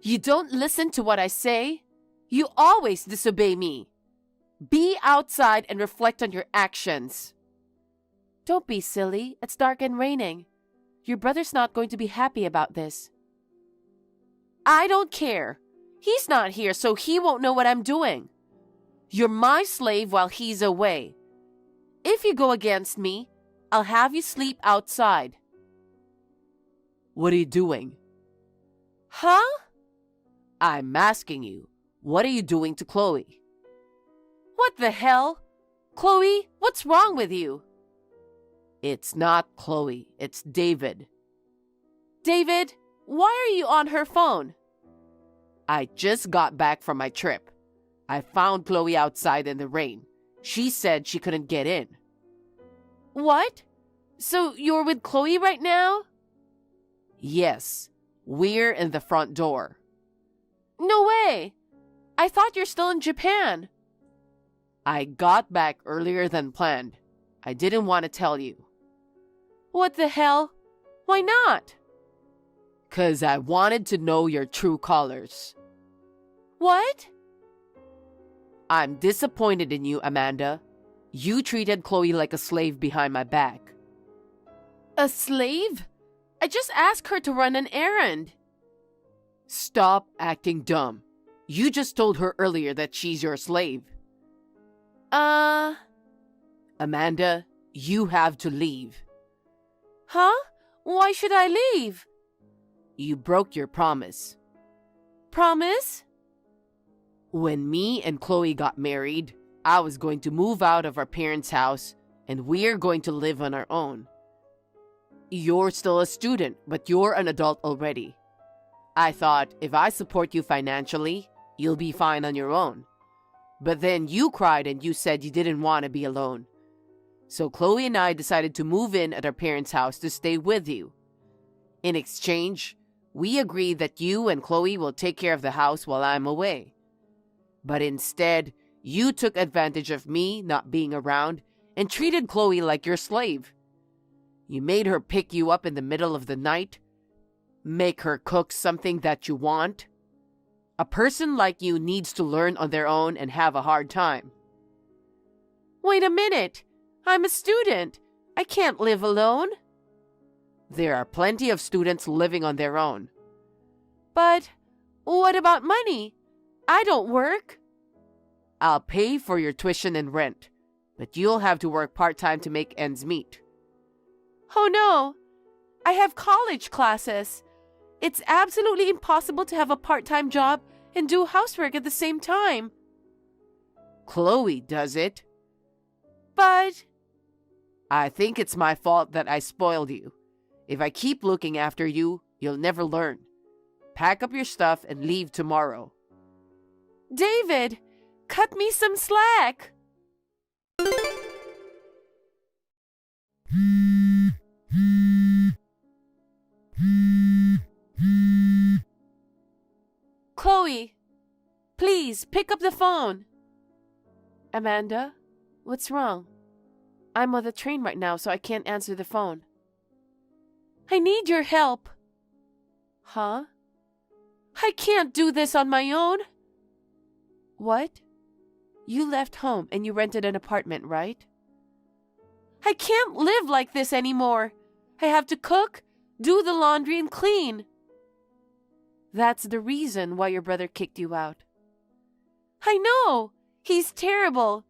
You don't listen to what I say? You always disobey me. Be outside and reflect on your actions. Don't be silly. It's dark and raining. Your brother's not going to be happy about this. I don't care. He's not here, so he won't know what I'm doing. You're my slave while he's away. If you go against me, I'll have you sleep outside. What are you doing? Huh? I'm asking you, what are you doing to Chloe? What the hell? Chloe, what's wrong with you? It's not Chloe, it's David. David, why are you on her phone? I just got back from my trip. I found Chloe outside in the rain. She said she couldn't get in. What? So you're with Chloe right now? Yes, we're in the front door. No way! I thought you're still in Japan. I got back earlier than planned. I didn't want to tell you. What the hell? Why not? 'Cause I wanted to know your true colors. What? I'm disappointed in you, Amanda. You treated Chloe like a slave behind my back. A slave? I just asked her to run an errand. Stop acting dumb. You just told her earlier that she's your slave. Amanda, you have to leave. Huh? Why should I leave? You broke your promise. Promise? When me and Chloe got married, I was going to move out of our parents' house and we're going to live on our own. You're still a student, but you're an adult already. I thought if I support you financially, you'll be fine on your own. But then you cried and you said you didn't want to be alone. So Chloe and I decided to move in at our parents' house to stay with you. In exchange, we agreed that you and Chloe will take care of the house while I'm away. But instead, you took advantage of me not being around and treated Chloe like your slave. You made her pick you up in the middle of the night, make her cook something that you want. A person like you needs to learn on their own and have a hard time. Wait a minute. I'm a student. I can't live alone. There are plenty of students living on their own. But what about money? I don't work. I'll pay for your tuition and rent, but you'll have to work part-time to make ends meet. Oh no, I have college classes. It's absolutely impossible to have a part-time job and do housework at the same time. Chloe does it. But I think it's my fault that I spoiled you. If I keep looking after you, you'll never learn. Pack up your stuff and leave tomorrow. David, cut me some slack. Chloe, please pick up the phone. Amanda, what's wrong? I'm on the train right now, so I can't answer the phone. I need your help. Huh? I can't do this on my own. What? You left home and you rented an apartment, right? I can't live like this anymore. I have to cook, do the laundry, and clean. That's the reason why your brother kicked you out. I know. He's terrible.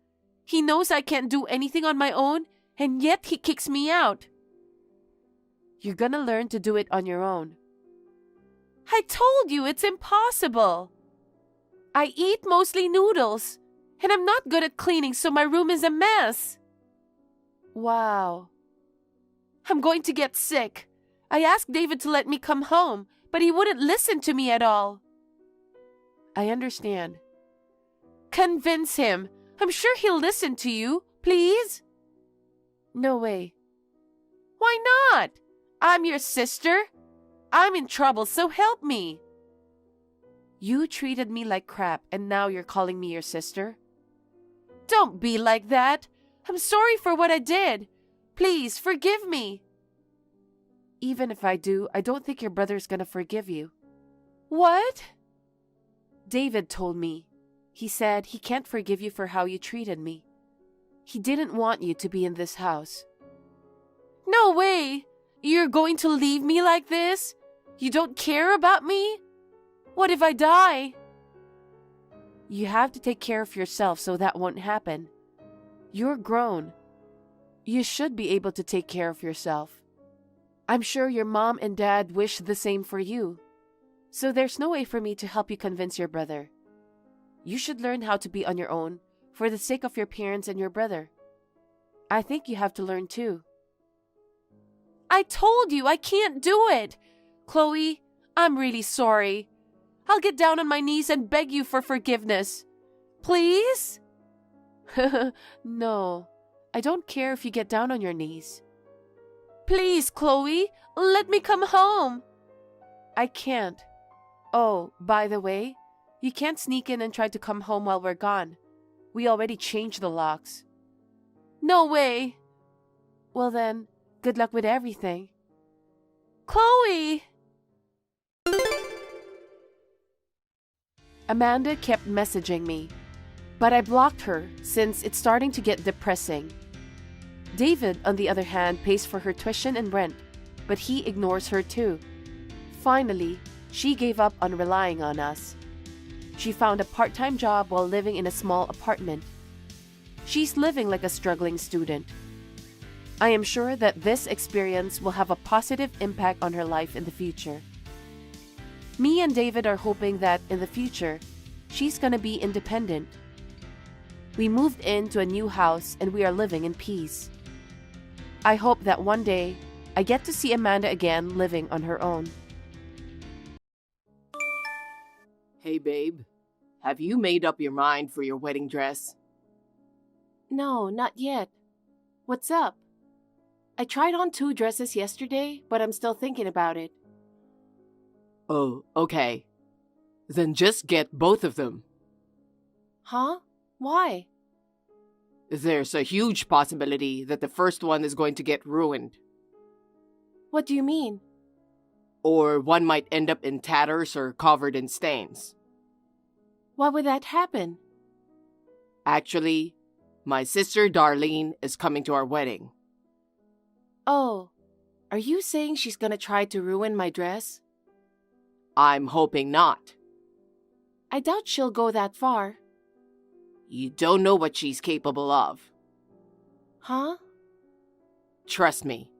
He knows I can't do anything on my own, and yet he kicks me out. You're gonna learn to do it on your own. I told you it's impossible. I eat mostly noodles, and I'm not good at cleaning, so my room is a mess. Wow. I'm going to get sick. I asked David to let me come home, but he wouldn't listen to me at all. I understand. Convince him. I'm sure he'll listen to you. Please? No way. Why not? I'm your sister. I'm in trouble, so help me. You treated me like crap, and now you're calling me your sister? Don't be like that. I'm sorry for what I did. Please, forgive me. Even if I do, I don't think your brother's gonna forgive you. What? David told me. He said he can't forgive you for how you treated me. He didn't want you to be in this house. No way! You're going to leave me like this? You don't care about me? What if I die? You have to take care of yourself so that won't happen. You're grown. You should be able to take care of yourself. I'm sure your mom and dad wish the same for you. So there's no way for me to help you convince your brother. You should learn how to be on your own for the sake of your parents and your brother. I think you have to learn too. I told you I can't do it. Chloe, I'm really sorry. I'll get down on my knees and beg you for forgiveness. Please? No, I don't care if you get down on your knees. Please, Chloe, let me come home. I can't. Oh, by the way, you can't sneak in and try to come home while we're gone. We already changed the locks. No way. Well then, good luck with everything. Chloe! Amanda kept messaging me, but I blocked her since it's starting to get depressing. David, on the other hand, pays for her tuition and rent, but he ignores her too. Finally, she gave up on relying on us. She found a part-time job while living in a small apartment. She's living like a struggling student. I am sure that this experience will have a positive impact on her life in the future. Me and David are hoping that in the future, she's gonna be independent. We moved into a new house and we are living in peace. I hope that one day, I get to see Amanda again living on her own. Hey, babe. Have you made up your mind for your wedding dress? No, not yet. What's up? I tried on 2 dresses yesterday, but I'm still thinking about it. Oh, okay. Then just get both of them. Huh? Why? There's a huge possibility that the first one is going to get ruined. What do you mean? Or one might end up in tatters or covered in stains. Why would that happen? Actually, my sister Darlene is coming to our wedding. Oh, are you saying she's gonna try to ruin my dress? I'm hoping not. I doubt she'll go that far. You don't know what she's capable of. Huh? Trust me,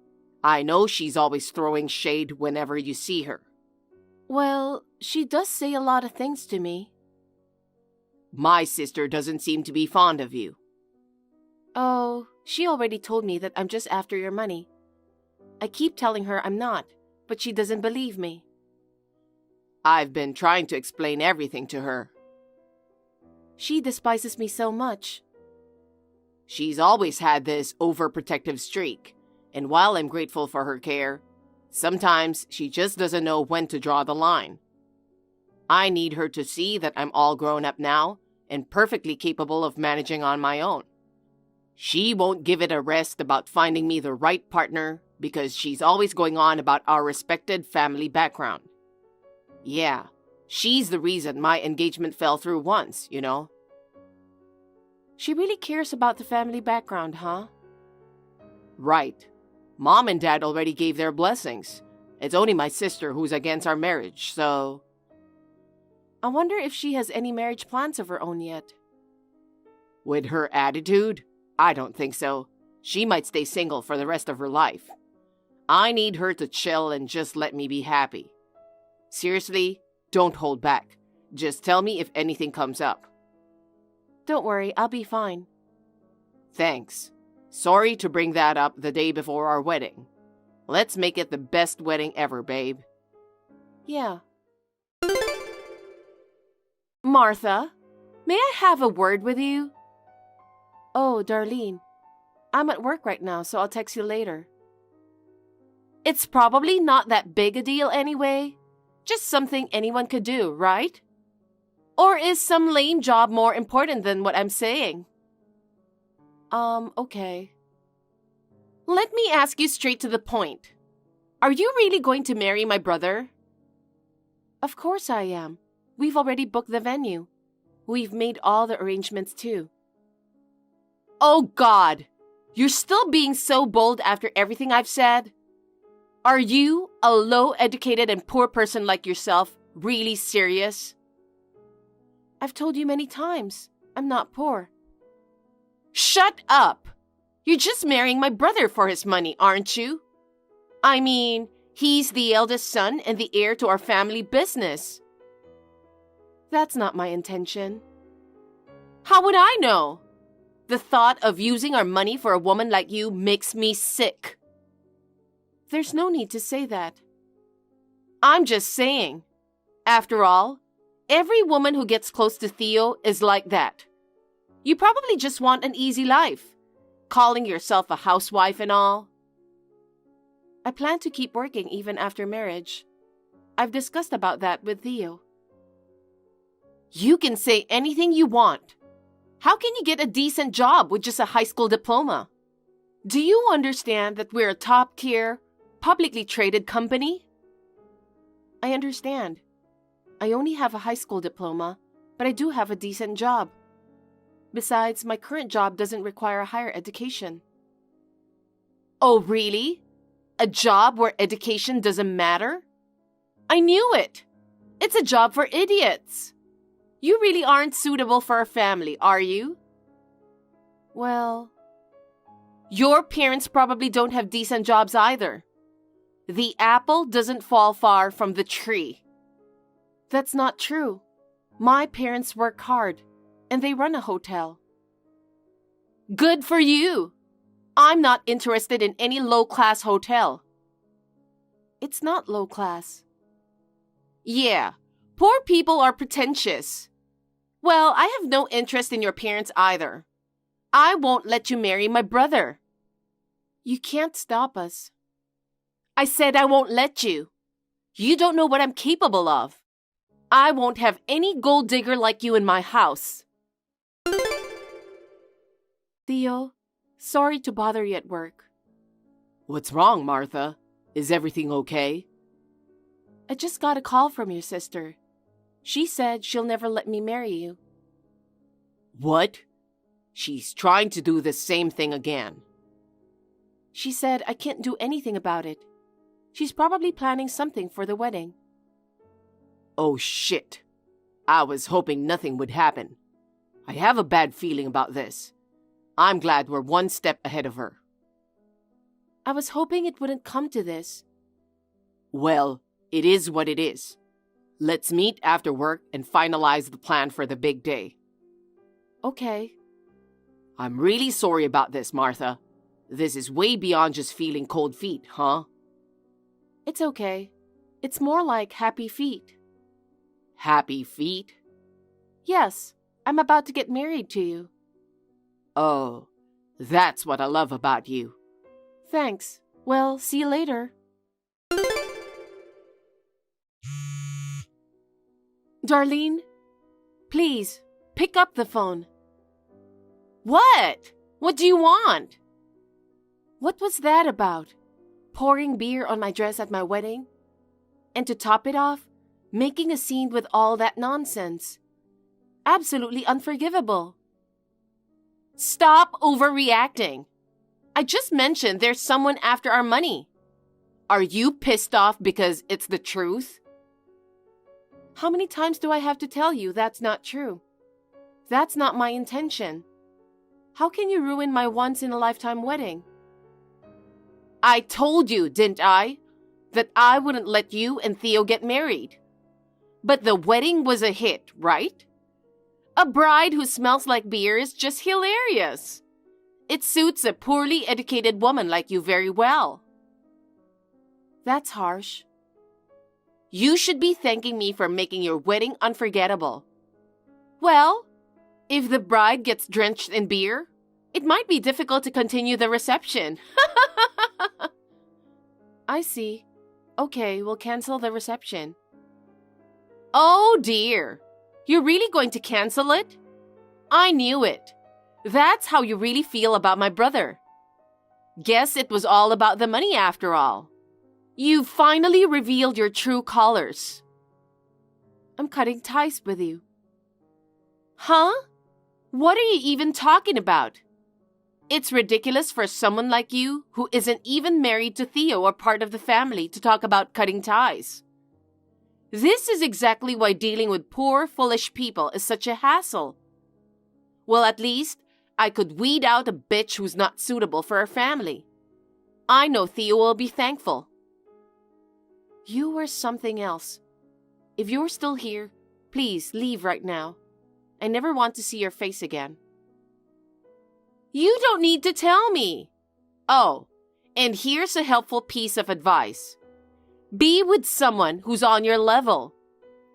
I know she's always throwing shade whenever you see her. Well, she does say a lot of things to me. My sister doesn't seem to be fond of you. Oh, she already told me that I'm just after your money. I keep telling her I'm not, but she doesn't believe me. I've been trying to explain everything to her. She despises me so much. She's always had this overprotective streak, and while I'm grateful for her care, sometimes she just doesn't know when to draw the line. I need her to see that I'm all grown up now and perfectly capable of managing on my own. She won't give it a rest about finding me the right partner because she's always going on about our respected family background. Yeah, she's the reason my engagement fell through once, you know. She really cares about the family background, huh? Right. Mom and Dad already gave their blessings. It's only my sister who's against our marriage, so... I wonder if she has any marriage plans of her own yet. With her attitude, I don't think so. She might stay single for the rest of her life. I need her to chill and just let me be happy. Seriously, don't hold back. Just tell me if anything comes up. Don't worry, I'll be fine. Thanks. Sorry to bring that up the day before our wedding. Let's make it the best wedding ever, babe. Yeah. Martha, may I have a word with you? Oh, Darlene. I'm at work right now, so I'll text you later. It's probably not that big a deal anyway. Just something anyone could do, right? Or is some lame job more important than what I'm saying? Okay. Let me ask you straight to the point. Are you really going to marry my brother? Of course I am. We've already booked the venue. We've made all the arrangements too. Oh God! You're still being so bold after everything I've said? Are you, a low-educated and poor person like yourself, really serious? I've told you many times, I'm not poor. Shut up! You're just marrying my brother for his money, aren't you? I mean, he's the eldest son and the heir to our family business. That's not my intention. How would I know? The thought of using our money for a woman like you makes me sick. There's no need to say that. I'm just saying. After all, every woman who gets close to Theo is like that. You probably just want an easy life, calling yourself a housewife and all. I plan to keep working even after marriage. I've discussed about that with Theo. You can say anything you want. How can you get a decent job with just a high school diploma? Do you understand that we're a top-tier, publicly traded company? I understand. I only have a high school diploma, but I do have a decent job. Besides, my current job doesn't require a higher education. Oh, really? A job where education doesn't matter? I knew it. It's a job for idiots. You really aren't suitable for a family, are you? Well, your parents probably don't have decent jobs either. The apple doesn't fall far from the tree. That's not true. My parents work hard, and they run a hotel. Good for you. I'm not interested in any low-class hotel. It's not low class. Yeah, poor people are pretentious. Well, I have no interest in your parents either. I won't let you marry my brother. You can't stop us. I said I won't let you. You don't know what I'm capable of. I won't have any gold digger like you in my house. Theo, sorry to bother you at work. What's wrong, Martha? Is everything okay? I just got a call from your sister. She said she'll never let me marry you. What? She's trying to do the same thing again. She said I can't do anything about it. She's probably planning something for the wedding. Oh shit. I was hoping nothing would happen. I have a bad feeling about this. I'm glad we're one step ahead of her. I was hoping it wouldn't come to this. Well, it is what it is. Let's meet after work and finalize the plan for the big day. Okay. I'm really sorry about this, Martha. This is way beyond just feeling cold feet, huh? It's okay. It's more like happy feet. Happy feet? Yes, I'm about to get married to you. Oh, that's what I love about you. Thanks. Well, see you later. Darlene, please, pick up the phone. What? What do you want? What was that about? Pouring beer on my dress at my wedding? And to top it off, Making a scene with all that nonsense. Absolutely unforgivable. Stop overreacting. I just mentioned there's someone after our money. Are you pissed off because it's the truth? How many times do I have to tell you that's not true? That's not my intention. How can you ruin my once-in-a-lifetime wedding? I told you, didn't I, that I wouldn't let you and Theo get married. But the wedding was a hit, right? A bride who smells like beer is just hilarious. It suits a poorly educated woman like you very well. That's harsh. You should be thanking me for making your wedding unforgettable. Well, if the bride gets drenched in beer, it might be difficult to continue the reception. I see. Okay, we'll cancel the reception. Oh dear. You're really going to cancel it? I knew it. That's how you really feel about my brother. Guess it was all about the money after all. You've finally revealed your true colors. I'm cutting ties with you. Huh? What are you even talking about? It's ridiculous for someone like you, who isn't even married to Theo or part of the family, to talk about cutting ties. This is exactly why dealing with poor, foolish people is such a hassle. Well, at least I could weed out a bitch who's not suitable for our family. I know Theo will be thankful. You were something else. If you're still here, please leave right now. I never want to see your face again. You don't need to tell me. Oh, and here's a helpful piece of advice. Be with someone who's on your level.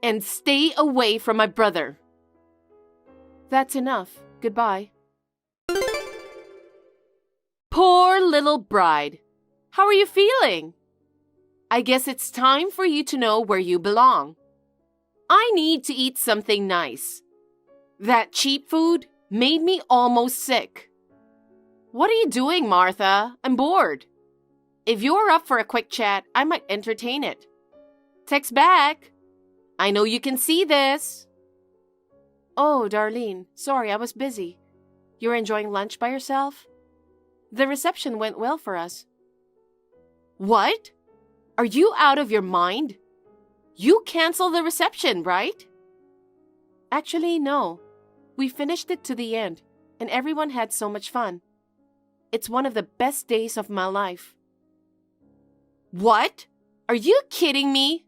And stay away from my brother. That's enough. Goodbye. Poor little bride. How are you feeling? I guess it's time for you to know where you belong. I need to eat something nice. That cheap food made me almost sick. What are you doing, Martha? I'm bored. If you're up for a quick chat, I might entertain it. Text back. I know you can see this. Oh, Darlene, sorry, I was busy. You're enjoying lunch by yourself? The reception went well for us. What? Are you out of your mind? You canceled the reception, right? Actually, no. We finished it to the end, and everyone had so much fun. It's one of the best days of my life. What? Are you kidding me?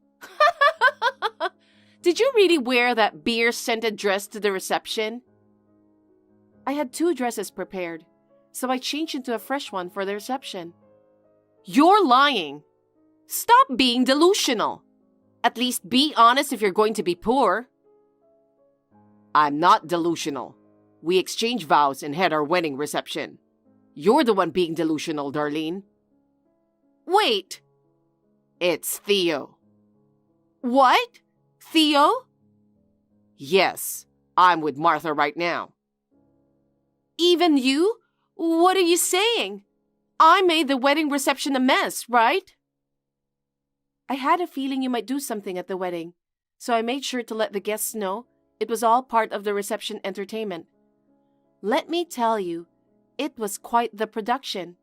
Did you really wear that beer-scented dress to the reception? I had 2 dresses prepared, so I changed into a fresh one for the reception. You're lying. Stop being delusional. At least be honest if you're going to be poor. I'm not delusional. We exchanged vows and had our wedding reception. You're the one being delusional, Darlene. Wait. It's Theo. What? Theo? Yes, I'm with Martha right now. Even you? What are you saying? I made the wedding reception a mess, right? I had a feeling you might do something at the wedding, so I made sure to let the guests know it was all part of the reception entertainment. Let me tell you, it was quite the production.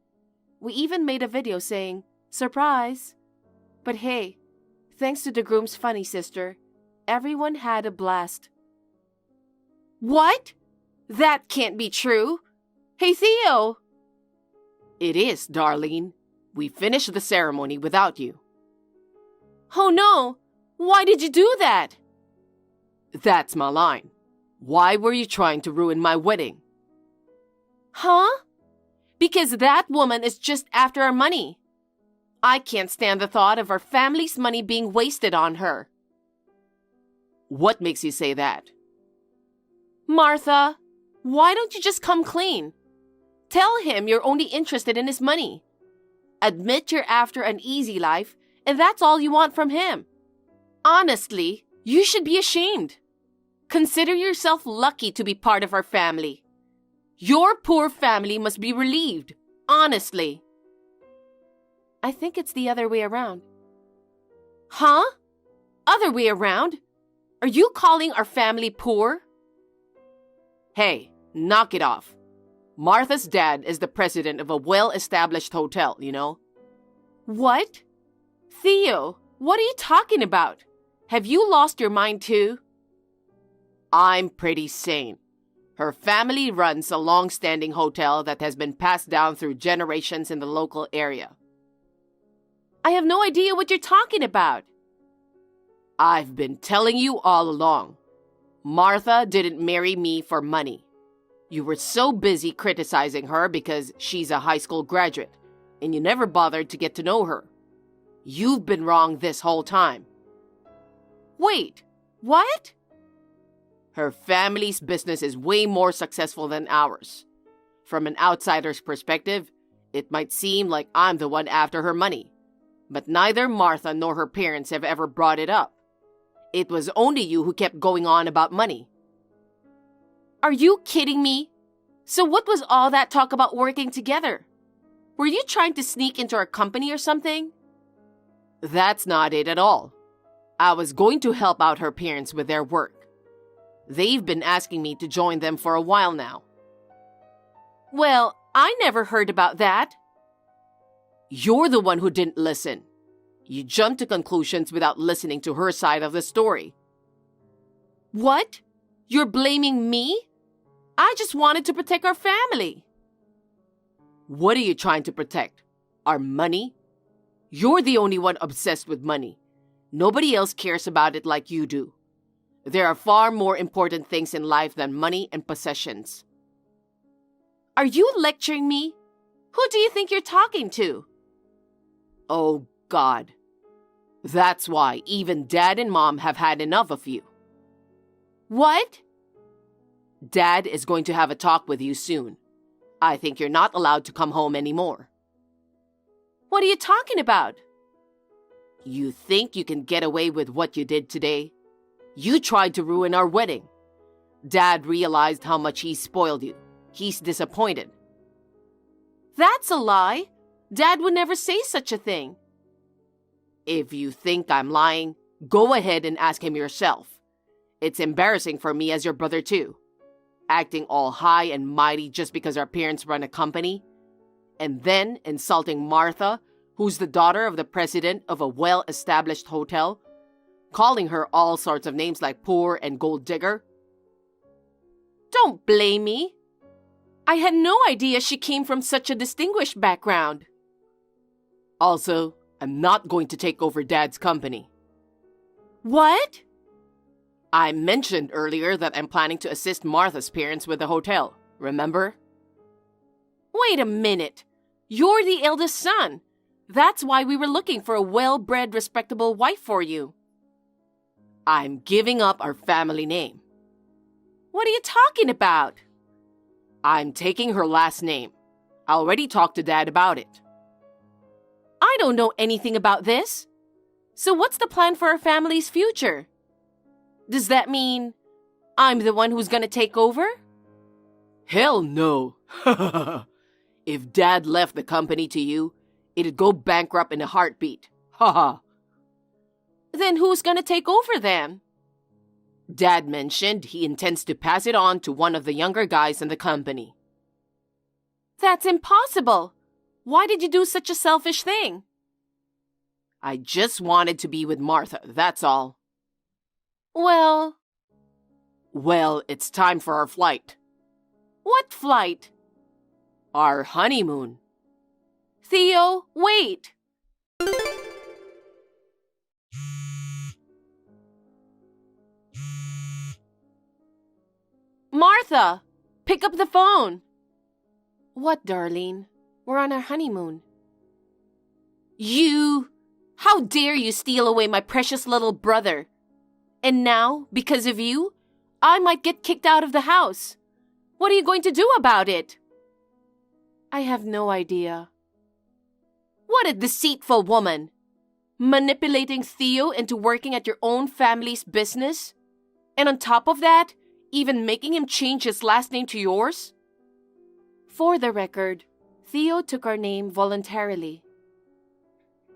We even made a video saying, "Surprise!" But hey, thanks to the groom's funny sister, everyone had a blast. What? That can't be true. Hey, Theo! It is, Darlene. We finished the ceremony without you. Oh no! Why did you do that? That's my line. Why were you trying to ruin my wedding? Huh? Because that woman is just after our money. I can't stand the thought of our family's money being wasted on her. What makes you say that? Martha, why don't you just come clean? Tell him you're only interested in his money. Admit you're after an easy life, and that's all you want from him. Honestly, you should be ashamed. Consider yourself lucky to be part of our family. Your poor family must be relieved, honestly. I think it's the other way around. Huh? Other way around? Are you calling our family poor? Hey, knock it off. Martha's dad is the president of a well-established hotel, you know? What? Theo, what are you talking about? Have you lost your mind too? I'm pretty sane. Her family runs a long-standing hotel that has been passed down through generations in the local area. I have no idea what you're talking about. I've been telling you all along. Martha didn't marry me for money. You were so busy criticizing her because she's a high school graduate, and you never bothered to get to know her. You've been wrong this whole time. Wait, what? Her family's business is way more successful than ours. From an outsider's perspective, it might seem like I'm the one after her money, but neither Martha nor her parents have ever brought it up. It was only you who kept going on about money. Are you kidding me? So what was all that talk about working together? Were you trying to sneak into our company or something? That's not it at all. I was going to help out her parents with their work. They've been asking me to join them for a while now. Well, I never heard about that. You're the one who didn't listen. You jumped to conclusions without listening to her side of the story. What? You're blaming me? I just wanted to protect our family. What are you trying to protect? Our money? You're the only one obsessed with money. Nobody else cares about it like you do. There are far more important things in life than money and possessions. Are you lecturing me? Who do you think you're talking to? Oh, God. That's why even Dad and Mom have had enough of you. What? Dad is going to have a talk with you soon. I think you're not allowed to come home anymore. What are you talking about? You think you can get away with what you did today? You tried to ruin our wedding. Dad realized how much he spoiled you. He's disappointed. That's a lie. Dad would never say such a thing. If you think I'm lying, go ahead and ask him yourself. It's embarrassing for me as your brother too. Acting all high and mighty just because our parents run a company. And then insulting Martha, who's the daughter of the president of a well-established hotel, calling her all sorts of names like poor and gold digger. Don't blame me. I had no idea she came from such a distinguished background. Also, I'm not going to take over Dad's company. What? I mentioned earlier that I'm planning to assist Martha's parents with the hotel, remember? Wait a minute. You're the eldest son. That's why we were looking for a well-bred, respectable wife for you. I'm giving up our family name. What are you talking about? I'm taking her last name. I already talked to Dad about it. I don't know anything about this. So what's the plan for our family's future? Does that mean I'm the one who's gonna take over? Hell no. If Dad left the company to you, it'd go bankrupt in a heartbeat. Haha. Then who's gonna take over then? Dad mentioned he intends to pass it on to one of the younger guys in the company. That's impossible. Why did you do such a selfish thing? I just wanted to be with Martha, that's all. Well, it's time for our flight. What flight? Our honeymoon. Theo, wait! Martha, pick up the phone. What, Darlene? We're on our honeymoon. You! How dare you steal away my precious little brother? And now, because of you, I might get kicked out of the house. What are you going to do about it? I have no idea. What a deceitful woman! Manipulating Theo into working at your own family's business? And on top of that, even making him change his last name to yours? For the record, Theo took our name voluntarily.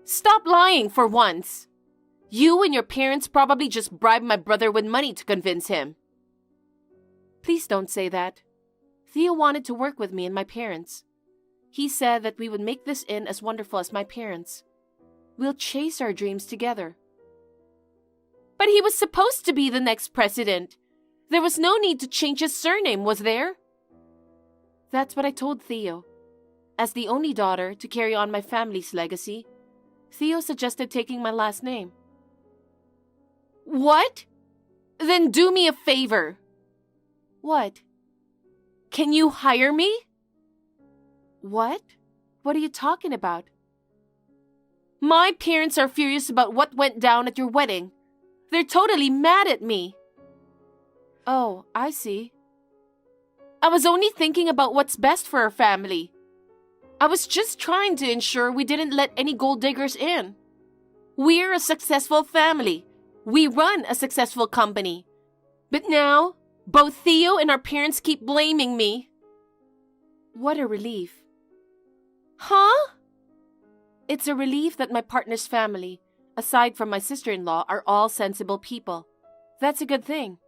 Stop lying for once! You and your parents probably just bribed my brother with money to convince him. Please don't say that. Theo wanted to work with me and my parents. He said that we would make this inn as wonderful as my parents. We'll chase our dreams together. But he was supposed to be the next president. There was no need to change his surname, was there? That's what I told Theo. As the only daughter to carry on my family's legacy, Theo suggested taking my last name. What? Then do me a favor. What? Can you hire me? What? What are you talking about? My parents are furious about what went down at your wedding. They're totally mad at me. Oh, I see. I was only thinking about what's best for our family. I was just trying to ensure we didn't let any gold diggers in. We're a successful family. We run a successful company. But now, both Theo and our parents keep blaming me. What a relief. Huh? It's a relief that my partner's family, aside from my sister-in-law, are all sensible people. That's a good thing.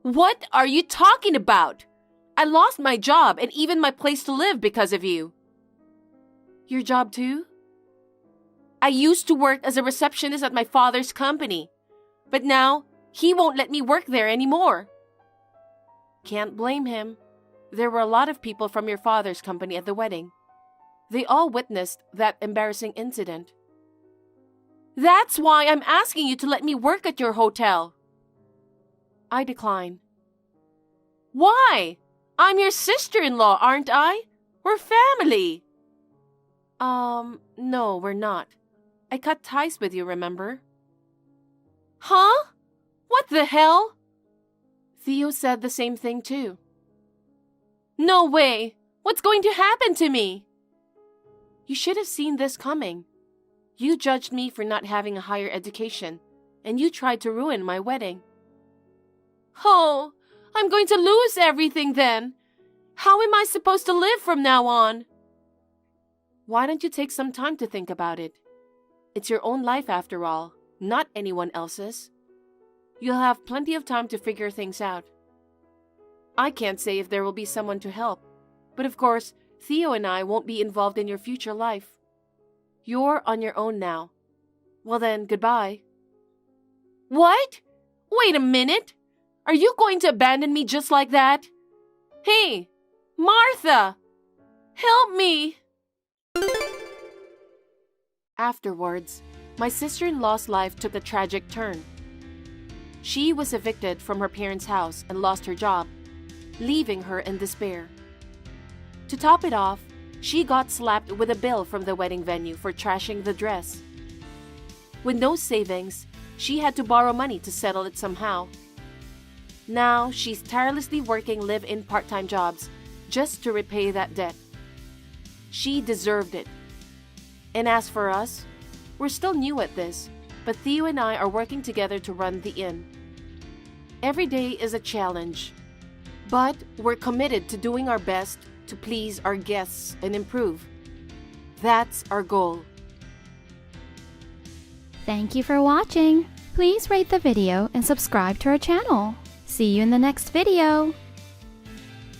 What are you talking about? I lost my job and even my place to live because of you. Your job too? I used to work as a receptionist at my father's company, but now he won't let me work there anymore. Can't blame him. There were a lot of people from your father's company at the wedding. They all witnessed that embarrassing incident. That's why I'm asking you to let me work at your hotel. I decline. Why? I'm your sister-in-law, aren't I? We're family. No, we're not. I cut ties with you, remember? Huh? What the hell? Theo said the same thing too. No way. What's going to happen to me? You should have seen this coming. You judged me for not having a higher education, and you tried to ruin my wedding. Oh, I'm going to lose everything then. How am I supposed to live from now on? Why don't you take some time to think about it? It's your own life after all, not anyone else's. You'll have plenty of time to figure things out. I can't say if there will be someone to help, but of course, Theo and I won't be involved in your future life. You're on your own now. Well then, goodbye. What? Wait a minute. Are you going to abandon me just like that? Hey, Martha! Help me! Afterwards, my sister-in-law's life took a tragic turn. She was evicted from her parents' house and lost her job, leaving her in despair. To top it off, she got slapped with a bill from the wedding venue for trashing the dress. With no savings, she had to borrow money to settle it somehow. Now, she's tirelessly working live-in part-time jobs just to repay that debt. She deserved it. And as for us, we're still new at this, but Theo and I are working together to run the inn. Every day is a challenge, but we're committed to doing our best to please our guests and improve. That's our goal. Thank you for watching. Please rate the video and subscribe to our channel. See you in the next video.